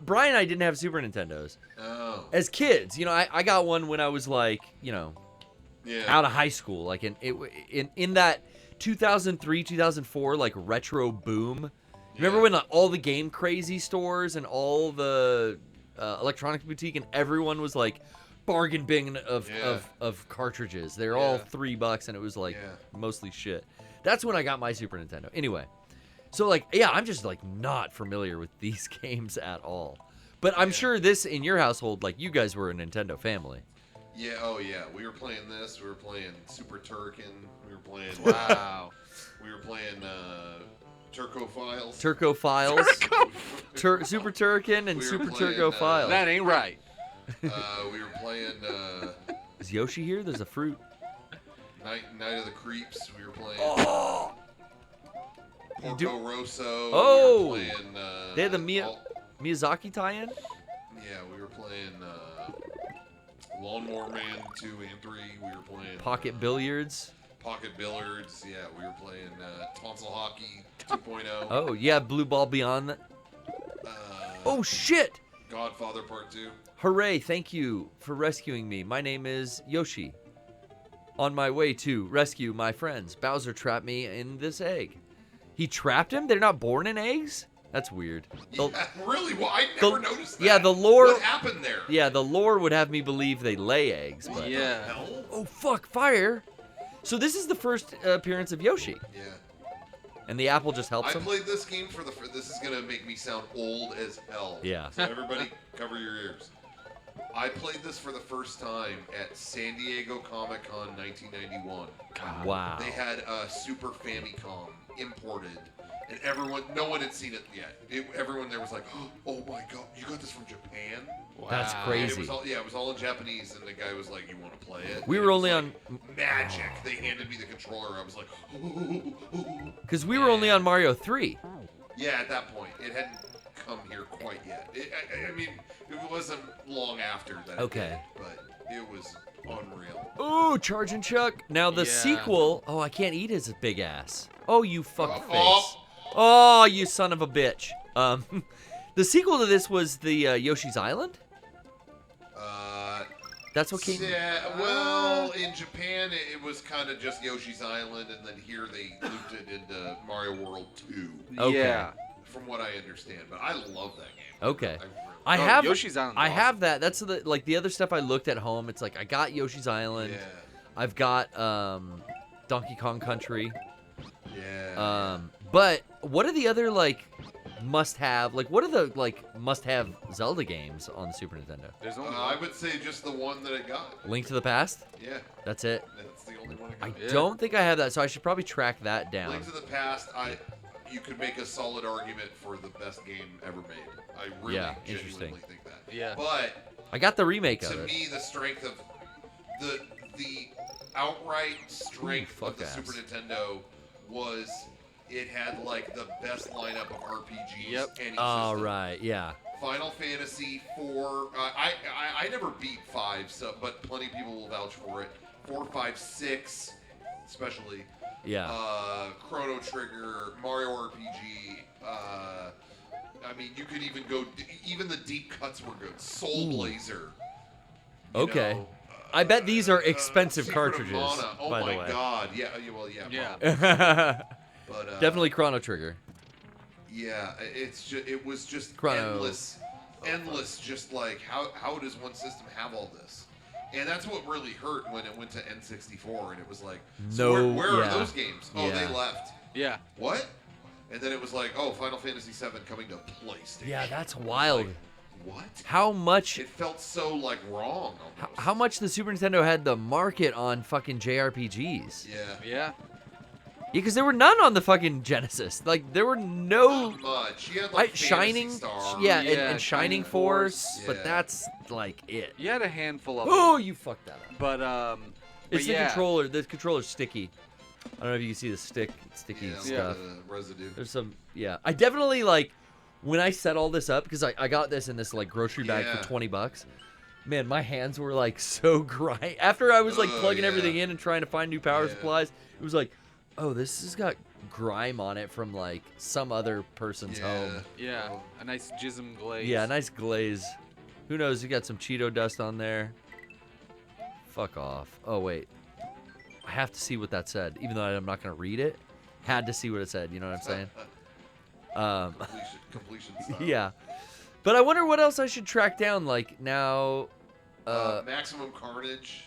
Brian and I didn't have Super Nintendos. Oh. As kids, I got one when I was like, out of high school, like in that 2003, 2004 like retro boom. Remember when all the game crazy stores and all the electronics boutique and everyone was like bargain bin of cartridges. They're all $3 and it was like mostly shit. That's when I got my Super Nintendo. Anyway, so I'm just like not familiar with these games at all. But I'm sure this in your household, like you guys were a Nintendo family. Yeah, we were playing this. We were playing Super Turrican. We were playing. Wow. We were playing Turco Files. Turco Files. Super Turrican and We were Super playing, Turco Files. That ain't right. We were playing Is Yoshi here? There's a fruit. Night of the Creeps. We were playing. Oh. Porco Rosso. Oh. We were playing. They had the Miyazaki tie-in. Yeah, we were playing Lawnmower Man 2 and 3. We were playing Pocket Billiards. Pocket Billiards. Yeah, we were playing Tonsil Hockey 2.0. Oh yeah, Blue Ball Beyond. Oh shit! Godfather Part 2. Hooray! Thank you for rescuing me. My name is Yoshi. On my way to rescue my friends. Bowser trapped me in this egg. He trapped him? They're not born in eggs? That's weird. Yeah, really? Well, I never noticed that. Yeah, the lore. What happened there? Yeah, the lore would have me believe they lay eggs. But Yeah. Oh fuck! Fire! So this is the first appearance of Yoshi. Yeah. And the apple just helps I him. played this game for this is gonna make me sound old as hell. Yeah. So everybody, cover your ears. I played this for the first time at San Diego Comic-Con 1991. God. Wow. They had a Super Famicom imported, and no one had seen it yet. Everyone there was like, "Oh my god, you got this from Japan?" Wow. That's And crazy. it was all in Japanese, and the guy was like, "You want to play it?" We And were it was only like on Magic. They handed me the controller. I was like, because we were only on Mario 3. Yeah, at that point, it hadn't come here quite yet. I mean, wasn't long after that. Okay. It did, but it was unreal. Ooh, Charging Chuck. Now the sequel. Oh, I can't eat his big ass. Oh, you fuck face. Oh, you son of a bitch. The sequel to this was the Yoshi's Island. That's what came. Yeah, well, in Japan it was kind of just Yoshi's Island, and then here they looped it into Mario World 2. Okay. Yeah. From what I understand, but I love that game. Okay. I I have Yoshi's Island. I have that. That's the other stuff I looked at home. It's like I got Yoshi's Island. Yeah. I've got Donkey Kong Country. Yeah. But what are the other must-have? Like, what are the must-have Zelda games on the Super Nintendo? There's only I would say just the one that it got. Link to the Past. Yeah. That's it. That's the only one it I got. don't think I have that, so I should probably track that down. Link to the Past, you could make a solid argument for the best game ever made. I really genuinely think that. Yeah. But I got the remake of to it. me, the strength of the outright strength of the Super Nintendo was it had the best lineup of RPGs any Oh, system. right, yeah. Final Fantasy 4. I never beat 5, but plenty of people will vouch for it. 4, 5, 6, especially. Yeah. Chrono Trigger, Mario RPG. I mean, you could even go. Even the deep cuts were good. Soul Blazer. Okay. I bet these are expensive Secret of cartridges, Mana. Oh by my the way. God. Yeah. Well, yeah. Yeah. But Definitely Chrono Trigger. Yeah, it was just Chrono. endless. Just how does one system have all this? And that's what really hurt when it went to N64, and it was like, so where are those games? Oh, they left. Yeah. What? And then it was like, oh, Final Fantasy VII coming to PlayStation. Yeah, that's wild. What? How much? It felt so wrong. How much the Super Nintendo had the market on fucking JRPGs? Yeah. Yeah. Yeah, because there were none on the fucking Genesis. There were no. Not much. You had Shining. Star. Yeah, and Shining Force. Yeah. But that's it. You had a handful of Oh, them. you fucked that up. But It's yeah. the controller. The controller's sticky. I don't know if you can see the sticky stuff. The residue. There's some. Yeah, I definitely when I set all this up because I got this in this grocery bag for $20. Man, my hands were so grimy. After I was plugging everything in and trying to find new power supplies, it was oh, this has got grime on it from some other person's home. Yeah, a nice jism glaze. Yeah, nice glaze. Who knows? You got some Cheeto dust on there. Fuck off. Oh wait, I have to see what that said, even though I'm not gonna read it. Had to see what it said. You know what I'm saying? Completion style. Yeah, but I wonder what else I should track down. Now, Maximum Carnage.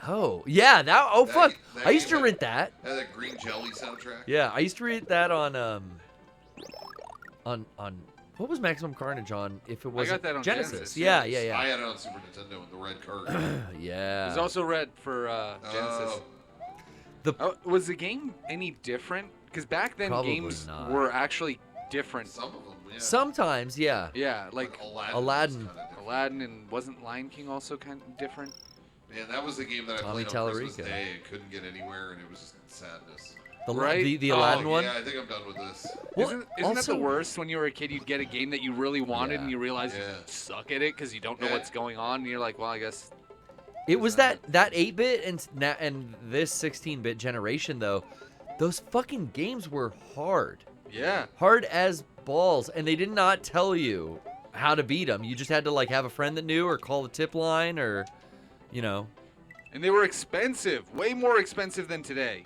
Oh yeah, fuck! I used to rent that. That Green Jelly soundtrack. Yeah, I used to rent that on what was Maximum Carnage on? If it was I got that on Genesis. Yeah. I had it on Super Nintendo in the red card. Yeah. There's also red for Genesis. Was the game any different? Because back then Probably games not. were actually different. Some of them, yeah. Sometimes, yeah. Yeah, Aladdin. Aladdin, and wasn't Lion King also kind of different? Man, that was the game that I Tommy played on Christmas Tallarico. Day and couldn't get anywhere, and it was just sadness. The Aladdin one? Yeah, I think I'm done with this. Well, Isn't that also- the worst when you were a kid? You'd get a game that you really wanted, Yeah. and you realize you suck at it because you don't know what's going on, and you're like, well, I guess. It was that 8-bit and this 16-bit generation though. Those fucking games were hard. Yeah. Hard as balls, and they did not tell you how to beat them. You just had to have a friend that knew, or call the tip line, or And they were expensive, way more expensive than today.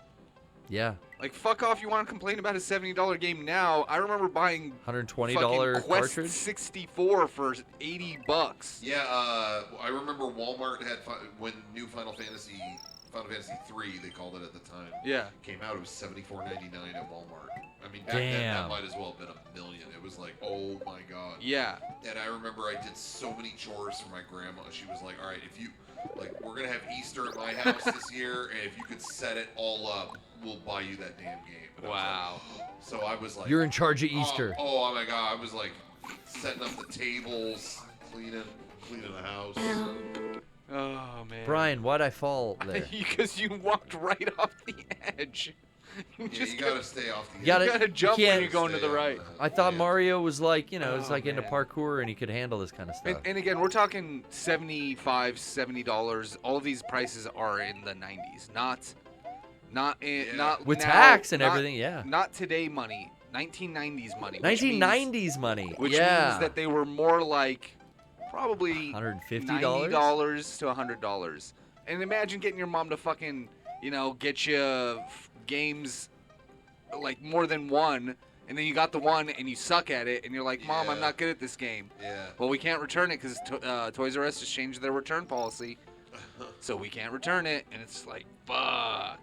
Yeah. Fuck off! You want to complain about a $70 game now? I remember buying $120 fucking Quest cartridge. 64 for $80. Yeah, I remember Walmart had when new Final Fantasy 3, they called it at the time. Yeah. Came out, it was $74.99 at Walmart. I mean, back then that might as well have been $1 million. It was like, oh my god. Yeah. And I remember I did so many chores for my grandma. She was like, all right, if you we're gonna have Easter at my house this year, and if you could set it all up, we'll buy you that damn game. And wow. So I was like, You're in charge of Easter. Oh my god, I was setting up the tables, cleaning the house. Oh man. Brian, why'd I fall there? Because you walked right off the edge. You Yeah, you gotta stay off the. You gotta jump when can't- you're going to the right. I thought Mario was like, Oh, it's like into man. parkour and he could handle this kind of stuff. And again, we're talking $75, $70. All of these prices are in the 90s, not With now, tax and not- everything, yeah. Not today money, 1990s money. 1990s money, Which yeah. means that they were more like probably $150? $90 to $100. And imagine getting your mom to fucking, get you games like more than one, and then you got the one and you suck at it, and you're like, Mom, I'm not good at this game. Yeah. Well, we can't return it because Toys R Us just changed their return policy, so we can't return it, and it's like, fuck.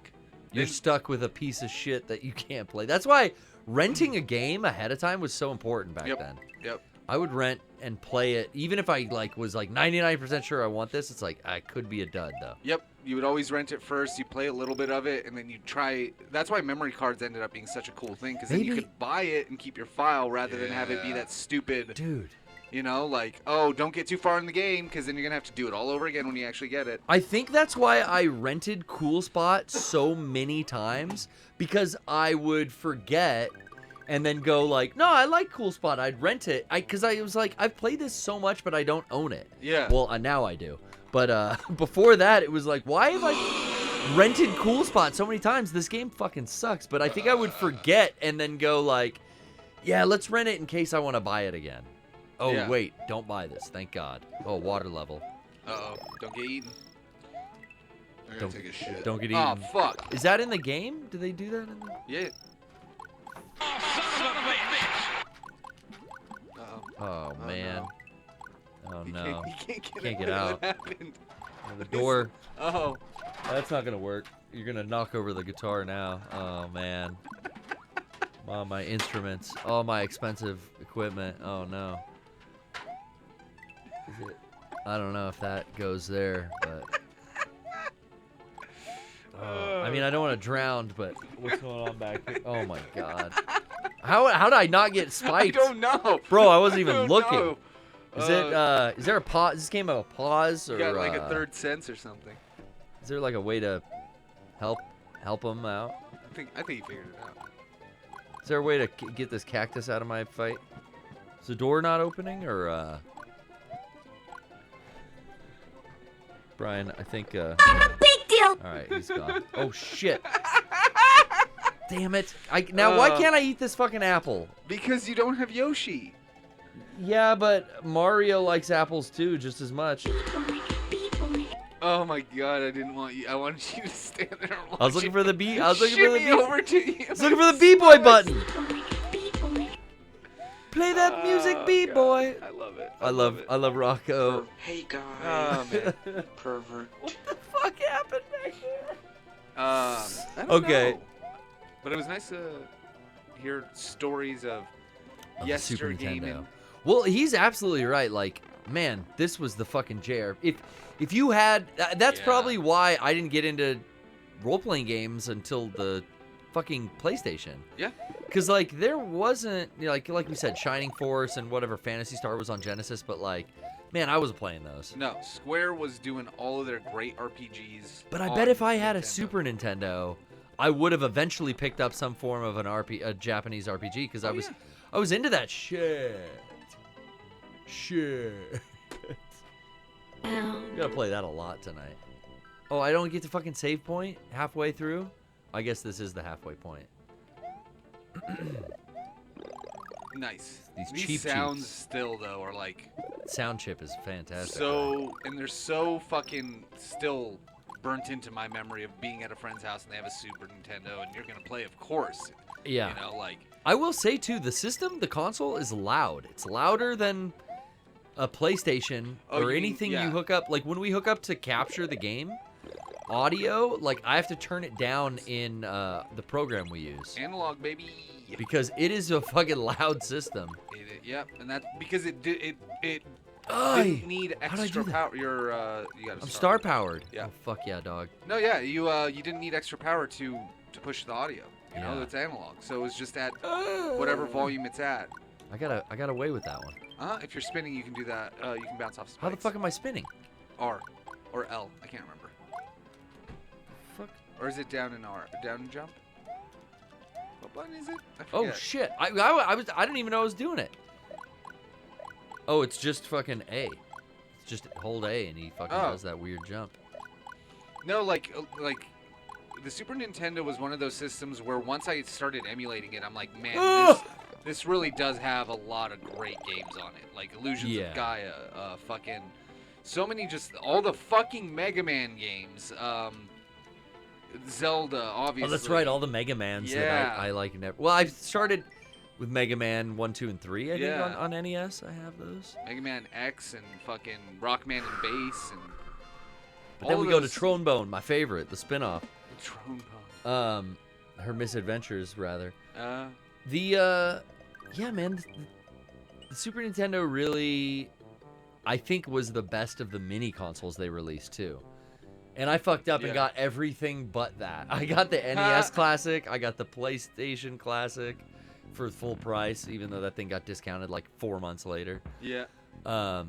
You're stuck with a piece of shit that you can't play. That's why renting a game ahead of time was so important back then. Yep. I would rent and play it, even if I was 99% sure I want this. It's like I could be a dud though. Yep, you would always rent it first. You play a little bit of it, and then you try. That's why memory cards ended up being such a cool thing, because then you Maybe- could buy it and keep your file rather than have it be that stupid. Dude. Don't get too far in the game, because then you're gonna have to do it all over again when you actually get it. I think that's why I rented Cool Spot so many times, because I would forget and then go no, I like Cool Spot. I'd rent it. Because I was like, I've played this so much, but I don't own it. Yeah. Well, now I do. But before that, it was like, why have I rented Cool Spot so many times? This game fucking sucks. But I think I would forget and then go yeah, let's rent it in case I want to buy it again. Oh, Yeah. wait, don't buy this. Thank God. Oh, water level. Uh-oh, don't get eaten. I'm gonna take a shit. Don't get Oh, eaten. fuck. Is that in the game? Do they do that in the Yeah. Oh, man. Oh, no. He can't Can't get get out. out. What happened? The door. Oh. That's not going to work. You're going to knock over the guitar now. Oh, man. All my instruments. All my expensive equipment. Oh, no. Is it? I don't know if that goes there, but... I mean, I don't want to drown, but what's going on back here? Oh, my God. How did I not get spiked? I don't know. Bro, I wasn't even don't looking. know. Is there a pause? Is this game a pause? Or, You got like a third sense or something. Is there like a way to help him out? I think you figured it out. Is there a way to get this cactus out of my fight? Is the door not opening, or Brian? I think. Big deal. All right, he's gone. Oh shit! Damn it! Why can't I eat this fucking apple? Because you don't have Yoshi. Yeah, but Mario likes apples too, just as much. Oh my God! I didn't want you. I wanted you to stand there. And watch I was looking for the B. it I was looking for the shimmy B. over to you. I was looking for the B-boy button. Play that music, B-boy. I love it. I love Rocco. Hey guys. Oh man. Pervert. What the fuck happened back there? I don't Okay. know. But it was nice to hear stories of Of the Super gaming. Nintendo. Well, he's absolutely right. Man, this was the fucking JR. If you had, that's probably why I didn't get into role-playing games until the fucking PlayStation. Yeah. Because there wasn't like we said, Shining Force and whatever Phantasy Star was on Genesis, but man, I wasn't playing those. No, Square was doing all of their great RPGs. But I on bet if I had a Nintendo. Super Nintendo, I would have eventually picked up some form of a Japanese RPG because I was into that shit. Gotta play that a lot tonight. Oh, I don't get to fucking save point halfway through? I guess this is the halfway point. Nice. These cheap sounds cheats. still though are Sound chip is fantastic. and they're so fucking still burnt into my memory of being at a friend's house and they have a Super Nintendo and you're gonna play, of course. Yeah. You know, I will say too, the console is loud. It's louder than a PlayStation or anything you hook up. Like when we hook up to capture the game, audio, I have to turn it down in the program we use. Analog, baby. Because it is a fucking loud system. Yep, and that's because it didn't need How'd I extra do that? power. You got. I'm star powered. Yeah. Oh, fuck yeah, dog. No, yeah, you didn't need extra power to push the audio. You know, Yeah. it's analog, so it's just at whatever volume it's at. I got away with that one. If you're spinning, you can do that. You can bounce off spikes. How the fuck am I spinning? R or L? I can't remember. Fuck. Or is it down in R? Down and jump? button is it? I Oh forget. shit! I didn't even know I was doing it. Oh, it's just fucking A. It's just hold A and he fucking Oh. does that weird jump. No, like the Super Nintendo was one of those systems where once I started emulating it, I'm like, man, this really does have a lot of great games on it. Like Illusions Yeah. of Gaia, fucking so many, just all the fucking Mega Man games. Zelda, obviously. Oh, that's right. All the Mega Mans that I like. Well, I started with Mega Man 1, 2, and 3. I think on NES. I have those. Mega Man X and fucking Rockman and Bass and. But then we go to Trombone, my favorite, the spin-off. Trombone. Her misadventures rather. Yeah, man, the Super Nintendo really, I think, was the best of the mini consoles they released too. And I fucked up and got everything but that. I got the NES Classic, I got the PlayStation Classic for full price, even though that thing got discounted like 4 months later. Yeah. All of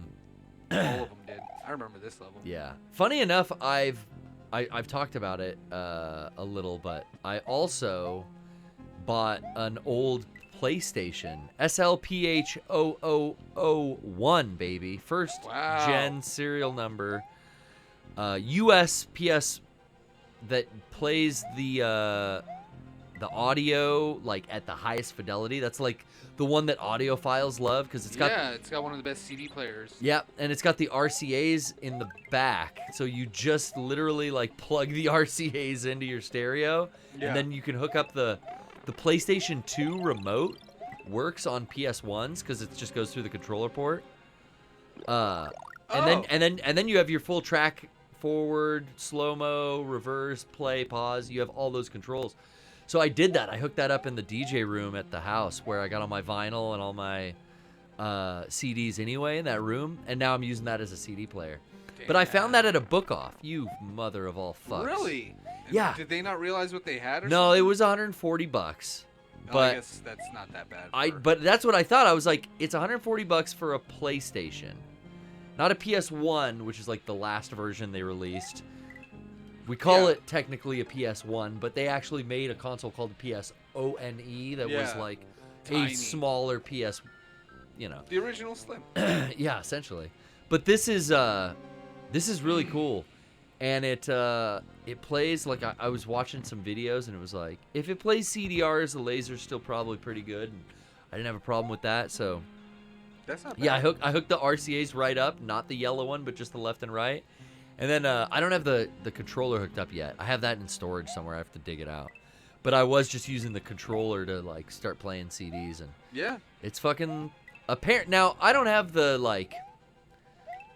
them did. I remember this level. Yeah. Funny enough, I've talked about it a little, but I also bought an old PlayStation, SLPH0001, baby. First gen serial number. US PS that plays the audio like at the highest fidelity. That's like the one that audiophiles love because it's got it's got one of the best CD players. Yep, and it's got the RCAs in the back, so you just literally like plug the RCAs into your stereo, and then you can hook up the PlayStation 2 remote. Works on PS1s because it just goes through the controller port. And then you have your full track, forward, slow mo, reverse, play, pause. You have all those controls. So I did that. I hooked that up in the DJ room at the house where I got all my vinyl and all my CDs anyway in that room, and now I'm using that as a CD player. Damn. But I found that at a book off. You mother of all fucks. Really? And yeah. Did they not realize what they had? Or no, something? it was $140. Oh, But I guess that's not that bad. But that's what I thought. I was like, it's $140 for a PlayStation, not a PS1, which is like the last version they released. We call it technically a PS1, but they actually made a console called the PSONE that was like tiny. a smaller PS, The original Slim. Yeah, essentially. But this is really cool, and it plays like I was watching some videos, and it was like if it plays CDRs, the laser's still probably pretty good. And I didn't have a problem with that, so that's not bad. Yeah, I hooked the RCAs right up, not the yellow one, but just the left and right. And then I don't have the controller hooked up yet. I have that in storage somewhere. I have to dig it out. But I was just using the controller to like start playing CDs, and it's fucking apparent. Now I don't have the like.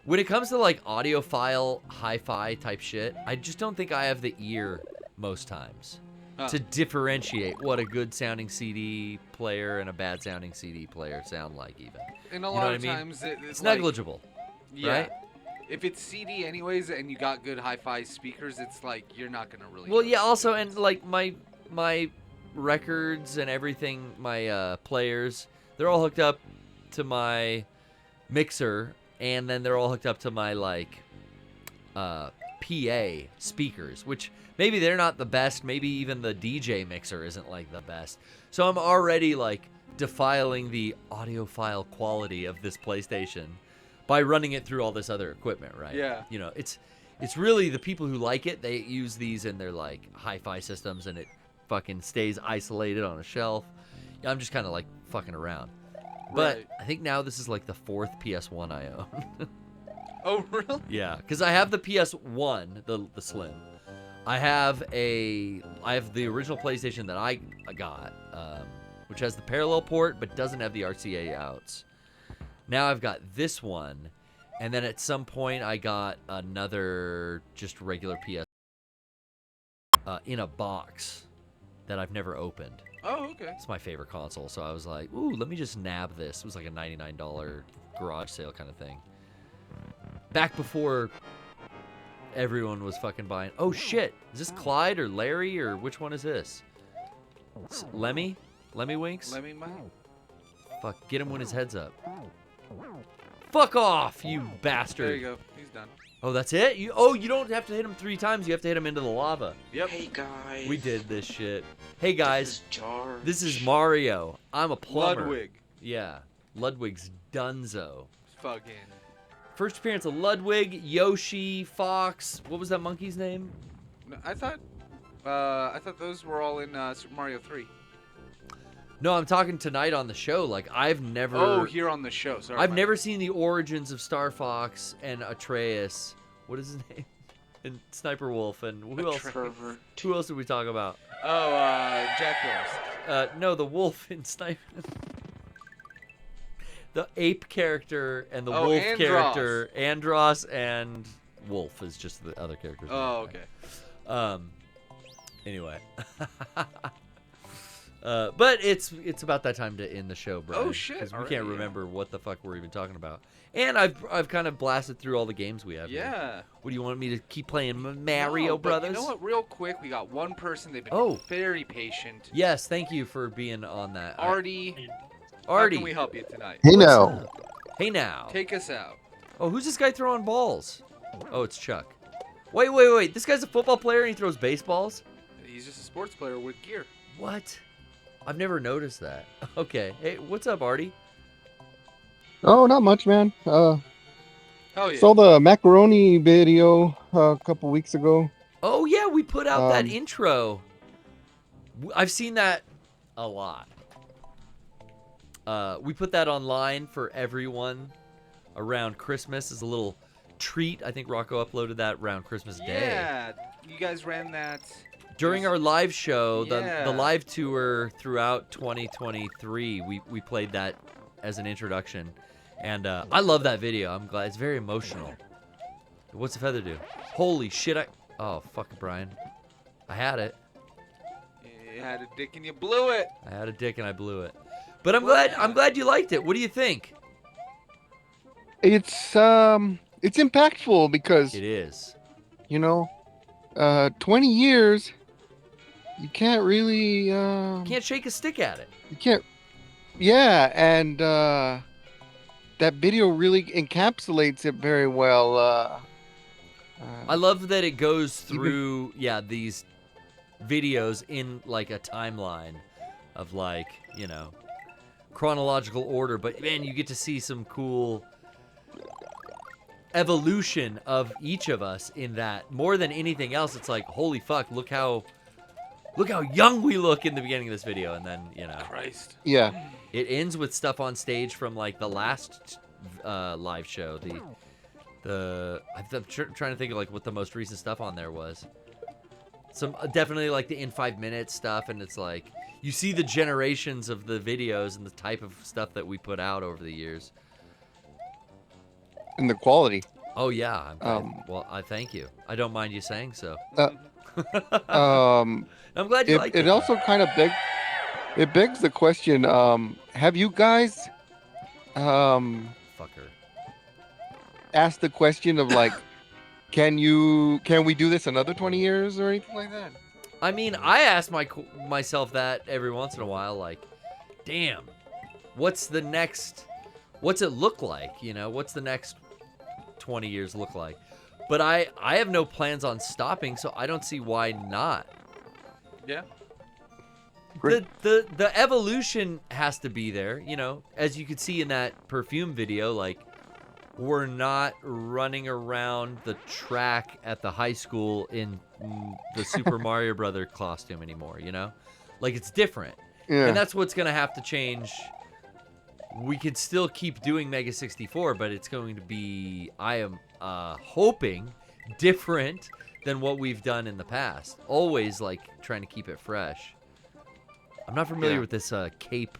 When it comes to like audiophile, hi-fi type shit, I just don't think I have the ear most times to differentiate what a good sounding CD player and a bad sounding CD player sound like. Even and a lot of times it's negligible, right? If it's CD anyways and you got good hi-fi speakers, it's like you're not gonna really. Well, yeah. Also, and like my records and everything, my players, they're all hooked up to my mixer, and then they're all hooked up to my like PA speakers, which maybe they're not the best. Maybe even the DJ mixer isn't like the best. So I'm already like defiling the audiophile quality of this PlayStation by running it through all this other equipment, right? Yeah. It's really the people who like it, they use these in their like hi-fi systems, and it fucking stays isolated on a shelf. I'm just kind of like fucking around. But I think now this is like the 4th PS1 I own. Oh, really? Yeah, because I have the PS1, the Slim. I have the original PlayStation that I got, which has the parallel port but doesn't have the RCA outs. Now I've got this one, and then at some point I got another just regular PS in a box that I've never opened. Oh, okay. It's my favorite console, so I was like, ooh, let me just nab this. It was like a $99 garage sale kind of thing. Back before everyone was fucking buying. Oh, shit. Is this Clyde or Larry, or which one is this? Lemmy? Lemmy Winks? Lemmy Mouth. Fuck, get him when his head's up. Fuck off, you bastard. There you go. He's done. Oh, that's it? You don't have to hit him 3 times. You have to hit him into the lava. Yep. Hey guys. We did this shit. Hey guys, George. this is Mario. I'm a plumber. Ludwig. Yeah, Ludwig's Dunzo. Fucking. First appearance of Ludwig, Yoshi, Fox. What was that monkey's name? No, I thought those were all in Super Mario 3. No, I'm talking tonight on the show. Like I've never. Oh, here on the show. Sorry. I've never seen the origins of Starfox and Atreus. What is his name? And Sniper Wolf and who else? Who else did we talk about? Oh, Jack Rose. No, the wolf in Sniper. The ape character and the wolf Andros. character. Andros and Wolf is just the other characters. Oh, okay. Anyway. But it's about that time to end the show, bro. Oh, shit. Because we Already, can't yeah. remember what the fuck we're even talking about. And I've kind of blasted through all the games we have. here. Yeah. What do you want me to keep playing? Mario No, but Brothers? You know what? Real quick, we got one person. They've been Oh. very patient. Yes, thank you for being on that. Artie. Artie. How can we help you tonight? Hey now. Hey now. Take us out. Oh, who's this guy throwing balls? Oh, it's Chuck. Wait. This guy's a football player and he throws baseballs? He's just a sports player with gear. What? I've never noticed that. Okay. Hey, what's up, Artie? Oh, not much, man. Oh yeah. Saw the macaroni video a couple weeks ago. Oh, yeah, we put out that intro. I've seen that a lot. We put that online for everyone around Christmas as a little treat. I think Rocco uploaded that around Christmas Day. Yeah. You guys ran that. During our live show, Yeah. the live tour throughout 2023, we played that as an introduction. And I love that video. I'm glad. It's very emotional. What's the feather do? Holy shit, Oh, fuck it, Brian. I had it. You had a dick and you blew it. I had a dick and I blew it. But I'm glad you liked it. What do you think? It's impactful because It is. 20 years, you can't really Can't shake a stick at it. you can't. Yeah, and that video really encapsulates it very well. I love that it goes through, these videos in like a timeline of like, chronological order. But man, you get to see some cool evolution of each of us in that. More than anything else, it's like, holy fuck, look how young we look in the beginning of this video. And then, Christ. Yeah. It ends with stuff on stage from like the last live show. I'm trying to think of like what the most recent stuff on there was. Some definitely like the in 5 minutes stuff, and it's like you see the generations of the videos and the type of stuff that we put out over the years. And the quality. Oh yeah, well I thank you. I don't mind you saying so. I'm glad you liked it. It also kind of begs the question. Have you guys Fucker. asked the question of like, can we do this another 20 years or anything like that? I mean, I ask myself that every once in a while, like, damn, what's it look like? What's the next 20 years look like? But I have no plans on stopping, so I don't see why not. Yeah. The evolution has to be there, as you could see in that perfume video, like, we're not running around the track at the high school in the Super Mario Brother costume anymore, Like, it's different. Yeah. And that's what's going to have to change. We could still keep doing Mega 64, but it's going to be, I am hoping, different than what we've done in the past. Always, like, trying to keep it fresh. I'm not familiar with this cape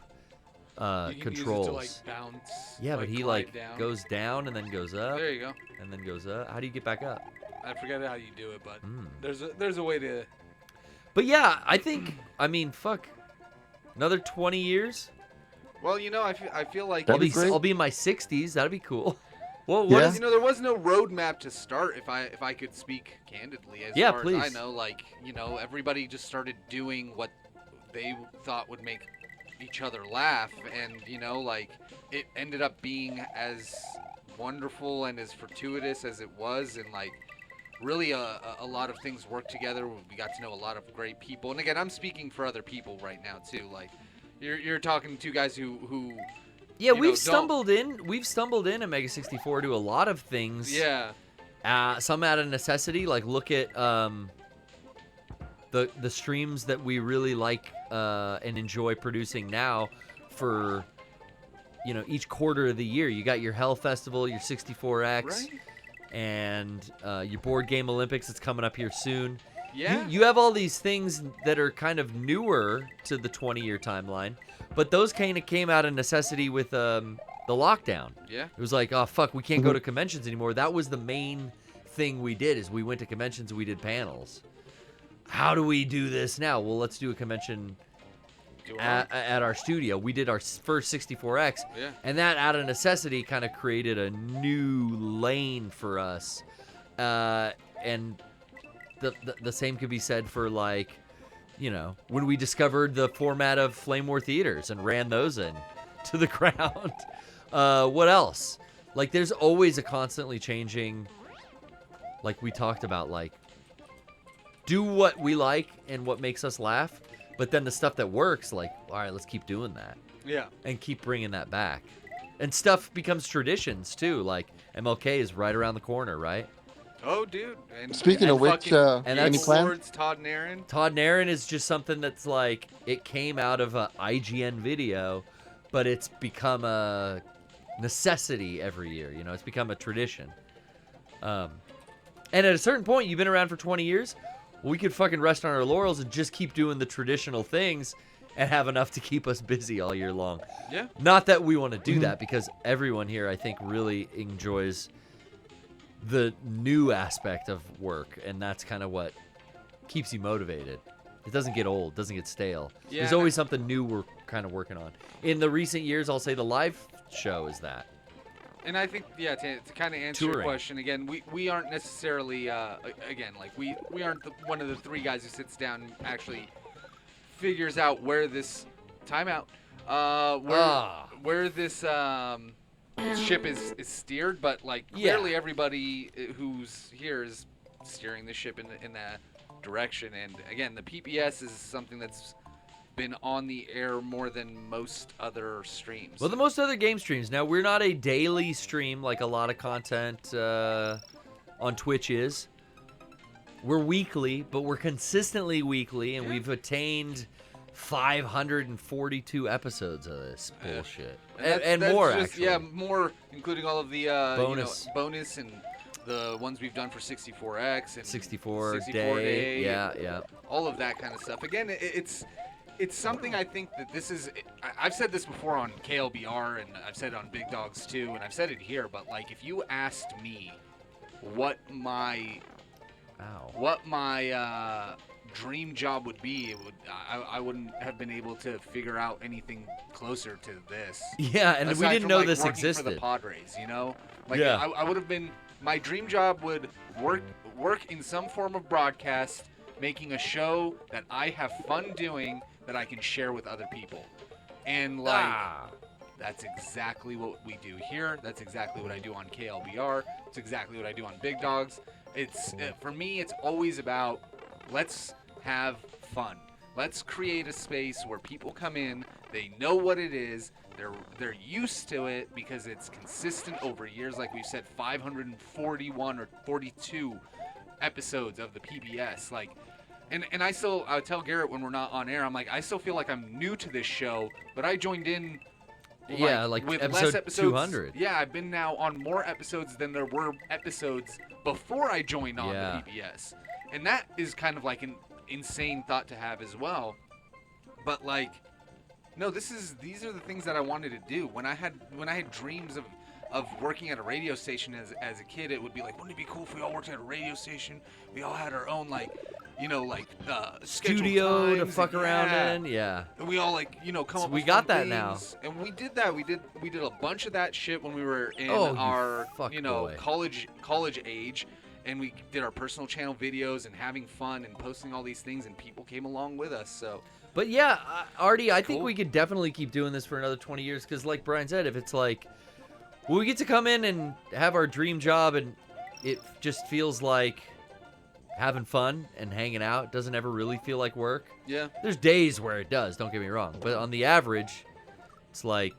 You can controls. use it to, like, bounce. Yeah, but he glide down. goes down and then goes up. There you go. And then goes up. How do you get back up? I forget how you do it, but there's a way to. But yeah, I mean, fuck. Another 20 years? Well, I feel like I'll be in my 60s. That'd be cool. Well, Yeah. there was no roadmap to start. If I could speak candidly, as far please. as I know, like everybody just started doing what they thought would make each other laugh, and like it ended up being as wonderful and as fortuitous as it was, and like really a lot of things worked together. We got to know a lot of great people, and again, I'm speaking for other people right now too. Like you're talking to guys who yeah, we've stumbled in at Mega 64 to a lot of things. Yeah. Some out of necessity, like look at the streams that we really like and enjoy producing now for, you know, each quarter of the year. You got your Hell Festival, your 64X, Right. and your Board Game Olympics that's coming up here soon. Yeah. You have all these things that are kind of newer to the 20-year timeline, but those kind of came out of necessity with the lockdown. Yeah. It was like, oh, fuck, we can't go to conventions anymore. That was the main thing we did, is we went to conventions and we did panels. How do we do this now? Well, let's do a convention at our studio. We did our first 64X, Yeah. and that out of necessity kind of created a new lane for us. And the same could be said for, like, you know, when we discovered the format of Flame War Theaters and ran those in to the ground. What else? Like, there's always a constantly changing, like we talked about, like, do what we like and what makes us laugh, but then the stuff that works, like, all right, let's keep doing that. Yeah. And keep bringing that back. And stuff becomes traditions, too. Like, MLK is right around the corner, right? Oh, dude. And, Speaking of which, and any that's plans? Todd and Aaron. Todd and Aaron is just something that's like, it came out of a IGN video, but it's become a necessity every year. You know, it's become a tradition. And at a certain point, you've been around for 20 years, we could fucking rest on our laurels and just keep doing the traditional things and have enough to keep us busy all year long. Yeah. Not that we want to do that, because everyone here, I think, really enjoys the new aspect of work, and that's kind of what keeps you motivated. It doesn't get old, doesn't get stale. Yeah, There's always something new we're kind of working on. In the recent years, I'll say the live show is that. And I think, yeah, to kind of answer your Touring. question, again, we aren't necessarily, again, like, we aren't one of the three guys who sits down and actually figures out where this where this ship is steered, but, like, clearly everybody who's here is steering the ship in that direction. And, again, the PPS is something that's been on the air more than most other streams. Well, the most other game streams. Now, we're not a daily stream like a lot of content on Twitch is. We're weekly, but we're consistently weekly, and we've attained 542 episodes of this bullshit. And that's more, just, actually. Yeah, more, including all of the Bonus. bonus and the ones we've done for 64X and 64 day, yeah. all of that kind of stuff. Again, it's something I think that this is. I've said this before on KLBR, and I've said it on Big Dogs too, and I've said it here. But, like, if you asked me what my dream job would be, I wouldn't have been able to figure out anything closer to this. Yeah, and we Aside didn't from, know like, this working existed. For the Padres, you know, like, Yeah. I would have been. My dream job would work in some form of broadcast, making a show that I have fun doing that I can share with other people. And, like, that's exactly what we do here. That's exactly what I do on KLBR. It's exactly what I do on Big Dogs. It's for me, it's always about, let's have fun. Let's create a space where people come in, they know what it is, they're used to it because it's consistent over years. Like we've said, 541 or 42 episodes of the PBS. Like, and I tell Garrett when we're not on air, I'm like, I still feel like I'm new to this show, but I joined in. Like with episode less episodes. 200. Yeah, I've been now on more episodes than there were episodes before I joined on Yeah. the PBS, and that is kind of like an insane thought to have as well. But, like, no, these are the things that I wanted to do. When I had dreams of working at a radio station as a kid, it would be like, wouldn't it be cool if we all worked at a radio station? We all had our own, like, you know, like, Studio to times fuck and, around in, yeah. And we all, like, you know, come So up we with got fun that now. things. And we did that. We did a bunch of that shit when we were in Oh, you our, fuck you know, boy. college age. And we did our personal channel videos and having fun and posting all these things, and people came along with us. So, But yeah, Artie, I think Cool. we could definitely keep doing this for another 20 years because, like Brian said, if it's like Well, we get to come in and have our dream job, and it just feels like having fun and hanging out. It doesn't ever really feel like work. Yeah. There's days where it does, don't get me wrong. But on the average, it's like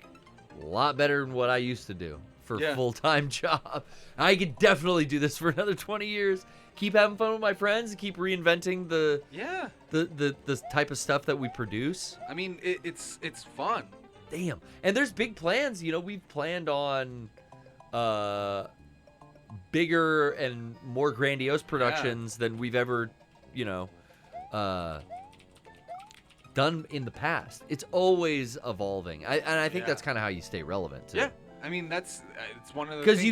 a lot better than what I used to do for a full-time job. I could definitely do this for another 20 years. Keep having fun with my friends and keep reinventing the type of stuff that we produce. I mean, it's fun. Damn. And there's big plans. You know, we've planned on bigger and more grandiose productions than we've ever, you know, done in the past. It's always evolving. I think that's kind of how you stay relevant, too. Yeah. I mean, it's one of the Because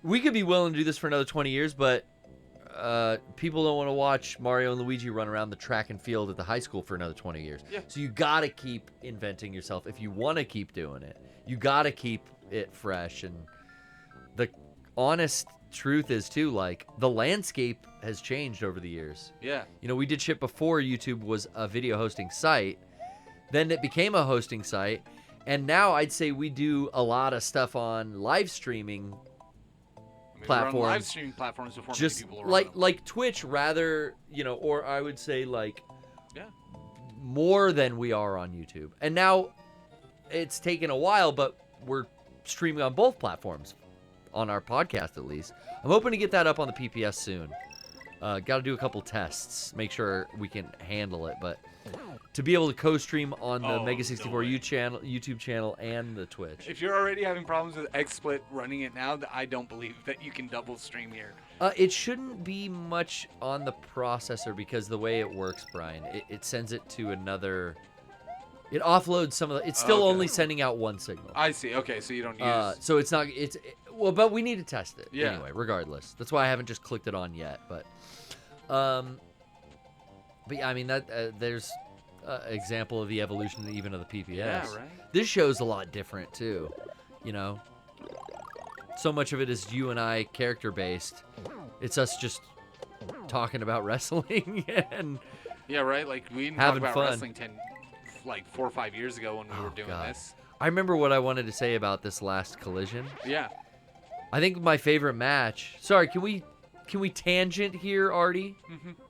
we could be willing to do this for another 20 years, but people don't want to watch Mario and Luigi run around the track and field at the high school for another 20 years. Yeah. So you got to keep inventing yourself if you want to keep doing it. You got to keep it fresh. And the honest truth is, too, like, the landscape has changed over the years. Yeah. You know, we did shit before YouTube was a video hosting site. Then it became a hosting site. And now I'd say we do a lot of stuff on live streaming platforms. We're on live streaming platforms before just many people are on them. like Twitch, rather, you know, or I would say like more than we are on YouTube. And now it's taken a while, but we're streaming on both platforms, on our podcast at least. I'm hoping to get that up on the PPS soon. Got to do a couple tests, make sure we can handle it, but to be able to co-stream on the Mega 64 YouTube channel and the Twitch. If you're already having problems with XSplit running it now, I don't believe that you can double stream here. It shouldn't be much on the processor because the way it works, Brian, it sends it to another. It offloads some of the. It's still only sending out one signal. I see. Okay, so you don't use. So it's not. Well, but we need to test it Yeah. anyway. Regardless, that's why I haven't just clicked it on yet. But yeah, I mean that there's example of the evolution even of the PPS. Yeah, right. This show's a lot different too. You know, so much of it is you and I character based. It's us just talking about wrestling and Yeah, right. Like we didn't talk having about fun. wrestling 4 or 5 years ago when we were doing God. this. I remember what I wanted to say about this last Collision. Yeah. I think my favorite match. Sorry, can we tangent here, Artie?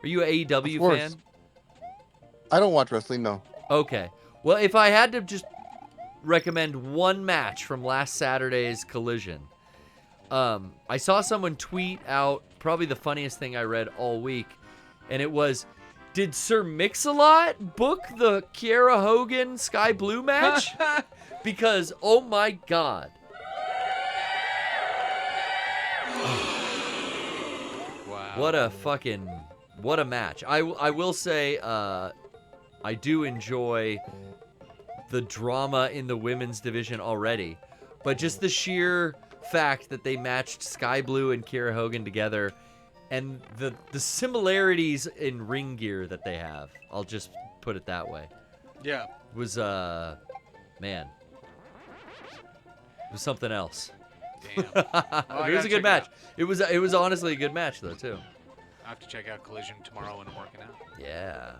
Are you an AEW Of course. fan? I don't watch wrestling, no. Okay. Well, if I had to just recommend one match from last Saturday's Collision, I saw someone tweet out probably the funniest thing I read all week, and it was, did Sir Mix-a-Lot book the Kiera Hogan Sky Blue match? Because, oh my God. Wow. What a match. I will say, I do enjoy the drama in the women's division already, but just the sheer fact that they matched Sky Blue and Kiera Hogan together and the similarities in ring gear that they have, I'll just put it that way, Yeah. was, man, it was something else. Damn. It was a good match. It was honestly a good match, though, too. I have to check out Collision tomorrow when I'm working out. Yeah.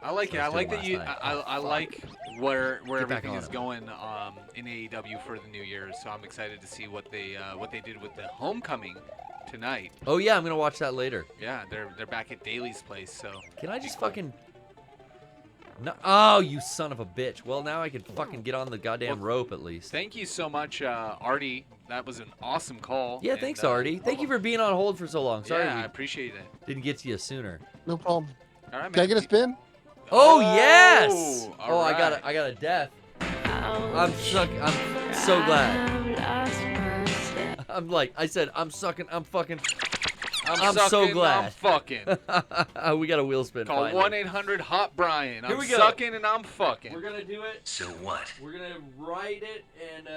I like it. I like that you. I like where back everything on is it. going in AEW for the new year. So I'm excited to see what they did with the Homecoming tonight. Oh yeah, I'm gonna watch that later. Yeah, they're back at Daly's place. So Can I just fucking? No. Oh, you son of a bitch. Well, now I can fucking get on the goddamn rope at least. Thank you so much, Artie. That was an awesome call. Yeah, and, thanks, Artie. Thank you for being on hold for so long. Sorry Yeah, I we appreciate it. didn't get to you sooner. No problem. All right, Can I man. get a spin? Oh yes! all Oh, right. I got a death. I'm so glad. I'm like I said, I'm sucking. I'm fucking. I'm so sucking, glad. I'm fucking. We got a wheel spin. Call finally. 1-800-HOT-BRIAN. Here I'm we go. sucking and I'm fucking. We're gonna do it. So what? We're gonna write it and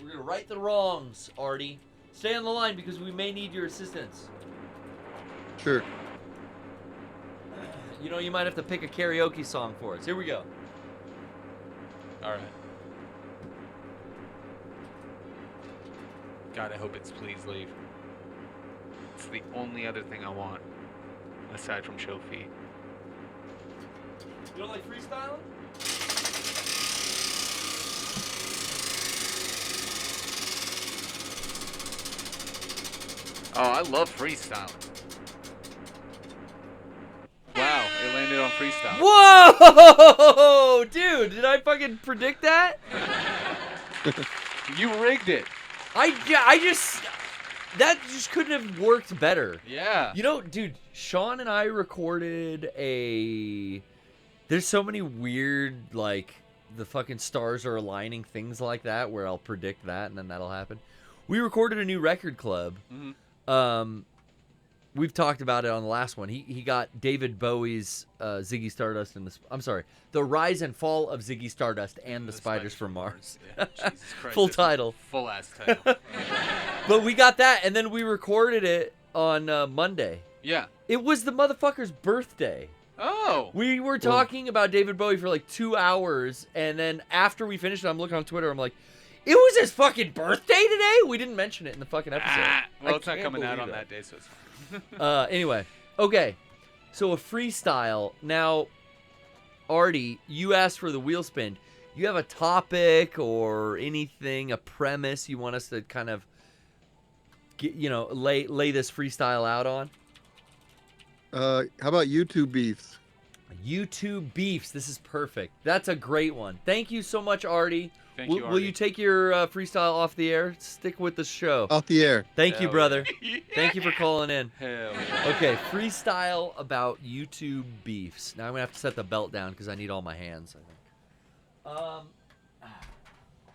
we're gonna right the wrongs, Artie. Stay on the line because we may need your assistance. Sure. You know, you might have to pick a karaoke song for us. Here we go. All right. God, I hope it's Please Leave. It's the only other thing I want, aside from show feet. You don't like freestyling? Oh, I love freestyle. Wow, it landed on freestyle. Whoa, dude! Did I fucking predict that? You rigged it. That just couldn't have worked better. Yeah. You know, dude, Sean and I recorded there's so many weird, like, the fucking stars are aligning, things like that, where I'll predict that and then that'll happen. We recorded a new record club. Mm-hmm. We've talked about it on the last one. He got David Bowie's Ziggy Stardust and the Rise and Fall of Ziggy Stardust and the Spiders from Mars. Yeah, Jesus Christ, Full title. Full ass title. But we got that, and then we recorded it on Monday. Yeah. It was the motherfucker's birthday. Oh. We were talking about David Bowie for like 2 hours, and then after we finished it, I'm looking on Twitter, I'm like, it was his fucking birthday today? We didn't mention it in the fucking episode. Well, it's not coming out on that day, so it's fine. Anyway, okay. So a freestyle. Now, Artie, you asked for the wheel spin. You have a topic or anything, a premise you want us to kind of get, lay this freestyle out on? How about YouTube beefs? YouTube beefs. This is perfect. That's a great one. Thank you so much, Artie. Thank you, Will Artie. you take your freestyle off the air? Stick with the show. Off the air. Thank you, Hell brother. yeah. Thank you for calling in. Hell yeah. Okay, freestyle about YouTube beefs. Now I'm gonna have to set the belt down because I need all my hands, I think.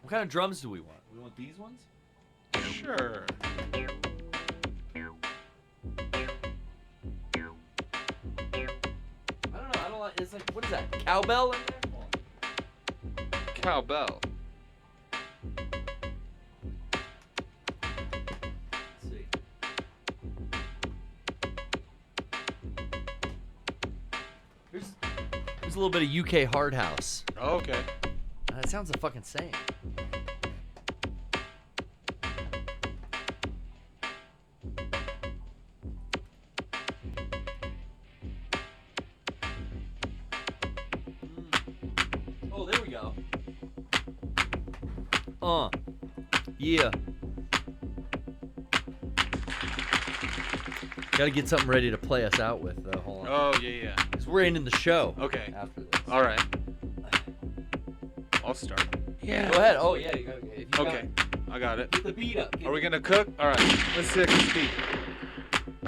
What kind of drums do we want? We want these ones? Sure. I don't know. I don't like. It's like, what is that? Cowbell in there? Cowbell. Let's see. There's a little bit of UK hard house. Oh, okay. That sounds the fucking same. Oh, there we go. Yeah. Gotta get something ready to play us out with, though. Hold on. Oh, yeah. Because we're ending the show. Okay. After this. All right. I'll start. Yeah. Go ahead. Oh, yeah. You got Okay. I got it. Get the beat up. Are we going to cook? All right. Let's see. Speed.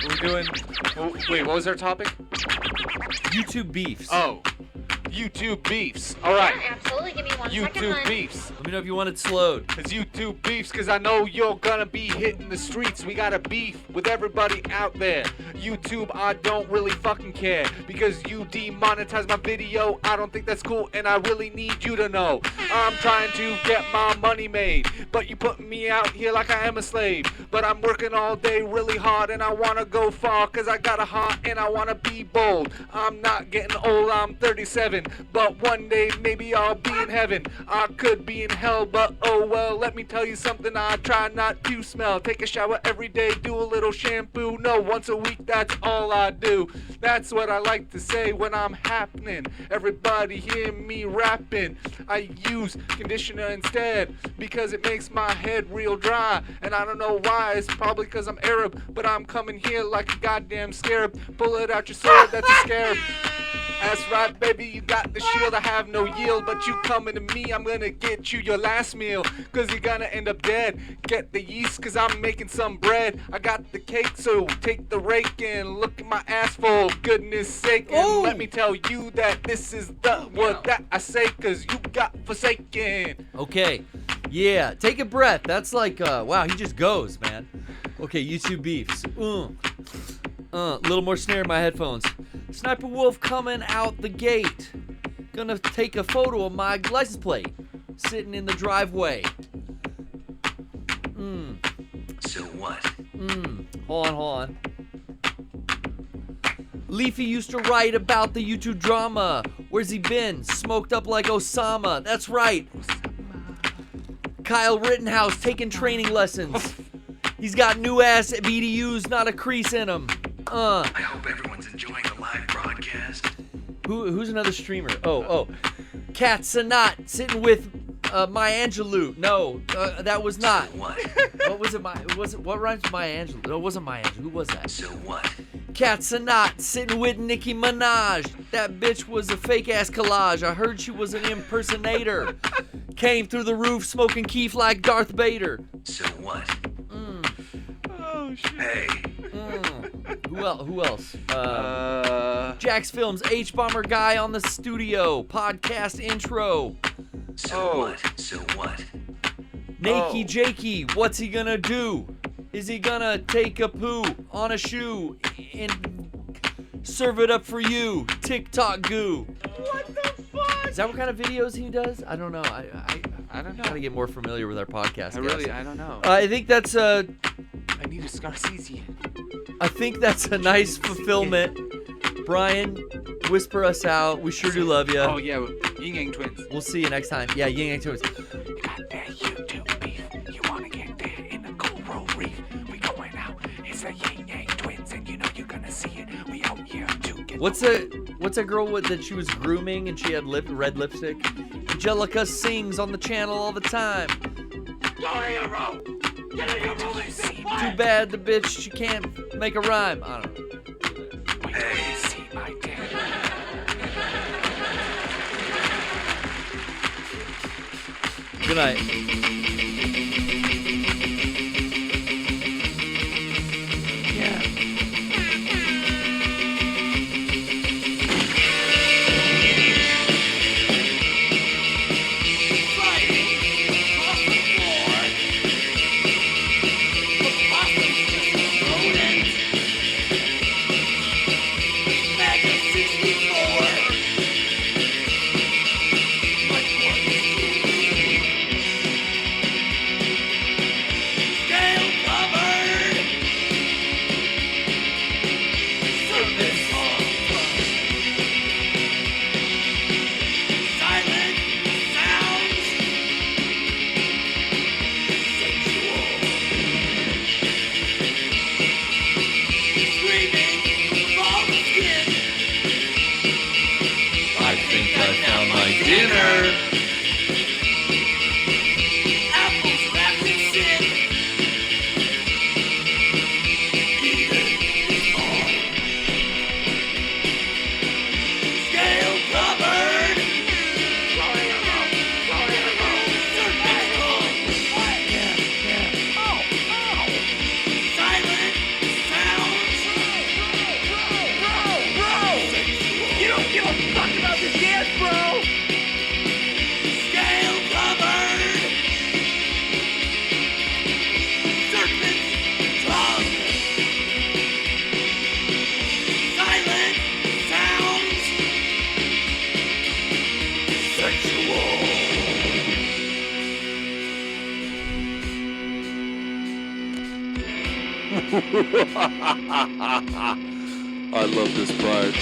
Are we doing... Oh, wait, what was our topic? YouTube beefs. Oh. YouTube beefs. All right. Yeah, absolutely. Give me 1 second, YouTube hon. beefs. Let me know if you want it slowed. It's YouTube beefs, because I know you're gonna be hitting the streets. We got a beef with everybody out there. YouTube, I don't really fucking care, because you demonetize my video. I don't think that's cool, and I really need you to know. I'm trying to get my money made, but you put me out here like I am a slave. But I'm working all day really hard, and I wanna go far, because I got a heart, and I wanna be bold. I'm not getting old, I'm 37, but one day maybe I'll be in heaven. I could be in hell, but oh well, let me tell you something I try not to smell. Take a shower every day, do a little shampoo. No, once a week, that's all I do. That's what I like to say when I'm happening. Everybody hear me rapping. I use conditioner instead, because it makes my head real dry. And I don't know why, it's probably because I'm Arab, but I'm coming here like a goddamn scarab. Pull it out your sword, that's a scarab. That's right, baby, you got the shield. I have no yield, but you coming to me, I'm gonna get you your last meal, cause you're gonna end up dead. Get the yeast, cause I'm making some bread. I got the cake, so take the rake and look at my ass for goodness sake. And let me tell you that this is the word that I say, cause you got forsaken. Okay. Yeah, take a breath. That's like, wow, he just goes, man. Okay, YouTube beefs. Little more snare in my headphones. Sniper Wolf coming out the gate. Gonna take a photo of my license plate. Sitting in the driveway. So what? Hold on. Leafy used to write about the YouTube drama. Where's he been? Smoked up like Osama. That's right. Kyle Rittenhouse taking training lessons. He's got new ass BDUs, not a crease in them. I hope everyone's enjoying the live broadcast. Who's another streamer? Oh. Kat Sanat sitting with Maya Angelou. No, that was not. What? What was it? What rhymes with Maya Angelou? No, it wasn't Maya Angelou. Who was that? So what? Katsanat sitting with Nicki Minaj. That bitch was a fake ass collage. I heard she was an impersonator. Came through the roof smoking keef like Darth Vader. So what? Oh shit. Hey. Who else? Jax Films, H Bomber Guy on the Studio, podcast intro. So what? So what? Nakey Jakey, what's he gonna do? Is he gonna take a poo on a shoe and serve it up for you? TikTok goo. What the fuck? Is that what kind of videos he does? I don't know. I don't know. Gotta get more familiar with our podcast. I don't know. I think that's I need a Scorsese. I think that's a nice fulfillment. Brian, whisper us out. We sure do love you. Oh yeah, Yin Yang Twins. We'll see you next time. Yeah, Yin Yang Twins. You got that YouTube beef. You wanna get there in the coral reef? We going out. It's the Yin Yang Twins, and you know you're gonna see it. We out here to get. What's a girl that she was grooming and she had red lipstick? Angelica sings on the channel all the time. Too bad the bitch she can't make a rhyme. I don't know. Hey, see my dad. Good night. I love this part.